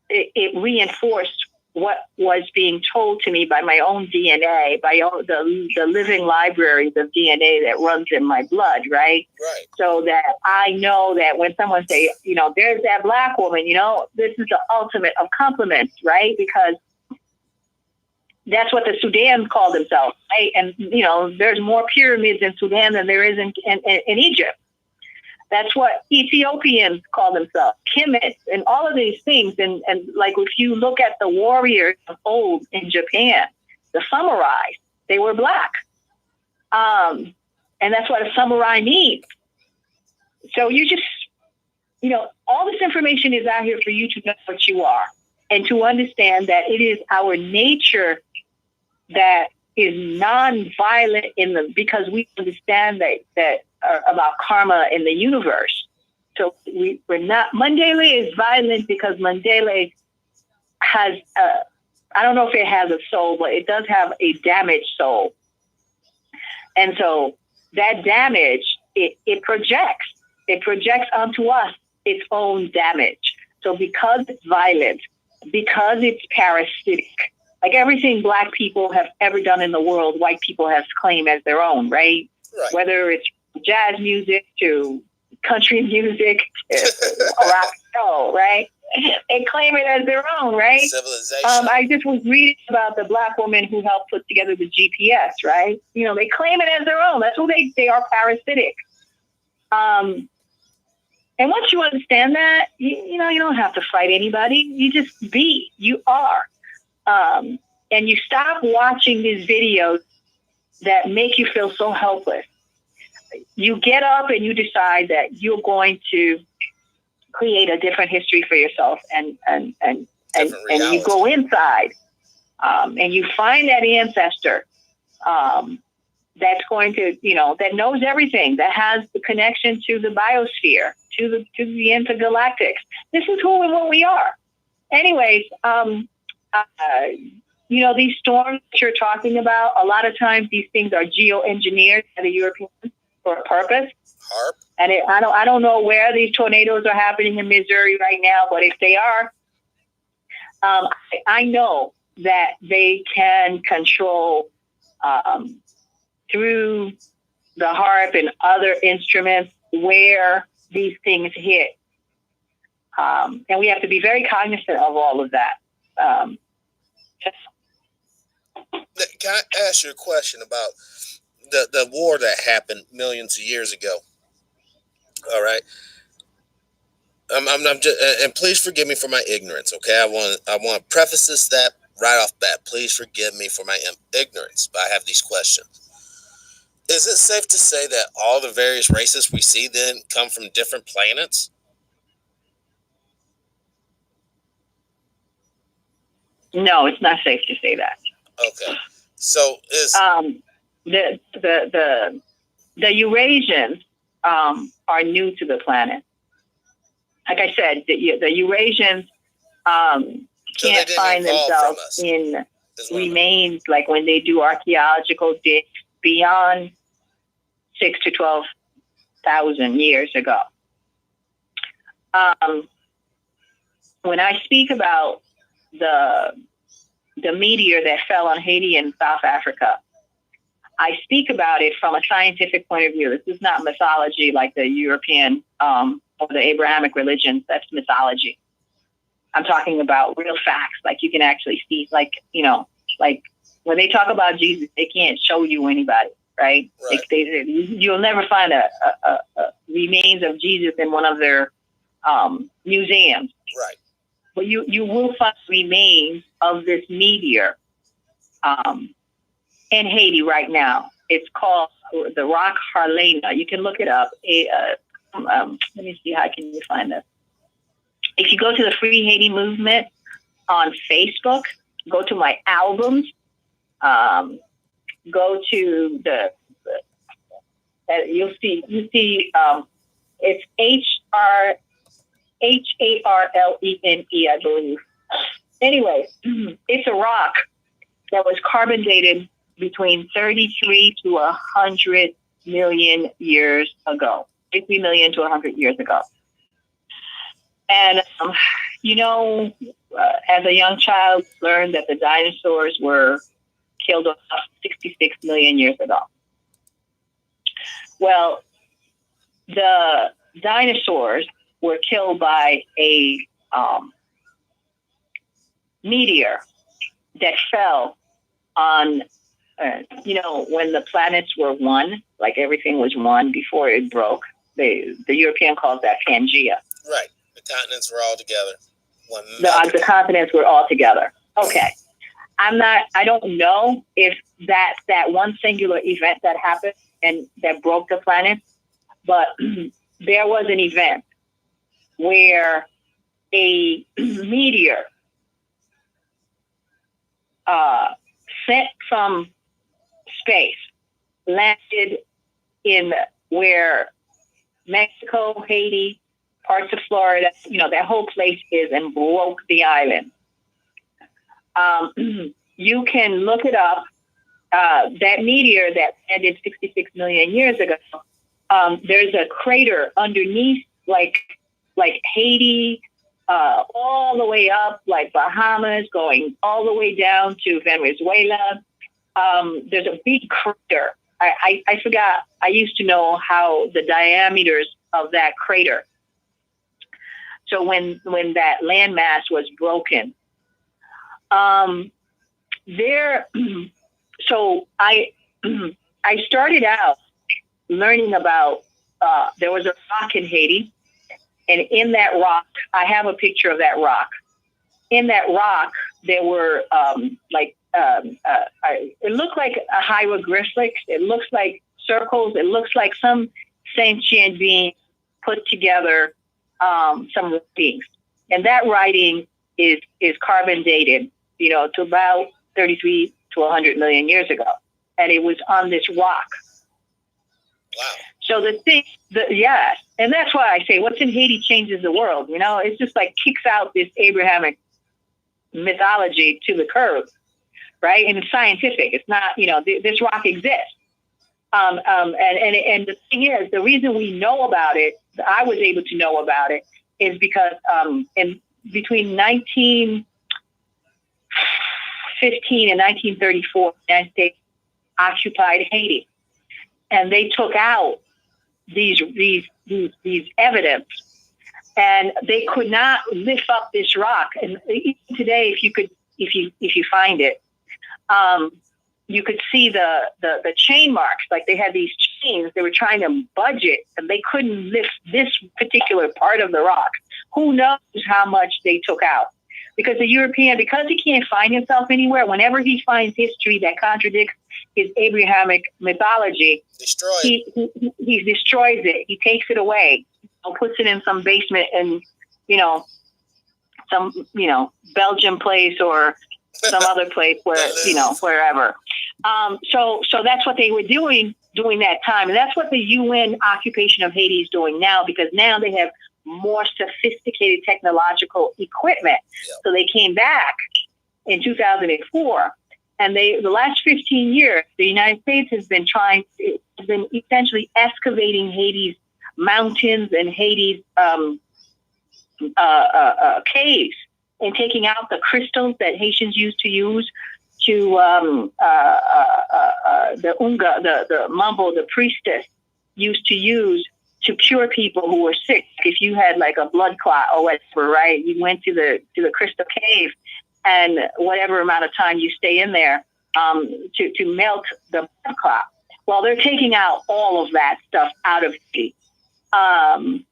it reinforced what was being told to me by my own DNA, by the living libraries of DNA that runs in my blood, right? Right. So that I know that when someone say, you know, there's that black woman, you know, this is the ultimate of compliments, right? Because that's what the Sudan called themselves, right? And, you know, there's more pyramids in Sudan than there is in Egypt. That's what Ethiopians call themselves, Kemet, and all of these things. And like, if you look at the warriors of old in Japan, the samurai, they were black. And that's what a samurai means. So you just, you know, all this information is out here for you to know what you are, and to understand that it is our nature that is non-violent because we understand that about karma in the universe. So we're not. Mandela is violent because Mandela has I don't know if it has a soul, but it does have a damaged soul. And so that damage, it projects onto us its own damage. So because it's violent, because it's parasitic, like everything Black people have ever done in the world, white people have claimed as their own, right? Right. Whether it's jazz music to country music, to rock and roll, right? They claim it as their own, right? Civilization. I just was reading about the Black woman who helped put together the GPS, right? You know, they claim it as their own. That's who they are, parasitic. And once you understand that, you know, you don't have to fight anybody. You just be. You are. And you stop watching these videos that make you feel so helpless. You get up and you decide that you're going to create a different history for yourself, and you go inside, and you find that ancestor that's going to, you know, that knows everything, that has the connection to the biosphere, to the intergalactics. This is who and what we are. Anyways, you know, these storms that you're talking about, a lot of times these things are geoengineered by the Europeans for a purpose. HARP. And I don't know where these tornadoes are happening in Missouri right now, but if they are, I know that they can control through the HARP and other instruments where these things hit. And we have to be very cognizant of all of that. Can I ask you a question about the war that happened millions of years ago? All right. I'm just, and please forgive me for my ignorance. Okay, I want to preface this that right off bat. Please forgive me for my ignorance, but I have these questions. Is it safe to say that all the various races we see then come from different planets? No, it's not safe to say that. Okay, so is the Eurasians are new to the planet. Like I said, the Eurasians can't find themselves in remains, like when they do archaeological digs beyond 6,000 to 12,000 years ago. When I speak about the meteor that fell on Haiti and South Africa, I speak about it from a scientific point of view. This is not mythology like the European or the Abrahamic religions. That's mythology. I'm talking about real facts, like you can actually see, like, you know, like when they talk about Jesus, they can't show you anybody, right? Like you'll never find a remains of Jesus in one of their museums. Right. But you will find remains of this meteor in Haiti right now. It's called the Rock Harlena. You can look it up. Let me see, how can you find this? If you go to the Free Haiti movement on Facebook, go to my albums, go to you'll see it's HARLENE, I believe. Anyway, it's a rock that was carbon dated between 33 to 100 million years ago, 50 million to 100 years ago. And, you know, as a young child, learned that the dinosaurs were killed off 66 million years ago. Well, the dinosaurs were killed by a meteor that fell on, you know, when the planets were one, like everything was one before it broke. The European calls that Pangea. Right. The continents were all together. The continents were all together. Okay. I don't know if that's that one singular event that happened and that broke the planet, but there was an event where a meteor sent from space landed in where Mexico, Haiti, parts of Florida, you know, that whole place is, and broke the island. You can look it up. That meteor that landed 66 million years ago, there's a crater underneath, like like Haiti, all the way up, like Bahamas, going all the way down to Venezuela. There's a big crater. I forgot. I used to know how the diameters of that crater. So when that landmass was broken, so I started out learning about. There was a rock in Haiti, and in that rock, I have a picture of that rock. In that rock, there were it looked like a hieroglyphics. It looks like circles. It looks like some sentient being put together some writings. And that writing is carbon dated, to about 33 to 100 million years ago. And it was on this rock. Wow. So and that's why I say what's in Haiti changes the world. It's just like kicks out this Abrahamic mythology to the curb, right? And it's scientific. It's not, this rock exists. And the thing is, the reason we know about it, I was able to know about it, is because in between 1915 and 1934, the United States occupied Haiti, and they took out these evidence, and they could not lift up this rock. And even today, if you find it, you could see the chain marks. Like they had these chains, they were trying to budge it, and they couldn't lift this particular part of the rock. Who knows how much they took out? Because the European, because he can't find himself anywhere, whenever he finds history that contradicts his Abrahamic mythology, he destroys it. He takes it away, puts it in some basement in, some, Belgian place or some other place where, wherever. So that's what they were doing during that time. And that's what the UN occupation of Haiti is doing now, because now they have more sophisticated technological equipment. Yep. So they came back in 2004, and the last 15 years, the United States has been essentially excavating Haiti's mountains and Haiti's caves, and taking out the crystals that Haitians used to use to the unga, the mambo, the priestess used to use to cure people who were sick. If you had like a blood clot or whatever, right? You went to the crystal cave, and whatever amount of time you stay in there to melt the blood clot. Well, they're taking out all of that stuff out of Haiti. And,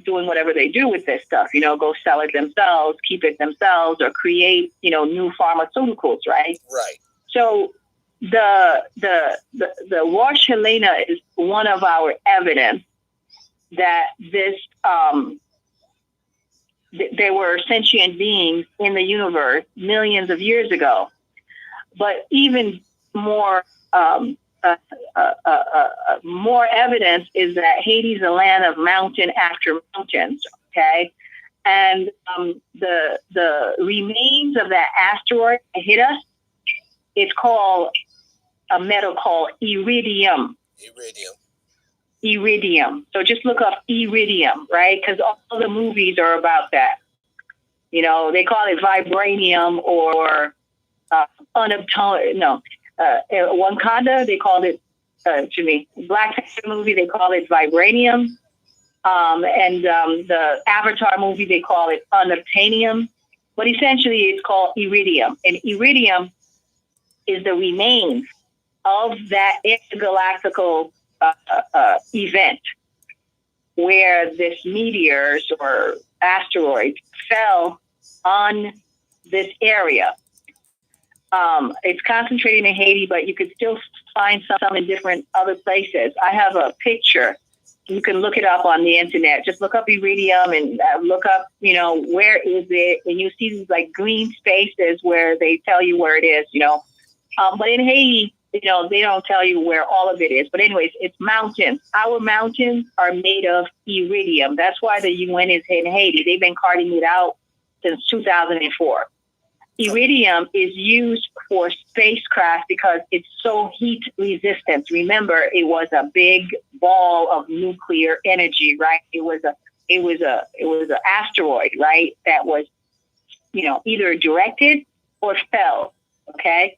doing whatever they do with this stuff, go sell it themselves, keep it themselves, or create, new pharmaceuticals, right? Right. So the Wash Helena is one of our evidence that this, there were sentient beings in the universe millions of years ago. But even more, more evidence is that Haiti is a land of mountain after mountains. Okay, and the remains of that asteroid that hit us, it's called a metal called iridium. Iridium. So just look up iridium, right? Because all the movies are about that. They call it vibranium or Wakanda, they called it, Black Panther movie, they call it vibranium. And the Avatar movie, they call it unobtainium. But essentially, it's called iridium. And iridium is the remains of that intergalactical event where this meteors or asteroids fell on this area. It's concentrated in Haiti, but you could still find some in different other places. I have a picture. You can look it up on the internet. Just look up iridium and look up, where is it? And you see these like green spaces where they tell you where it is, But in Haiti, they don't tell you where all of it is. But anyways, it's mountains. Our mountains are made of iridium. That's why the UN is in Haiti. They've been carting it out since 2004. Iridium is used for spacecraft because it's so heat resistant. Remember, it was a big ball of nuclear energy, right? It was a it was an asteroid, right? That was, either directed or fell. Okay.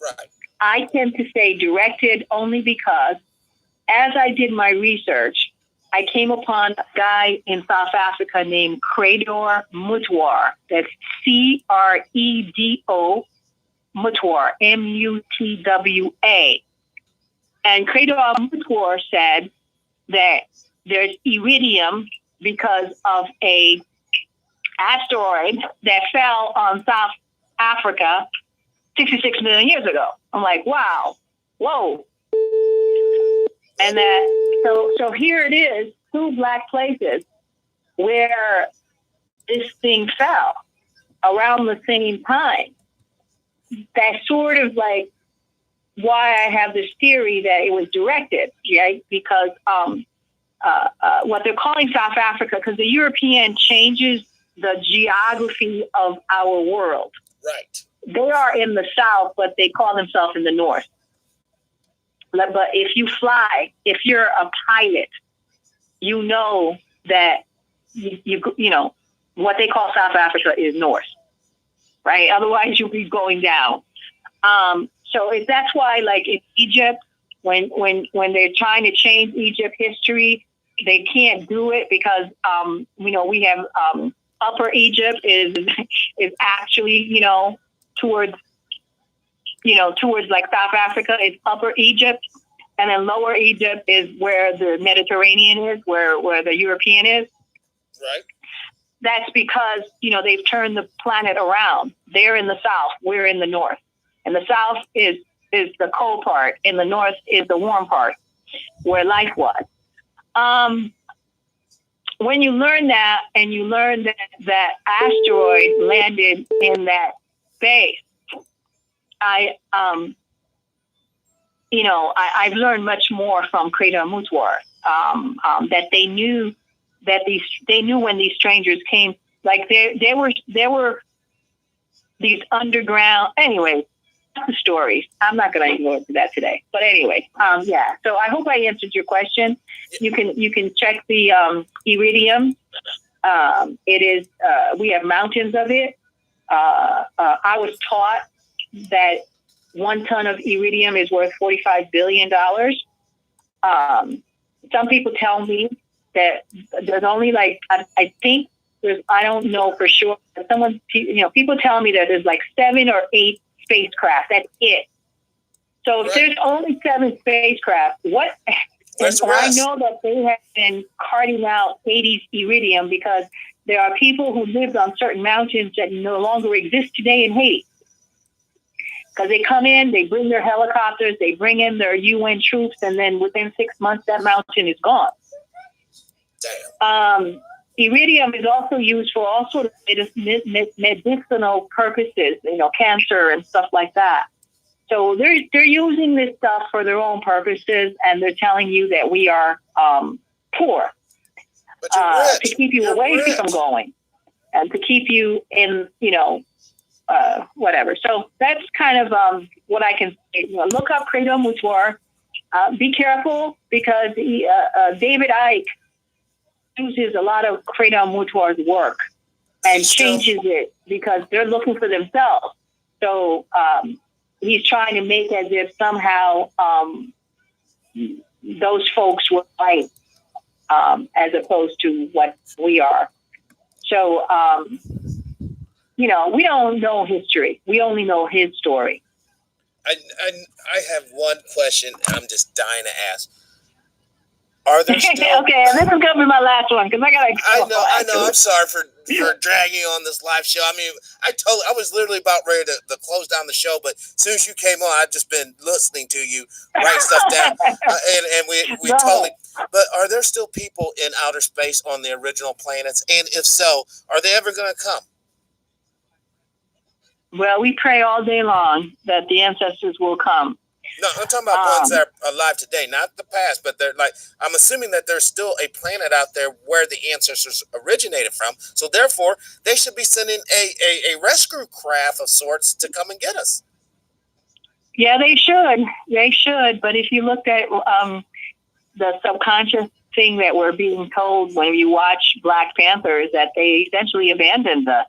Right. I tend to say directed only because as I did my research, I came upon a guy in South Africa named Credo Mutwa. That's Credo Mutwa, Mutwa. And Credo Mutwa said that there's iridium because of a asteroid that fell on South Africa 66 million years ago. I'm like, wow, whoa. And so here it is, two black places where this thing fell around the same time. That's sort of like why I have this theory that it was directed, right? Because what they're calling South Africa, because the European changes the geography of our world. Right. They are in the south, but they call themselves in the north. But if you fly, if you're a pilot, you know that you know what they call South Africa is north, right? Otherwise, you'll be going down. So that's why, like in Egypt, when they're trying to change Egypt history, they can't do it because we have Upper Egypt is actually towards like South Africa is Upper Egypt, and then Lower Egypt is where the Mediterranean is, where the European is. Right. That's because they've turned the planet around. They're in the south, we're in the north, and the south is the cold part, and the north is the warm part, where life was. When you learn that, and you learn that asteroid landed in that space, I've learned much more from Credo Mutwa, that they knew when these strangers came, like there were these underground. Anyway, that's the stories. I'm not going to go into that today. But anyway, yeah. So I hope I answered your question. You can check the iridium. It is we have mountains of it. I was taught that 1 ton of iridium is worth $45 billion. Some people tell me that there's only like, I think there's, I don't know for sure, but people tell me that there's like 7 or 8 spacecraft. That's it. So if there's only 7 spacecraft, what? Where's the I rest? know that they have been carting out 80s iridium because there are people who lived on certain mountains that no longer exist today in Haiti. Because they come in, they bring their helicopters, they bring in their UN troops, and then within 6 months, that mountain is gone. Damn. Iridium is also used for all sorts of medicinal purposes, cancer and stuff like that. So they're using this stuff for their own purposes, and they're telling you that we are poor to keep you away from going and to keep you in, whatever. So that's kind of what I can say. Look up Credo Mutwa. Be careful because David Icke uses a lot of Credo Mutwa's work and changes it because they're looking for themselves. So he's trying to make as if somehow those folks were right as opposed to what we are. So, we don't know history. We only know his story. I have one question I'm just dying to ask. Are there still... Okay, and this is going to be my last one because I got to go. I know. I'm sorry for dragging on this live show. I mean, I was literally about ready to close down the show, but as soon as you came on, I've just been listening to you write stuff down, and we totally. But are there still people in outer space on the original planets? And if so, are they ever going to come? Well, we pray all day long that the ancestors will come. No, I'm talking about ones that are alive today, not the past, but they're like, I'm assuming that there's still a planet out there where the ancestors originated from. So therefore, they should be sending a rescue craft of sorts to come and get us. Yeah, they should. They should. But if you looked at the subconscious thing that we're being told when you watch Black Panther is that they essentially abandoned us.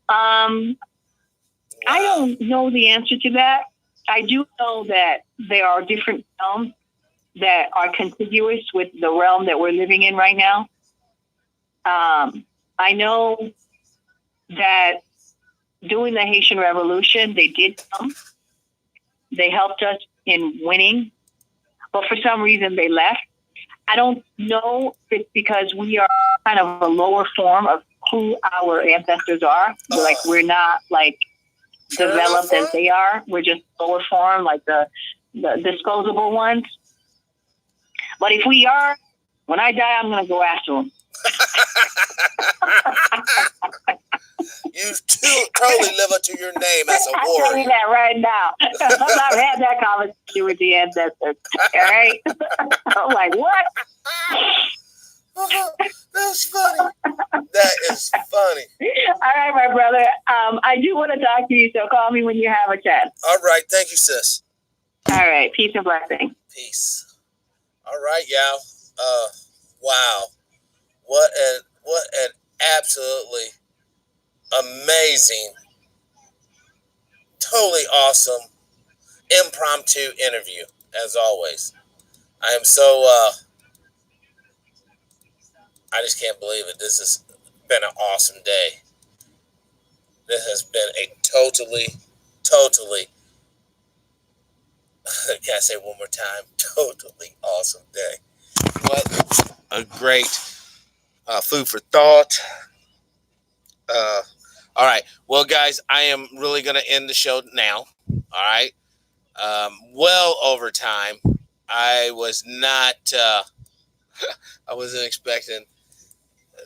I don't know the answer to that. I do know that there are different realms that are contiguous with the realm that we're living in right now. I know that during the Haitian Revolution, they did come. They helped us in winning, but for some reason they left. I don't know if it's because we are kind of a lower form of who our ancestors are. Like, we're not like developed as they are. We're just lower form, like the disposable ones. But if we are, when I die, I'm going to go after them. You totally live up to your name as a warrior. I'm telling you that right now. I've had that conversation with the ancestors. All right? I'm like, what? That's funny. That is funny. All right, my brother. I do want to talk to you, so call me when you have a chance. All right. Thank you, sis. All right. Peace and blessing. Peace. All right, y'all. Wow. What an absolutely amazing, totally awesome impromptu interview, as always. I am so I just can't believe it. This has been an awesome day. This has been a totally can I say it one more time? Totally awesome day. What a great food for thought. All right. Well, guys, I am really going to end the show now. All right. Well over time. I was not, I wasn't expecting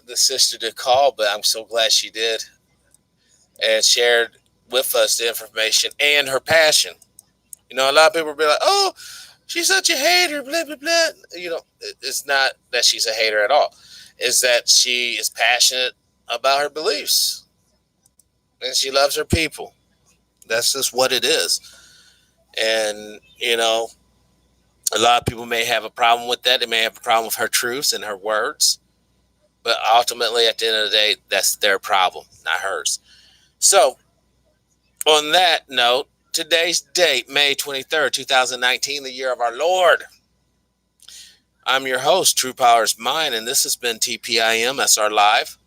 the sister to call, but I'm so glad she did and shared with us the information and her passion. You know, a lot of people will be like, oh, she's such a hater, blah, blah, blah. You know, it's not that she's a hater at all. It's that she is passionate about her beliefs and she loves her people. That's just what it is. And, you know, a lot of people may have a problem with that. They may have a problem with her truths and her words. But ultimately, at the end of the day, that's their problem, not hers. So, on that note, today's date, May 23rd, 2019, the year of our Lord. I'm your host, True Power's Mine, and this has been TPIM SR Live.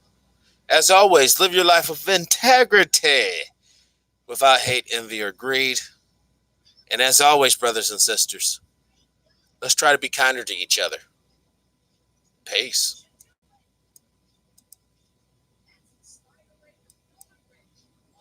As always, live your life with integrity, without hate, envy, or greed. And as always, brothers and sisters, let's try to be kinder to each other. Peace.